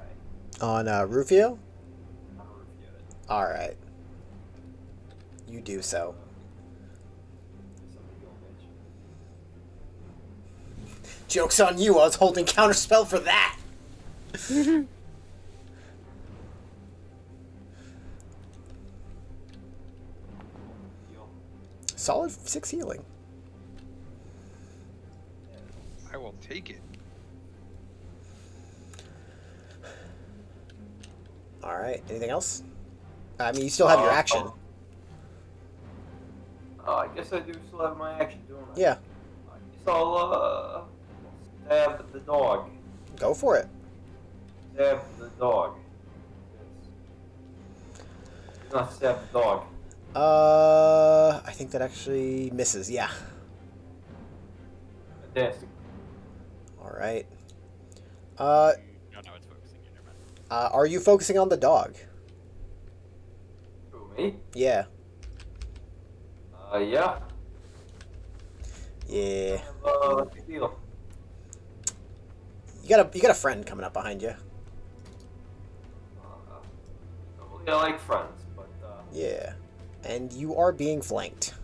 On Rufio? I'll review it. All right. You do so. Somebody go, bitch. Joke's on you, I was holding counterspell for that. Heal. Solid 6 healing. I will take it. All right. Anything else? I mean, you still have your action. I guess I do still have my action, don't I? Yeah. I guess I'll, stab the dog. Go for it. Stab the dog. Yes. Do not stab the dog. I think that actually misses. Yeah. Fantastic. All right. No, it's focusing. Never mind. Are you focusing on the dog? Who, me? Yeah. Yeah. Yeah. Big deal. You got a friend coming up behind you. I like friends, but, Yeah. And you are being flanked.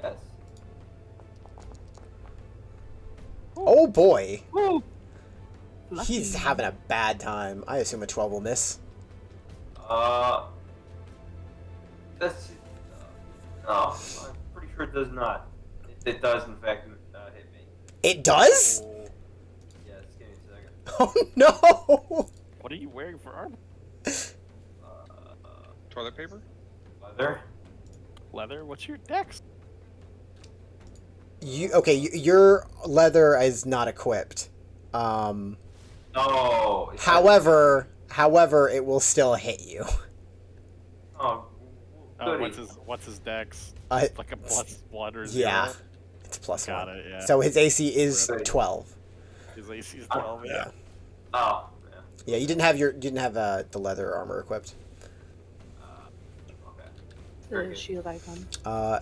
yes. Oh boy. Woo! He's having a bad time. I assume a 12 will miss. That's, no, I'm pretty sure it does not. It does, in fact, hit me. It does? Oh, Yes, give me a second. Oh no! what are you wearing for armor? Toilet paper? Leather. Leather? What's your dex? Your leather is not equipped. No. However, it will still hit you. Oh, Oh, goody. what's his dex? It's Like a plus 1 or 0? yeah, it's plus Got 1. it, yeah. So his AC is Right. 12. His AC is 12, yeah. Yeah. Oh, yeah. Yeah, you didn't have the leather armor equipped. Okay. The Very good. shield icon.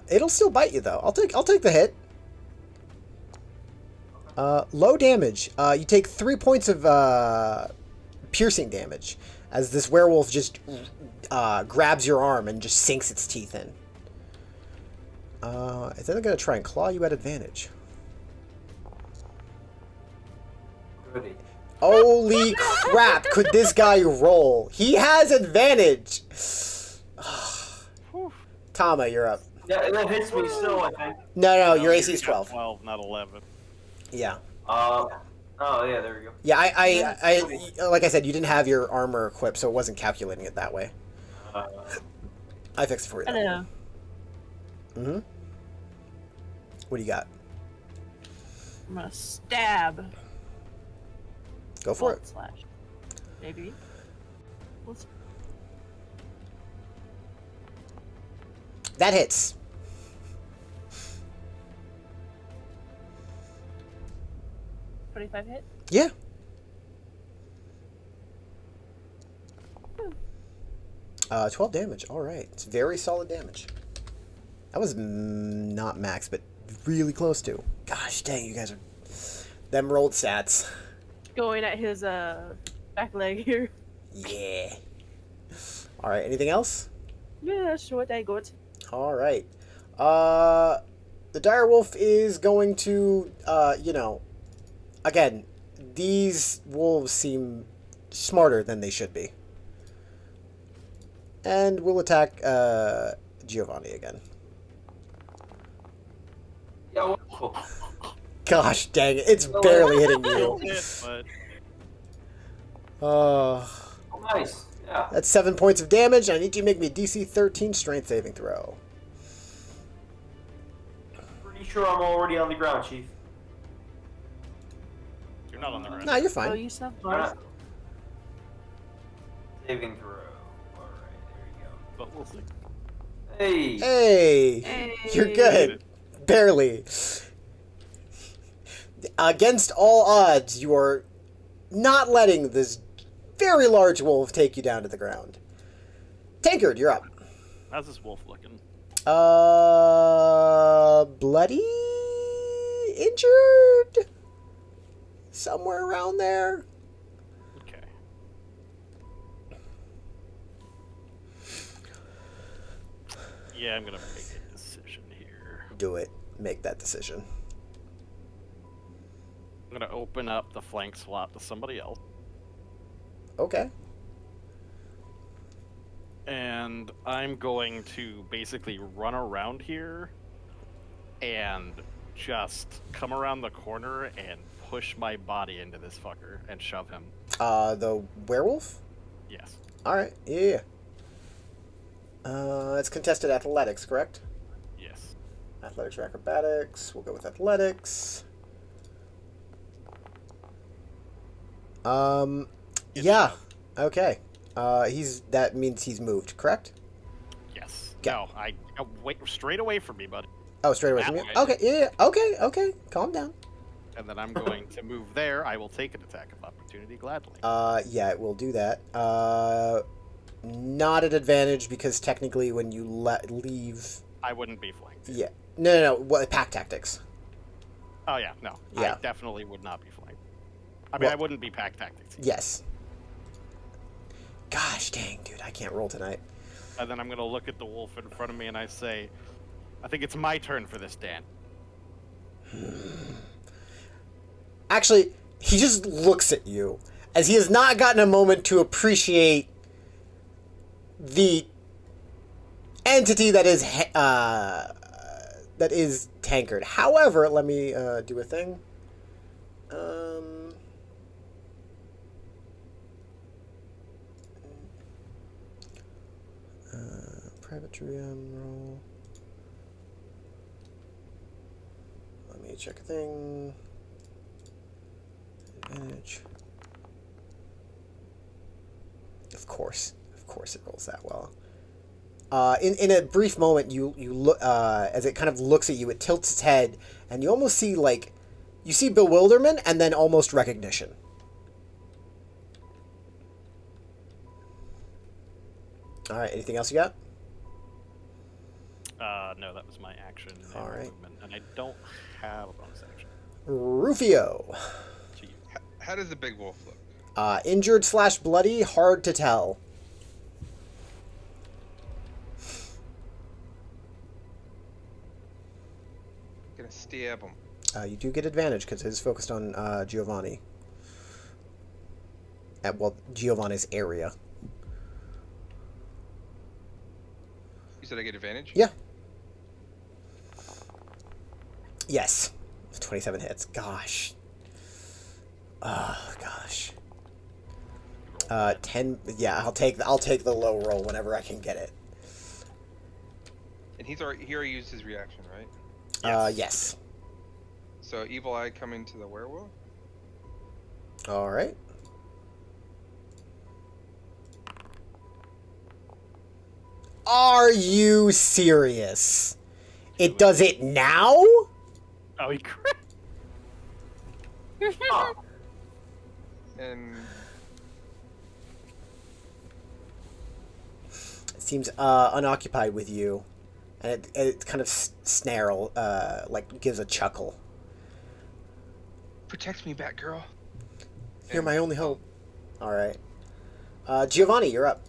It'll still bite you though. I'll take the hit. Low damage. You take 3 points of piercing damage as this werewolf just grabs your arm and just sinks its teeth in. Is then gonna try and claw you at advantage. Goody. Holy crap! Could this guy roll? He has advantage. Whew. Tama, you're up. Yeah, that hits me still, I think. No, No, your AC you is got 12. 12, not 11. Yeah. Oh yeah, there we go. Yeah, I like I said, you didn't have your armor equipped, so it wasn't calculating it that way. Uh, I fixed it for you. I don't know. Mm-hmm. What do you got? I'm gonna stab. Go for Bolt it. slash. Maybe. We'll see. That hits. $25 hit. Yeah. 12 damage. All right. It's very solid damage. That was not max, but really close to. Gosh dang, you guys are... Them rolled stats. Going at his back leg here. Yeah. All right. Anything else? Yeah, sure, what I got. All right. The direwolf is going to, again, these wolves seem smarter than they should be. And we'll attack Giovanni again. yeah, Gosh dang it, it's barely hitting you. But Uh, oh, nice. Yeah. that's 7 points of damage. I need you to make me a DC 13 strength saving throw. Pretty sure I'm already on the ground, Chief. you're not on the ground. No, you're Oh, fine. you sound Alright. Saving throw. Alright, there you go. But we'll see. Hey! Hey, you're good. Barely. Against all odds, you are not letting this very large wolf take you down to the ground. Tankard, you're up. How's this wolf looking? Bloody? Injured? Somewhere around there? Okay. Yeah, I'm gonna make a decision here. Do it. Make that decision. I'm gonna open up the flank slot to somebody else. Okay. And I'm going to basically run around here and just come around the corner and push my body into this fucker and shove him. The werewolf? Yes. Alright, yeah. It's contested athletics, correct? Yes. Athletics or acrobatics. We'll go with athletics. Yeah. Okay. That means he's moved, correct? Yes. Okay. No, wait straight away from me, buddy. Oh, straight away from That you? way. Okay, yeah. Okay. Calm down. And then I'm going to move there. I will take an attack of opportunity gladly. Yeah, it will do that. Not at advantage because technically when you leave... I wouldn't be flanked. Yeah. No. What, pack tactics. Oh yeah, no. Yeah. I definitely would not be flanked. I mean, Well- I wouldn't be pack tactics. Yes. Gosh dang, dude, I can't roll tonight. And then I'm going to look at the wolf in front of me and I say, I think it's my turn for this, Dan. Actually, he just looks at you, as he has not gotten a moment to appreciate the entity that is Tankard. However, let me do a thing. Private GM roll. Let me check a thing. Advantage. Of course it rolls that well. In a brief moment, you look as it kind of looks at you. It tilts its head, and you almost see you see bewilderment and then almost recognition. All right. Anything else you got? No, that was my action. And All right. movement, and I don't have a bonus action. Rufio. To you. How does the big wolf look? Injured / bloody, hard to tell. Gonna stab him. You do get advantage because it is focused on Giovanni. Giovanni's area. You said I get advantage? Yeah. Yes. 27 hits. Gosh. Oh gosh. 10. Yeah, I'll take the low roll whenever I can get it. And he already used his reaction, right? Yes. So evil eye coming to the werewolf. All right. Are you serious? It does it now? Oh, he crit. Oh, And It seems unoccupied with you, and it kind of snarl, like gives a chuckle. protect me, Batgirl. You're my only hope. All right. Giovanni, you're up.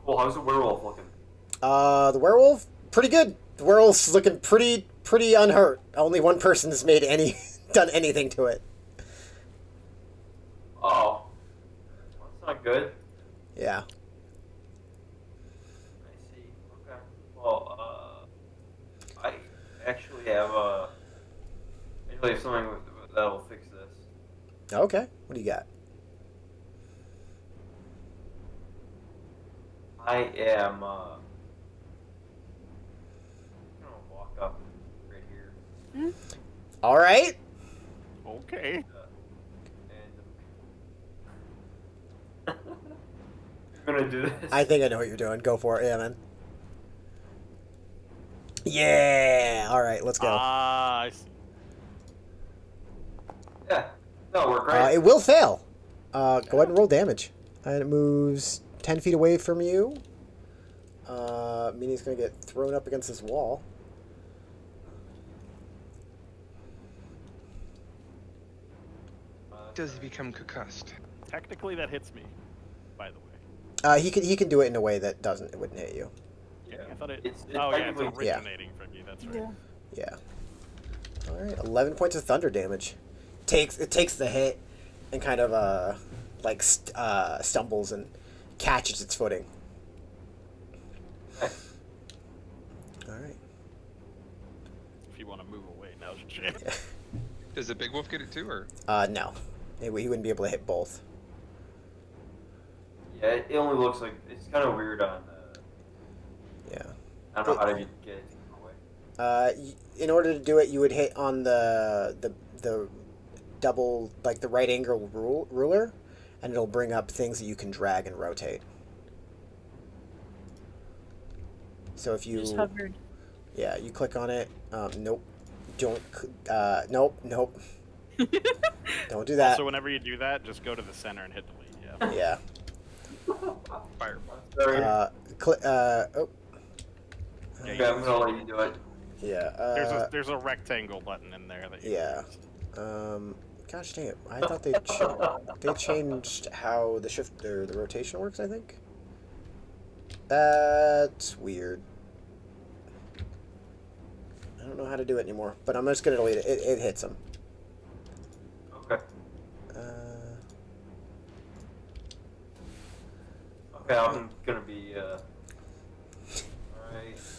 cool. How's the werewolf looking? The werewolf, pretty good. The werewolf's looking pretty unhurt. Only one person has done anything to it. Oh, well, that's not good. Yeah. I see. Okay. Well, I actually have something that'll fix this. Okay. What do you got? I am gonna walk up right here All right. Okay. and I'm gonna do this. I think I know what you're doing. Go for it. Yeah, man. Yeah. All right. Let's go. I see. Yeah. No, we're great. It will fail. Go ahead and roll damage. And it moves 10 feet away from you. Meaning it's going to get thrown up against this wall. Does he become concussed? Technically, that hits me. By the way. He can do it in a way that it wouldn't hit you. Yeah, I thought it. It's Oh yeah, it's technically- originating from you. That's right. Yeah. Yeah. All right. 11 points of thunder damage. It takes the hit and kind of stumbles and catches its footing. All right. If you want to move away, now's your chance. Does the big wolf get it too, or? No. He wouldn't be able to hit both. Yeah, it only looks like it's kind of weird on. Yeah. I don't know how to get it away. In order to do it, you would hit on the double, like the right angle ruler, and it'll bring up things that you can drag and rotate. So if you Just hovered. yeah, you click on it. Nope. Don't. Nope. Don't do that. So whenever you do that, just go to the center and hit delete. Yeah. Yeah. Fireball. Sorry. Oh. Yeah, Okay, I'm gonna let you do it. Yeah. There's a rectangle button in there that you Yeah. Gosh dang it! I thought they changed how the shift or the rotation works. I think. That's weird. I don't know how to do it anymore, but I'm just gonna delete it. It hits him. Okay. Okay, I'm gonna be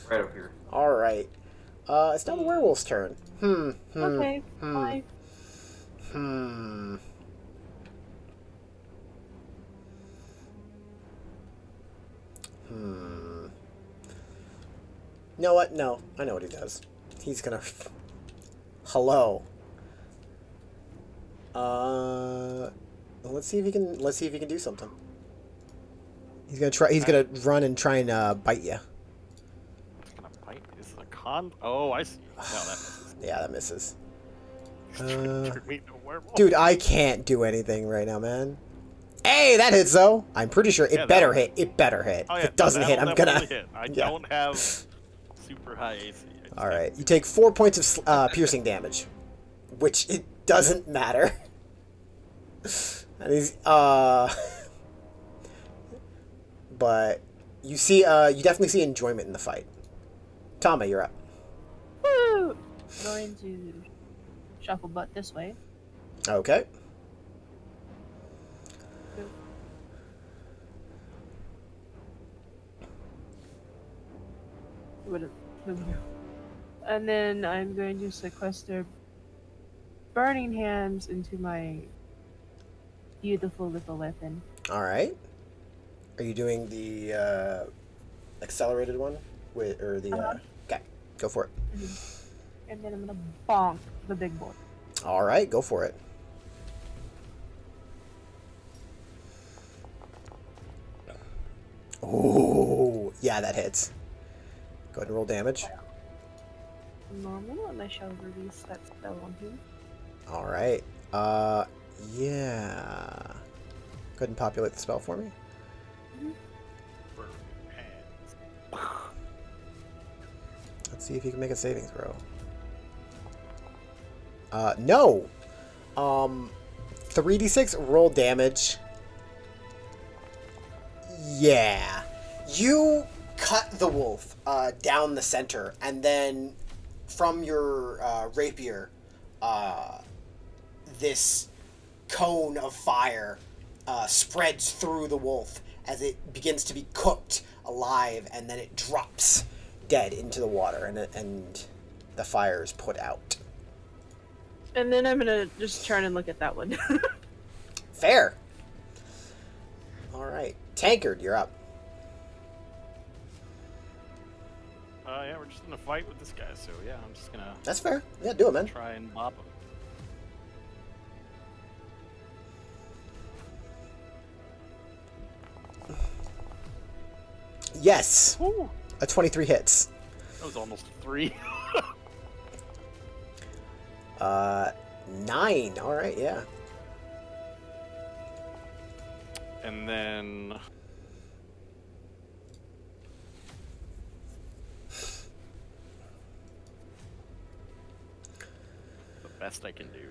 right up here. All right. It's now the werewolf's turn. Okay, bye. You know what? No, I know what he does. He's gonna. Hello. Let's see if he can. Let's see if he can do something. He's gonna try. He's gonna run and try and bite you. It's gonna bite. Is it a con? Oh, I see. No, that misses. Yeah, that misses. Turn me into a werewolf. Dude, I can't do anything right now, man. Hey, that hits though. I'm pretty sure it better hit. It better hit. Oh, yeah, If it doesn't hit, that'll I'm gonna. definitely hit. I Yeah. don't have super high AC. All right, you take 4 points of piercing damage, which it doesn't matter. And he's but you see, you definitely see enjoyment in the fight. Tama, you're up. Woo! Going to shuffle butt this way. Okay. And then I'm going to sequester burning hands into my beautiful little weapon. All right. Are you doing the accelerated one with or the? Okay, go for it. And then I'm gonna bonk the big boy. All right, go for it. Oh, yeah, that hits. Go ahead and roll damage. Normal, and I shall release that spell on him. All right. Yeah. Go ahead and populate the spell for me. Let's see if you can make a saving throw. No. 3d6 roll damage. Yeah. You cut the wolf down the center, and then from your rapier, this cone of fire spreads through the wolf as it begins to be cooked alive, and then it drops dead into the water, and the fire is put out. And then I'm gonna just turn and look at that one. Fair. All right, Tankard, you're up. Yeah, we're just in a fight with this guy, so yeah, I'm just gonna That's fair. Yeah, do it, man. try and bop him. Yes, Woo! a 23 hits. That was almost a 3. 9. All right, yeah. And then the best I can do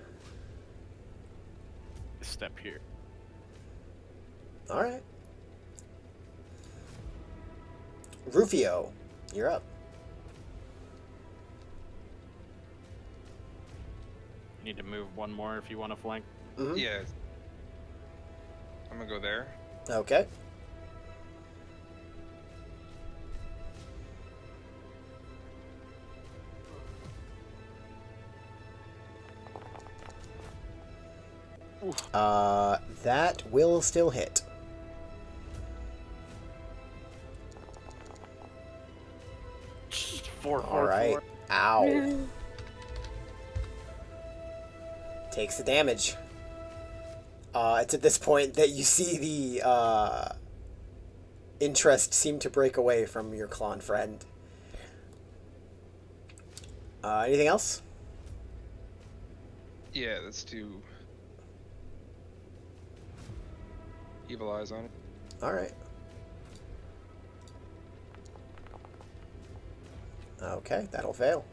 is step here. All right. Rufio, you're up. You need to move one more if you want to flank. Mm-hmm. Yeah. I'm gonna go there. Okay. That will still hit. All right. Ow. Takes the damage. It's at this point that you see the interest seem to break away from your clone friend. Anything else? Yeah, let's do evil eyes on it. All right. Okay, that'll fail.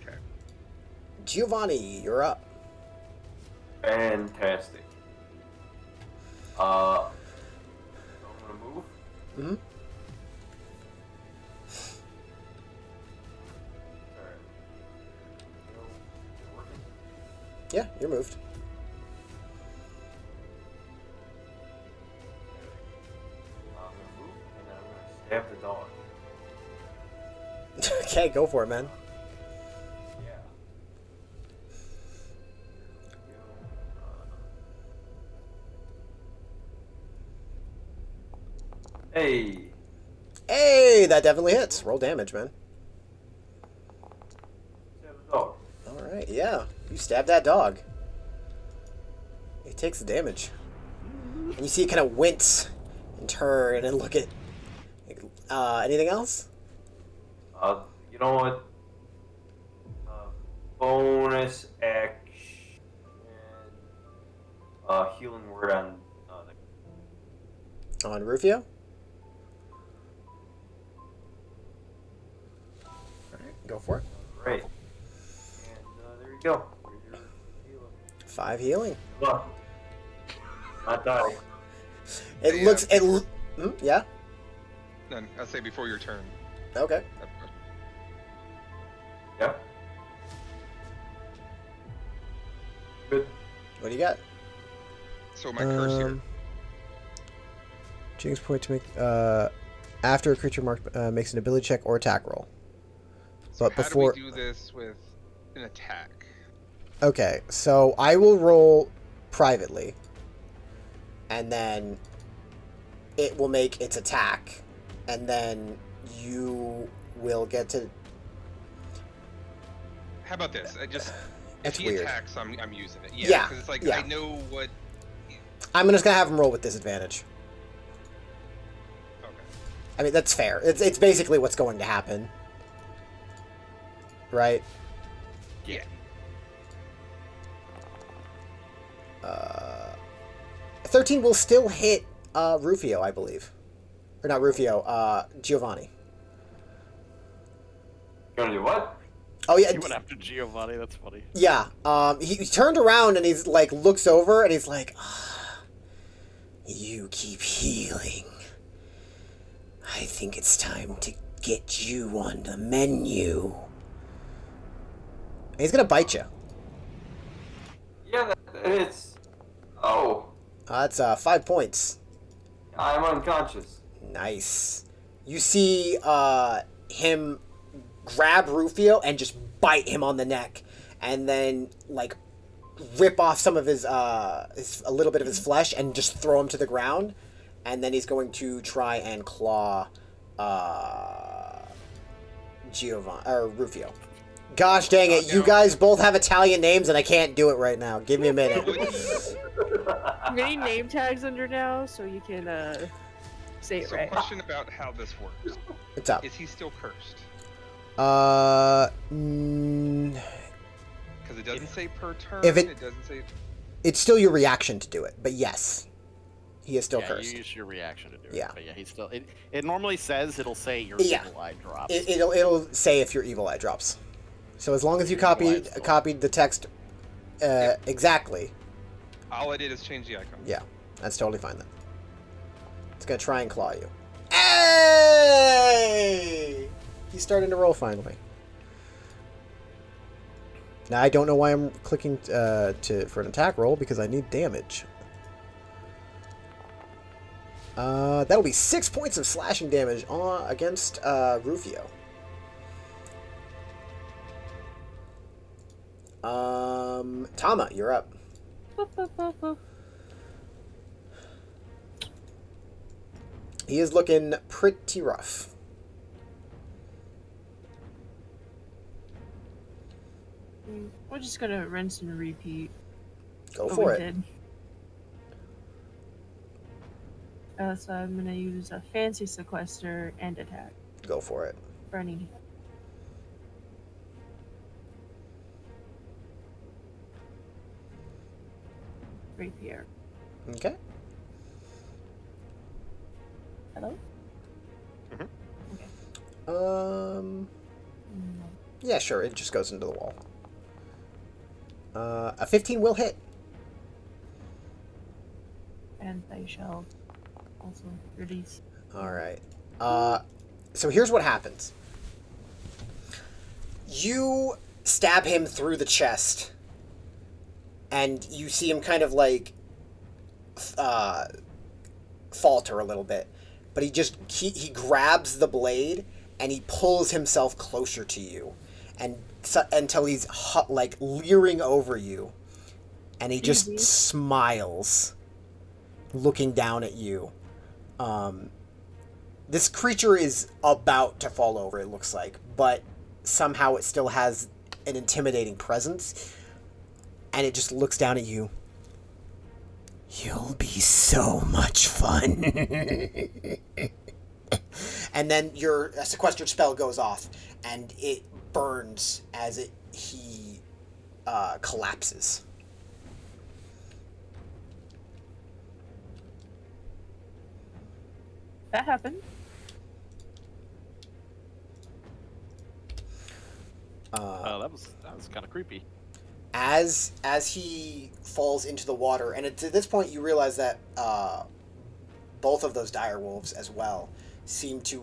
Okay. Giovanni, you're up. Fantastic. I'm gonna move. Mm-hmm. Alright. You working? Yeah, you're moved. I'm gonna move, and then I'm gonna stab the dog. Okay, go for it, man. Yeah. Hey. Hey, that definitely hits. Roll damage, man. Stab the dog. All right, yeah. You stab that dog. It takes the damage. And you see it kind of wince and turn and look at... anything else? You know what? Bonus action. Healing word on. On Rufio? Alright, go for it. Great. And there you go. Here's your healing. 5 healing. Look. Not die. It Hey, looks... before- yeah? None. I'll say before your turn. Okay. Yeah. Good. What do you got? So my curse here. Change point to make... after a creature marked makes an ability check or attack roll. So But how before... do we do this with an attack? Okay, so I will roll privately. And then it will make its attack. And then you will get to... How about this? If That's he weird. attacks, I'm using it. Yeah, Yeah, because it's like yeah. I know what. I'm just going to have him roll with disadvantage. Okay. I mean, that's fair. It's basically what's going to happen. Right? Yeah. 13 will still hit Rufio, I believe. Or not Rufio, Giovanni. You're gonna do what? Oh, yeah. You went after Giovanni. That's funny. Yeah. He turned around and he's like, looks over and he's like, you keep healing. I think it's time to get you on the menu. And he's gonna bite you. Yeah, it's. Oh, That's 5 points. I'm unconscious. Nice. You see him grab Rufio and just bite him on the neck, and then like rip off some of his a little bit of his flesh and just throw him to the ground, and then he's going to try and claw Rufio. Gosh dang it, you guys both have Italian names and I can't do it right now. Give me a minute. Many name tags under now, so you can say it So, right. question about how this works. What's up? Is he still cursed? Because it doesn't say per turn. If it- it doesn't say. It's still your reaction to do it, but yes, he is still Yeah, cursed. you use your reaction to do it. Yeah. But yeah, he's still. It normally says it'll say your Yeah. evil eye drops. It'll say if your evil eye drops. So as long as you copied the text exactly, All I did is change the icon. yeah, that's totally fine then. It's gonna try and claw you. Hey! He's starting to roll finally. Now I don't know why I'm clicking for an attack roll because I need damage. That'll be 6 points of slashing damage against Rufio. Tama, you're up. He is looking pretty rough. We're just gonna rinse and repeat. Go what for we it. did. So I'm gonna use a fancy sequester and attack. Go for it. Burning. Rapier. Okay. Hello? Um. No. Yeah, sure. It just goes into the wall. A 15 will hit. And they shall also release. All right. So here's what happens. You stab him through the chest, and you see him kind of like falter a little bit, but he grabs the blade and he pulls himself closer to you, and until he's like leering over you, and he just smiles, looking down at you. This creature is about to fall over, it looks like, but somehow it still has an intimidating presence, and it just looks down at you. You'll be so much fun. And then your sequestered spell goes off, and it burns as he collapses. That happened. That was kind of creepy. As he falls into the water, and at this point you realize that both of those dire wolves as well seem to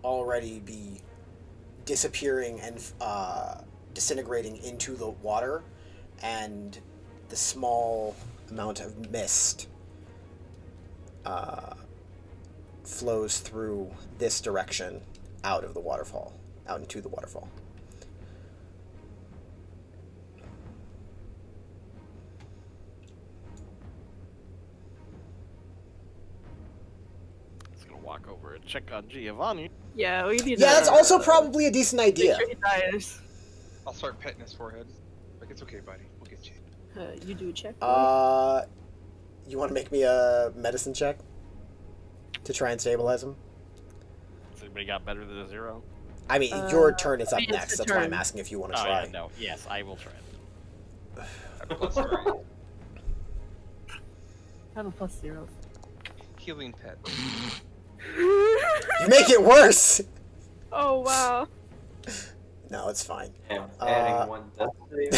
already be disappearing and disintegrating into the water, and the small amount of mist flows through this direction out into the waterfall. walk over and check on Giovanni. Yeah, we need. Yeah, that's also probably a decent Make idea. sure he dies. I'll start petting his forehead. Like, it's okay, buddy. We'll get you. You do a check. You want to make me a medicine check to try and stabilize him? Has anybody got better than a 0? I mean, your turn is up it's next. the That's why I'm turn. asking if you want to Oh, try. yeah, no. Yes, I will try it. Plus 3. I have a +0. Healing pet. You make it worse. Oh wow. No, it's fine. And adding one death save.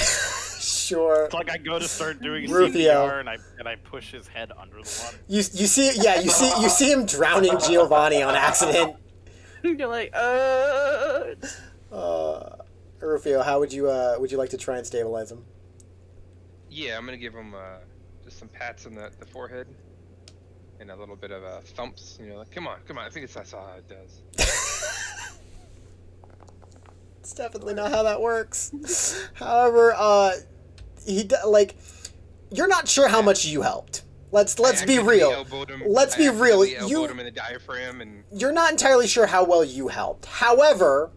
Sure. It's like I go to start doing Rufio. CPR and I push his head under the water. You see him drowning Giovanni on accident. You're like, Rufio, how would you like to try and stabilize him? Yeah, I'm gonna give him just some pats on the forehead. And a little bit of thumps, you know, like, come on. I think that's how it does. It's definitely not how that works. However, you're not sure how much you helped. Let's be real. Let's be real. Elbowed him in the diaphragm, and You're not entirely sure how well you helped. However,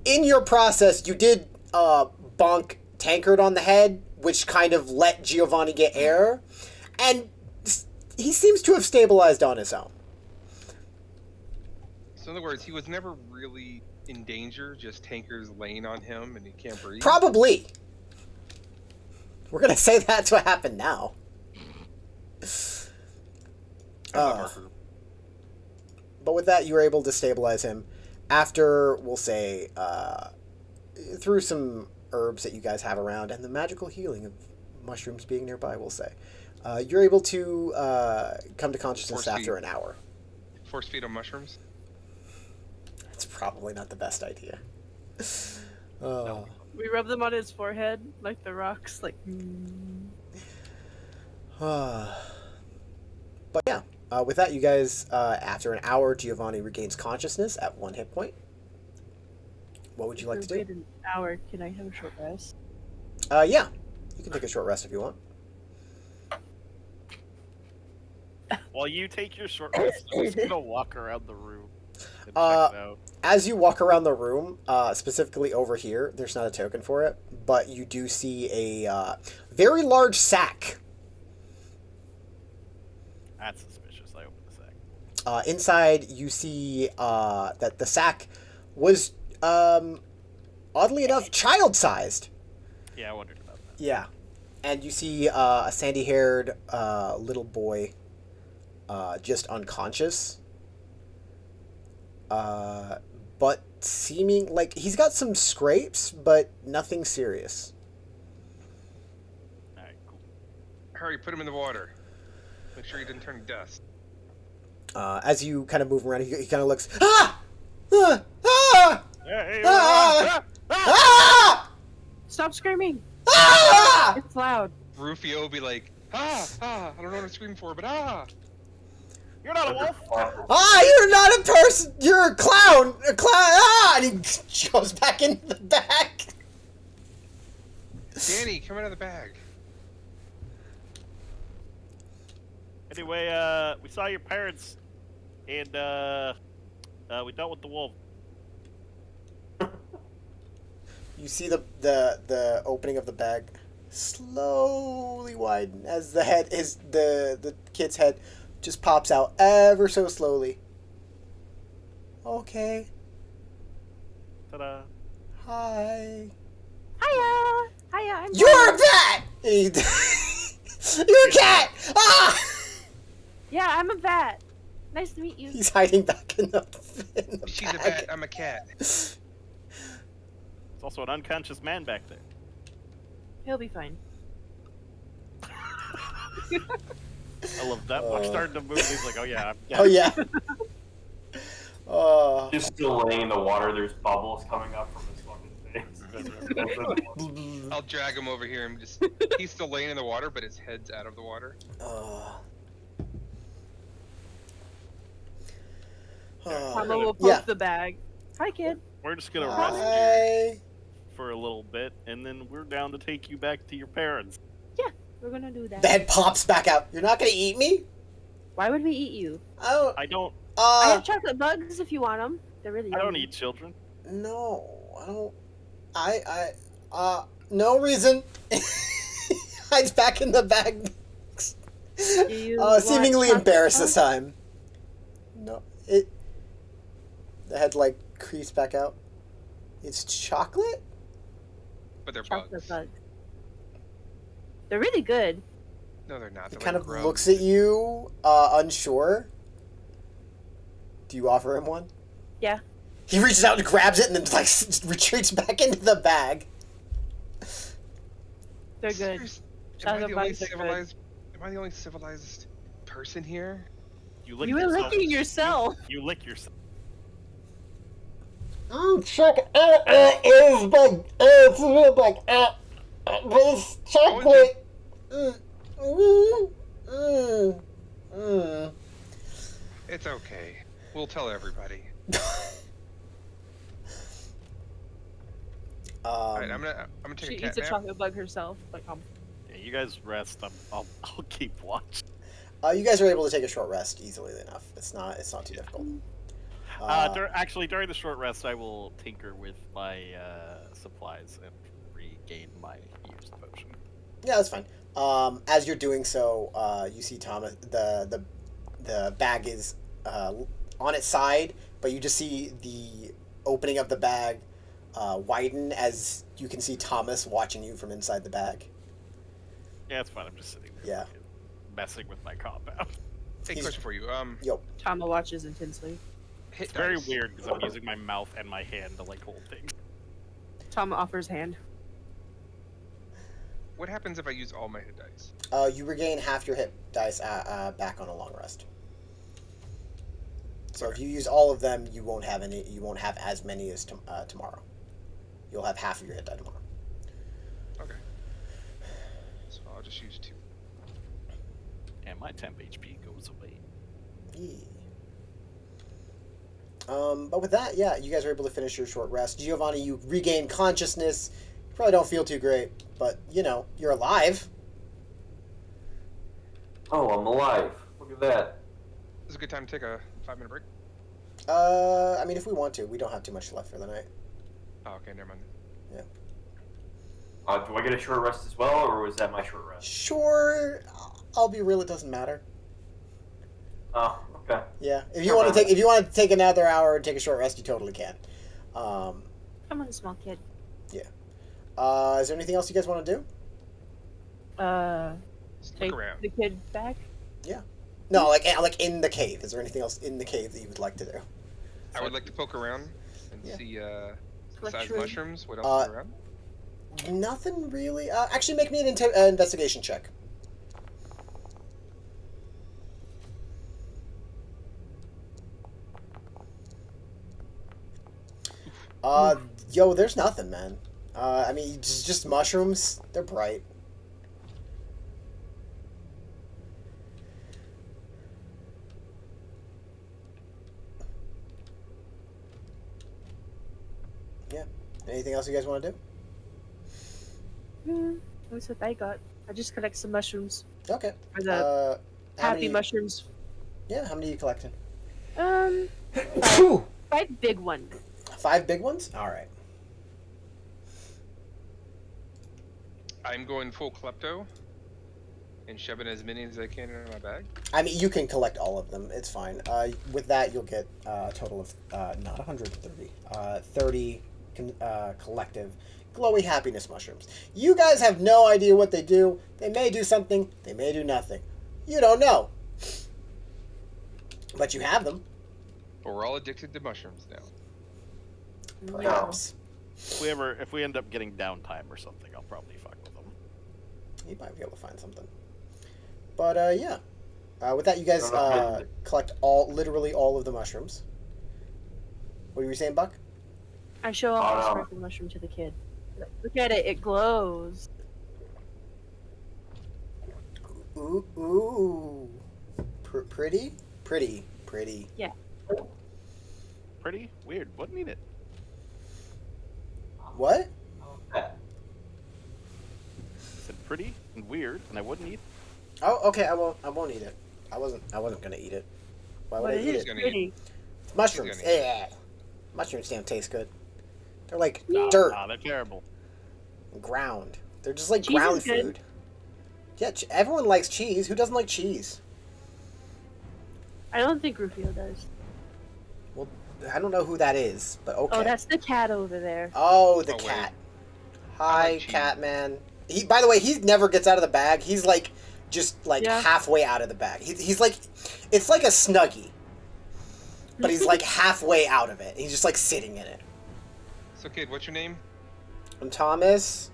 in your process, you did bonk Tankard on the head, which kind of let Giovanni get air, and he seems to have stabilized on his own. so in other words, he was never really in danger. Just Tankard's laying on him, and he can't breathe. Probably. We're gonna say that's what happened now. But with that, you were able to stabilize him after, we'll say, through some herbs that you guys have around and the magical healing of mushrooms being nearby, we'll say. You're able to come to consciousness Force after feed. an hour. Force feed on mushrooms. It's probably not the best idea. we rub them on his forehead like the rocks, like. But yeah, with that, you guys, after an hour, Giovanni regains consciousness at 1 hit point. What would you like to do? Wait an hour. Can I have a short rest? Yeah, you can take a short rest if you want. While you take your short rest, I'm just gonna walk around the room and check it out. As you walk around the room, specifically over here, there's not a token for it, but you do see a very large sack. That's suspicious. I open the sack. Inside, you see that the sack was, oddly enough, child-sized. Yeah, I wondered about that. Yeah. And you see a sandy-haired little boy just unconscious. But seeming like he's got some scrapes, but nothing serious. Alright, cool. Hurry, put him in the water. Make sure he didn't turn to dust. As you kind of move around, he kind of looks, ah! Ah! Ah! Hey, Ah! Ah! Stop screaming! Ah! It's loud. Rufio will be like, I don't know what I'm screaming for, but You're not a wolf! Ah, you're not a person. You're a clown. A clown. Ah! And he goes back into the bag. Danny, come out of the bag. Anyway, we saw your parents, and we dealt with the wolf. You see the opening of the bag slowly widen as the kid's head just pops out ever so slowly. Okay. Ta-da! Hi. Hiya! Hiya! I'm You're a back. bat. You're a cat. Ah! Yeah, I'm a bat. Nice to meet you. He's hiding back in the She's a bag. bat, I'm a cat. There's also an unconscious man back there. He'll be fine. I love that. Buck started to move. He's like, oh yeah, Oh yeah. Oh. Just still laying in the water, there's bubbles coming up from his fucking face. I'll drag him over here and just... He's still laying in the water, but his head's out of the water. Mama will poke the bag. Hi, kid. We're just gonna rest here Hi. for a little bit, and then we're down to take you back to your parents. Yeah, we're gonna do that. The head pops back out. You're not gonna eat me? Why would we eat you? Oh. I don't I have chocolate bugs if you want them. They're really I don't yummy. eat children. No, I don't. No reason. Hides back in the bag. Do you want Seemingly chocolate embarrassed bugs? this time. No, it. The head like creeps back out. It's chocolate. But they're Chocolate bugs. bugs. They're really good. No, they're not. He They're kind like of grubs. looks at you, unsure. Do you offer him one? Yeah. He reaches out and grabs it and then like retreats back into the bag. They're good. Seriously? Am I Chocolate the only bugs are good. civilized? Am I the only civilized person here? You lick You were yourself. licking yourself. You lick yourself. Chocolate. It's bug. It's real bug. But it's chocolate. It's okay. We'll tell everybody. Alright, I'm gonna take She a cat eats a nap. chocolate bug herself. Like, Yeah, you guys rest. I'll keep watch. You guys are able to take a short rest easily enough. It's not too difficult. During the short rest, I will tinker with my supplies and regain my used potion. Yeah, that's fine. As you're doing so, you see Thomas. The bag is on its side, but you just see the opening of the bag widen as you can see Thomas watching you from inside the bag. Yeah, it's fine. I'm just sitting there. Yeah. Messing with my compound. Hey, He's- question for you. Yo, Tama watches intensely. Hit It's very dice. weird because I'm using my mouth and my hand to like hold things. Tama offers hand. What happens if I use all my hit dice? you regain half your hit dice back on a long rest. So if you use all of them, you won't have any. You won't have as many as tomorrow. You'll have half of your hit die tomorrow. Okay. So I'll just use 2. And my temp HP goes away. Yeah. But with that, yeah, you guys are able to finish your short rest. Giovanni, you regain consciousness. You probably don't feel too great, but you know you're alive. Oh, I'm alive. Look at that. This is a good time to take a 5-minute break. I mean, if we want to, we don't have too much left for the night. Oh, okay, never mind. Do I get a short rest as well, or was that my short rest? Sure, I'll be real. It doesn't matter. Oh, okay. Yeah, if you want to take another hour and take a short rest, you totally can. I'm a small kid. Is there anything else you guys want to do? Just Take look around. the kid back. No, like in the cave. Is there anything else in the cave that you would like to do? I would like to poke around and Yeah. see Collect besides shrooms. mushrooms, what else is around? Nothing really. Actually, make me an investigation check. Yo, there's nothing, man. I mean, just mushrooms. They're bright. Yeah. Anything else you guys want to do? That's what I got. I just collect some mushrooms. Okay. For the How happy many, mushrooms. Yeah, how many are you collecting? 5 big ones. 5 big ones? Alright. I'm going full klepto and shoving as many as I can in my bag. I mean, you can collect all of them. It's fine. With that, you'll get a total of, not 130, 30 collective glowy happiness mushrooms. You guys have no idea what they do. They may do something. They may do nothing. You don't know. But you have them. But we're all addicted to mushrooms now. Perhaps. If we end up getting downtime or something, I'll probably fuck with them. You might be able to find something. But, yeah. With that, you guys collect literally all of the mushrooms. What were you saying, Buck? I show off the sparkling mushroom to the kid. Like, look at it, it glows. Ooh. Pretty? Pretty. Yeah. Pretty weird. Wouldn't eat it. What? I said pretty and weird, and I wouldn't eat. Oh, okay. I won't eat it. I wasn't gonna eat it. Why would But I it eat is it? gonna pretty. Mushrooms. He's gonna eat Yeah. Mushrooms don't taste good. They're like Nah, dirt, nah, they're terrible. ground. They're just like Cheese ground is good. food. Yeah, everyone likes cheese. Who doesn't like cheese? I don't think Rufio does. Well, I don't know who that is, but okay. Oh, that's the cat over there. Oh, the Oh, wait. cat. I Hi, like cheese. cat man. He, by the way, he never gets out of the bag. He's like just like Yeah. halfway out of the bag. He's like, it's like a Snuggie, but he's like halfway out of it. He's just like sitting in it. So, kid, what's your name? I'm Thomas.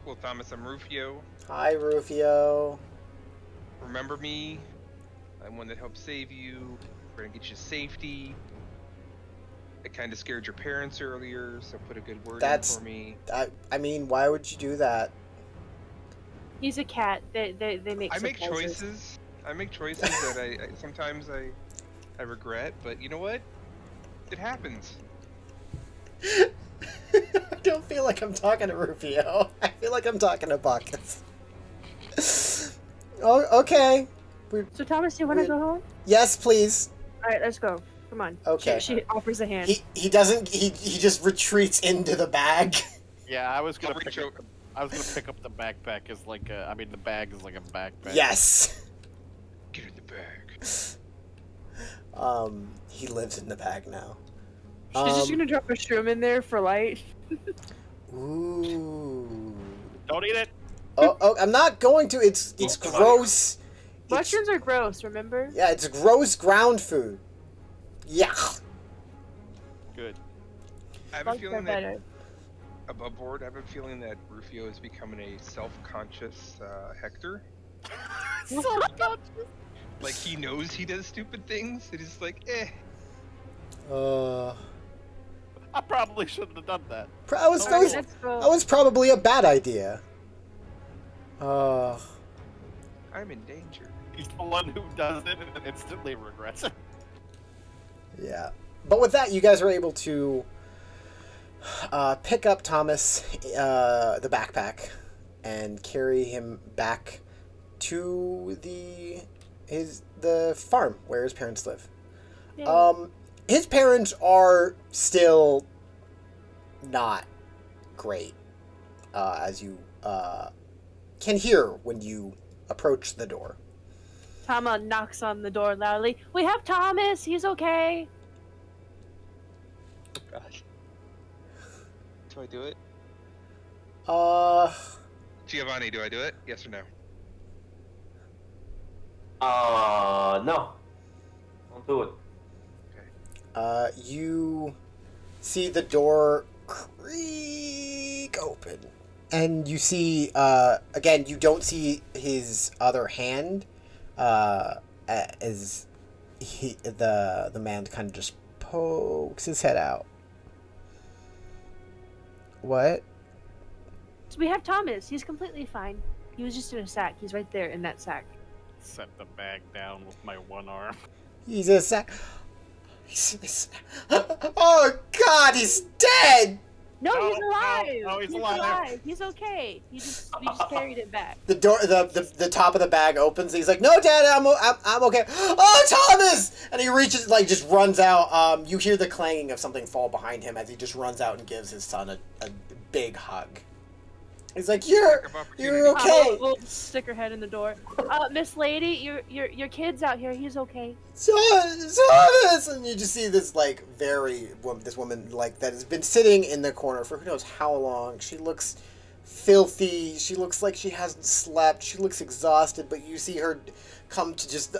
Well, Thomas, I'm Rufio. Hi, Rufio. Remember me? I'm one that helped save you. We're gonna get you to safety. I kind of scared your parents earlier, so put a good word That's- in for me. I mean, why would you do that? He's a cat. They make. I make surprises. choices. I make choices that I sometimes I regret, but you know what? It happens. I don't feel like I'm talking to Rufio. I feel like I'm talking to Bacchus. Oh, okay. So Thomas, you want to Wait. go home? Yes, please. All right, let's go. Come on. Okay. She offers a hand. He doesn't. He just retreats into the bag. Yeah, I was gonna I'll reach pick up. I was gonna pick up the backpack as like a. I mean, the bag is like a backpack. Yes. Get in the bag. He lives in the bag now. She's just gonna drop a shroom in there for light. Ooh. Don't eat it. Oh, I'm not going to. It's gross. Mushrooms are gross. Remember? Yeah, it's gross ground food. Yeah. Good. I have a Bugs are feeling that better. above board, I have a feeling that Rufio is becoming a self-conscious Hector. Like he knows he does stupid things. It is like, I probably shouldn't have done that. That was All right, let's go. probably a bad idea. I'm in danger. He's the one who does it and instantly regrets it. Yeah. But with that, you guys are able to pick up Thomas, the backpack, and carry him back to the farm where his parents live. Yay. His parents are still not great, as you can hear when you approach the door. Tama knocks on the door loudly. We have Thomas. He's okay. Gosh. Do I do it? Giovanni, do I do it? Yes or no? No. Don't do it. You see the door creak open, and you see again. You don't see his other hand, as the man kind of just pokes his head out. What? So we have Thomas. He's completely fine. He was just in a sack. He's right there in that sack. Set the bag down with my one arm. He's a sack. Oh God, he's dead. No, No, he's no, alive. no, he's alive. He's okay. We just carried it back. The door, the top of the bag opens. He's like, "No, Dad, I'm okay." Oh, Thomas! And he reaches, like, just runs out. You hear the clanging of something fall behind him as he just runs out and gives his son a big hug. He's like, "You're okay, We'll stick her head in the door. Miss Lady, your kid's out here. He's okay. Thomas!" And you just see this this woman like that has been sitting in the corner for who knows how long. She looks filthy. She looks like she hasn't slept. She looks exhausted, but you see her come to just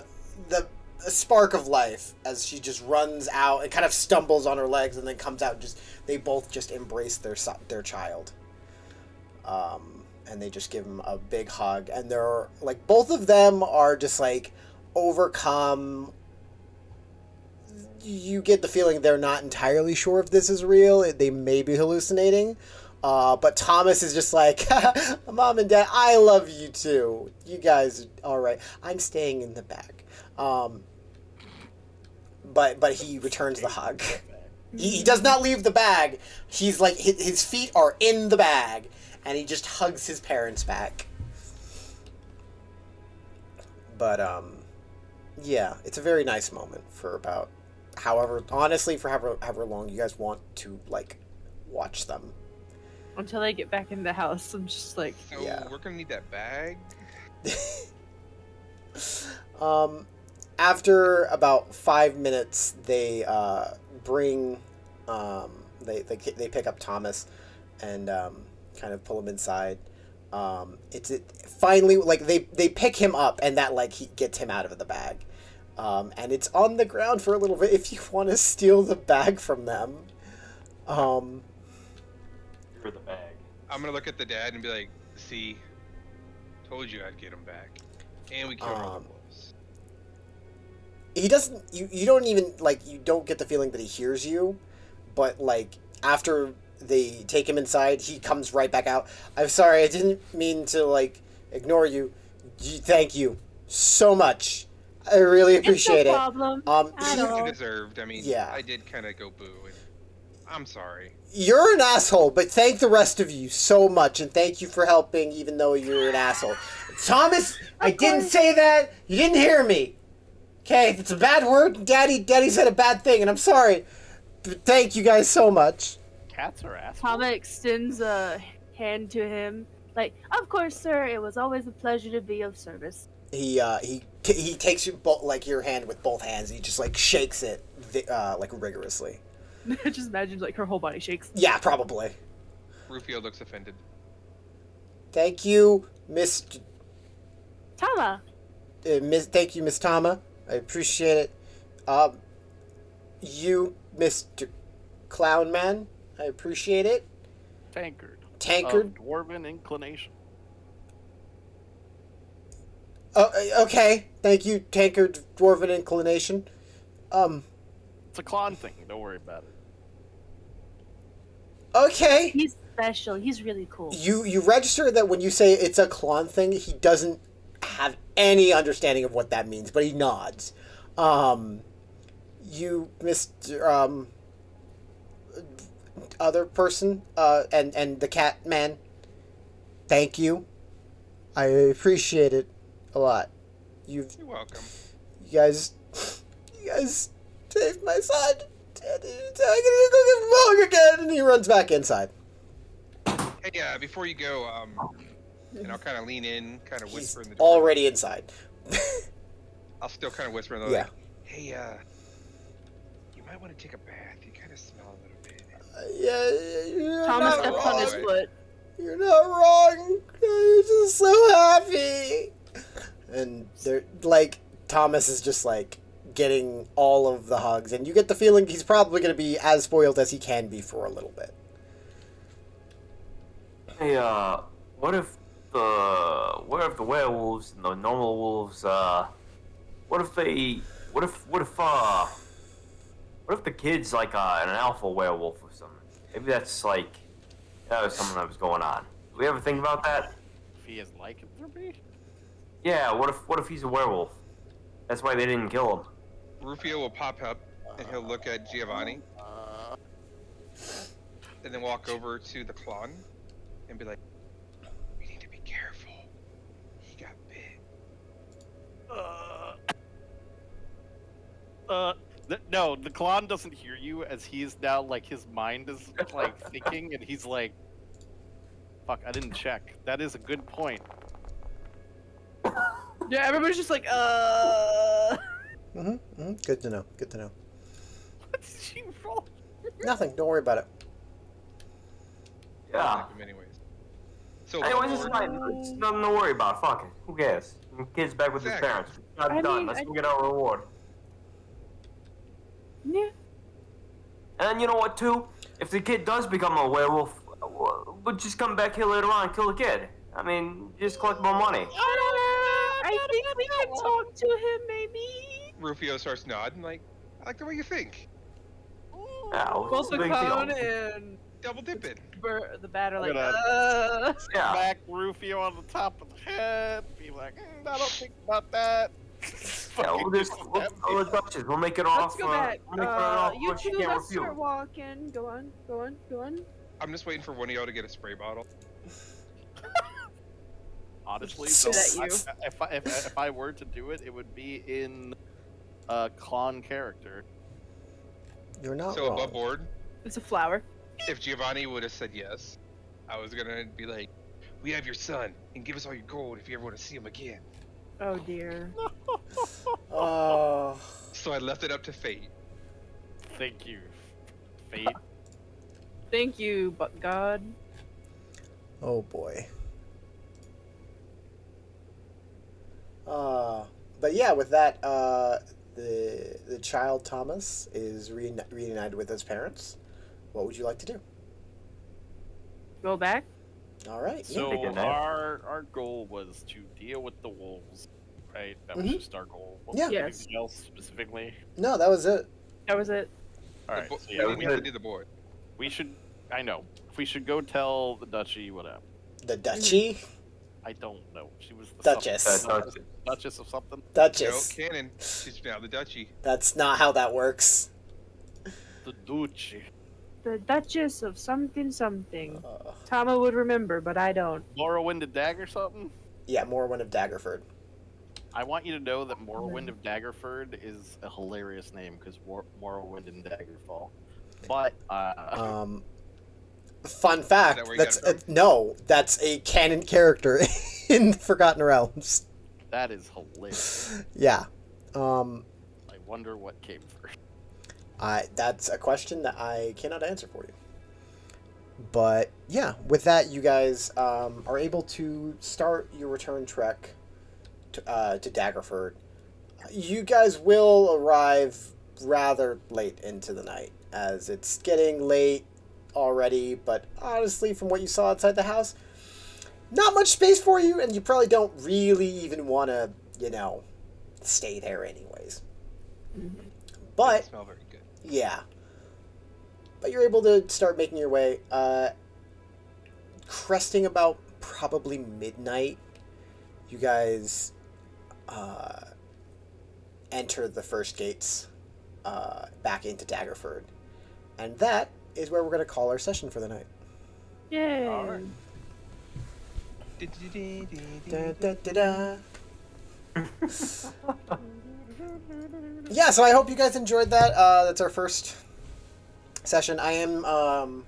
the spark of life as she just runs out and kind of stumbles on her legs and then comes out. And they both just embrace their child. And they just give him a big hug, and they're like, both of them are just like overcome. You get the feeling they're not entirely sure if this is real. They may be hallucinating. But Thomas is just like, Mom and Dad, I love you too. You guys are all right. I'm staying in the back. But he returns the hug. He does not leave the bag. He's like, his feet are in the bag, and he just hugs his parents back. But Yeah, it's a very nice moment for about honestly, for however long you guys want to, like, watch them. Until they get back in the house, I'm just like, So Yeah. we're gonna need that bag. After about 5 minutes, they bring, they pick up Thomas and kind of pull him inside. Finally, like, they pick him up, and that, like, he gets him out of the bag. And it's on the ground for a little bit if you want to steal the bag from them. You're the bag. I'm gonna look at the dad and be like, "See, told you I'd get him back, and we killed all the wolves." He doesn't, you don't even, like, you don't get the feeling that he hears you, but, like, after they take him inside, he comes right back out. I'm sorry, I didn't mean to, like, ignore you. Thank you so much. I really appreciate it's no it. problem. It's at all. deserved. I mean, Yeah. I did kind of go boo, and I'm sorry. You're an asshole, but thank the rest of you so much, and thank you for helping, even though you're an asshole. Thomas, I didn't say that. You didn't hear me. Okay, if it's a bad word, Daddy said a bad thing, and I'm sorry. But thank you guys so much. Cats are assholes. Tama extends a hand to him. Like, of course, sir. It was always a pleasure to be of service. He takes your hand with both hands. And he just, like, shakes it like rigorously. Just imagine like her whole body shakes. Yeah, probably. Rufio looks offended. Thank you, Miss. Tama. Thank you, Miss Tama. I appreciate it. You, Mr. Clown Man. I appreciate it. Tankard. Tankard. Of dwarven inclination. Okay. Thank you, Tankard, Dwarven Inclination. It's a Klon thing. Don't worry about it. Okay. He's special. He's really cool. You register that when you say it's a Klon thing, he doesn't have any understanding of what that means, but he nods. You, Mr. Other person, and the cat man, thank you. I appreciate it a lot. You're welcome. You guys saved my son. I'm gonna go get Mog again, and he runs back inside. Hey, before you go, and I'll kind of lean in, kind of He's whisper in the door. already inside. I'll still kind of whisper in the Yeah. like, hey, you might want to take a bath. You kind of smell a little bit. You're Thomas not steps on his wrong. foot. You're not wrong. I'm just so happy. And they're like, Thomas is just like getting all of the hugs, and you get the feeling he's probably going to be as spoiled as he can be for a little bit. Hey, what if the werewolves and the normal wolves, what if the kid's like an alpha werewolf or something? Maybe that's like, that was something that was going on. Do we ever think about that? If he is lycanthropy? Yeah, what if he's a werewolf? That's why they didn't kill him. Rufio will pop up, and he'll look at Giovanni, and then walk over to the Klon, and be like, we need to be careful. He got bit. No, the Klon doesn't hear you as he's now, like, his mind is, like, thinking, and he's like, fuck, I didn't check. That is a good point. Yeah, everybody's just like, Good to know. Good to know. What did she roll? Nothing. Don't worry about it. I Yeah. like him anyways. So, Anyways, it's fine. It's nothing to worry about. Fuck it. Who cares? The kid's back with his Exactly. parents. Not I done. mean, Let's go get our reward. yeah. And you know what, too? If the kid does become a werewolf, we'll just come back here later on and kill the kid. I mean, just collect more money. I think we can talk to him, maybe. Rufio starts nodding, like, I like the way you think. Yeah, what's Both the big clown deal? and Double dipping. the bat are like, gonna- Yeah. Smack Rufio on the top of the head. Be like, I don't think about that. Yeah, we'll just we'll Duchess. We'll make it off. Let's go back. We'll make it off. You She two, can't let's start refuse. walking. Go on. I'm just waiting for one of y'all to get a spray bottle. Honestly, So so that you. if I were to do it, it would be in Klon character. You're not So wrong. above board, It's a flower. if Giovanni would have said yes, I was gonna be like, "We have your son, and give us all your gold if you ever want to see him again." Oh dear. Oh, So I left it up to fate. Thank you, Fate. Thank you, but God. oh boy. But yeah, with that, the child Thomas is reunited with his parents. What would you like to do? Go back. All right. Take So a nap. our goal was to deal with the wolves, right? That was Mhm. just our goal. Yeah. Yes. Anything else specifically? No, that was it. That was it. All right. So we yeah, didn't have to do the board. we should. I know. We should go tell the duchy whatever. The Duchy? I don't know. She was the Duchess. something- Duchess of something. Duchess. No, canon. She's now the duchy. That's not how that works. The duchy. The Duchess of something something. Uh, Tama would remember, but I don't. Morrowind of Dagger something. yeah, Morrowind of Dagerford. I want you to know that Morrowind of Daggerford is a hilarious name because Morrowind and Daggerfall. But Fun fact. that where you That's got it no, that's a canon character in Forgotten Realms. that is hilarious. Yeah. I wonder what came first. That's a question that I cannot answer for you. But yeah, with that, you guys are able to start your return trek to Daggerford. You guys will arrive rather late into the night, as it's getting late already, but honestly, from what you saw outside the house, not much space for you, and you probably don't really even want to, stay there anyways. But They smell very good. yeah. But you're able to start making your way. Cresting about probably midnight, you guys enter the first gates back into Daggerford. And that is where we're going to call our session for the night. Yay. All right. Da, da, da, da. Yeah, so I hope you guys enjoyed that. That's our first session. I am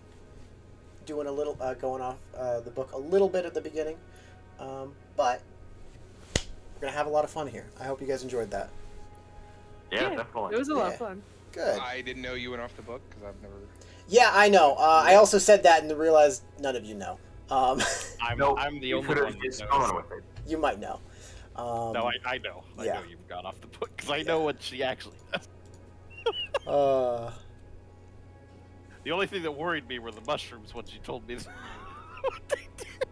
doing a little, going off the book a little bit at the beginning, but we're going to have a lot of fun here. I hope you guys enjoyed that. Yeah, It definitely. was a lot Yeah. of fun. Good. I didn't know you went off the book because I've never. Yeah, I know. I also said that and realized none of you know. I'm the you only could have one that just knows. gone with it. You might know. No, I know. I yeah. know you've got off the book because I know what she actually does. The only thing that worried me were the mushrooms when she told me what they did.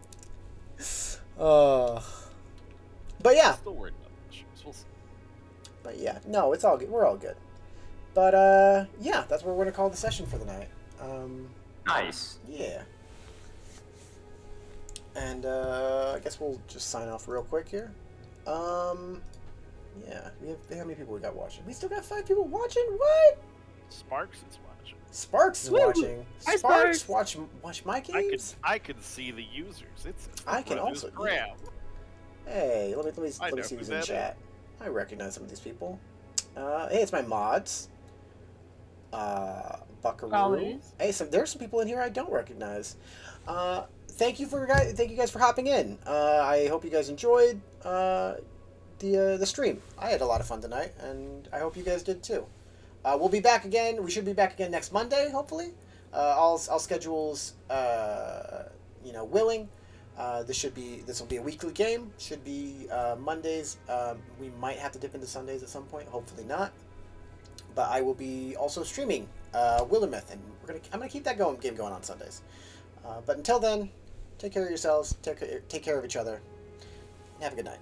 But yeah. Still worried about the mushrooms. We'll see. But yeah. No, it's all good. We're all good. But yeah, that's what we're gonna call the session for the night. Nice. Yeah. And I guess we'll just sign off real quick here. Yeah, we have how many people we got watching? We still got 5 people watching. What? Sparks is watching. Sparks is Woo! watching. Hi, Sparks, Sparks. watch my games. I could see the users. It's I can Brothers also- grab. Hey, let me I see know who's who in that chat. I recognize some of these people. Hey, it's my mods. Buckaroo. Always. Hey, so there's some people in here I don't recognize. Thank you guys for hopping in. I hope you guys enjoyed the stream. I had a lot of fun tonight, and I hope you guys did too. We'll be back again. We should be back again next Monday, hopefully. All schedules, willing. This will be a weekly game. Should be Mondays. We might have to dip into Sundays at some point. Hopefully not. But I will be also streaming Willamette, and I'm gonna keep that game going on Sundays. But until then, take care of yourselves. Take care of each other. And have a good night.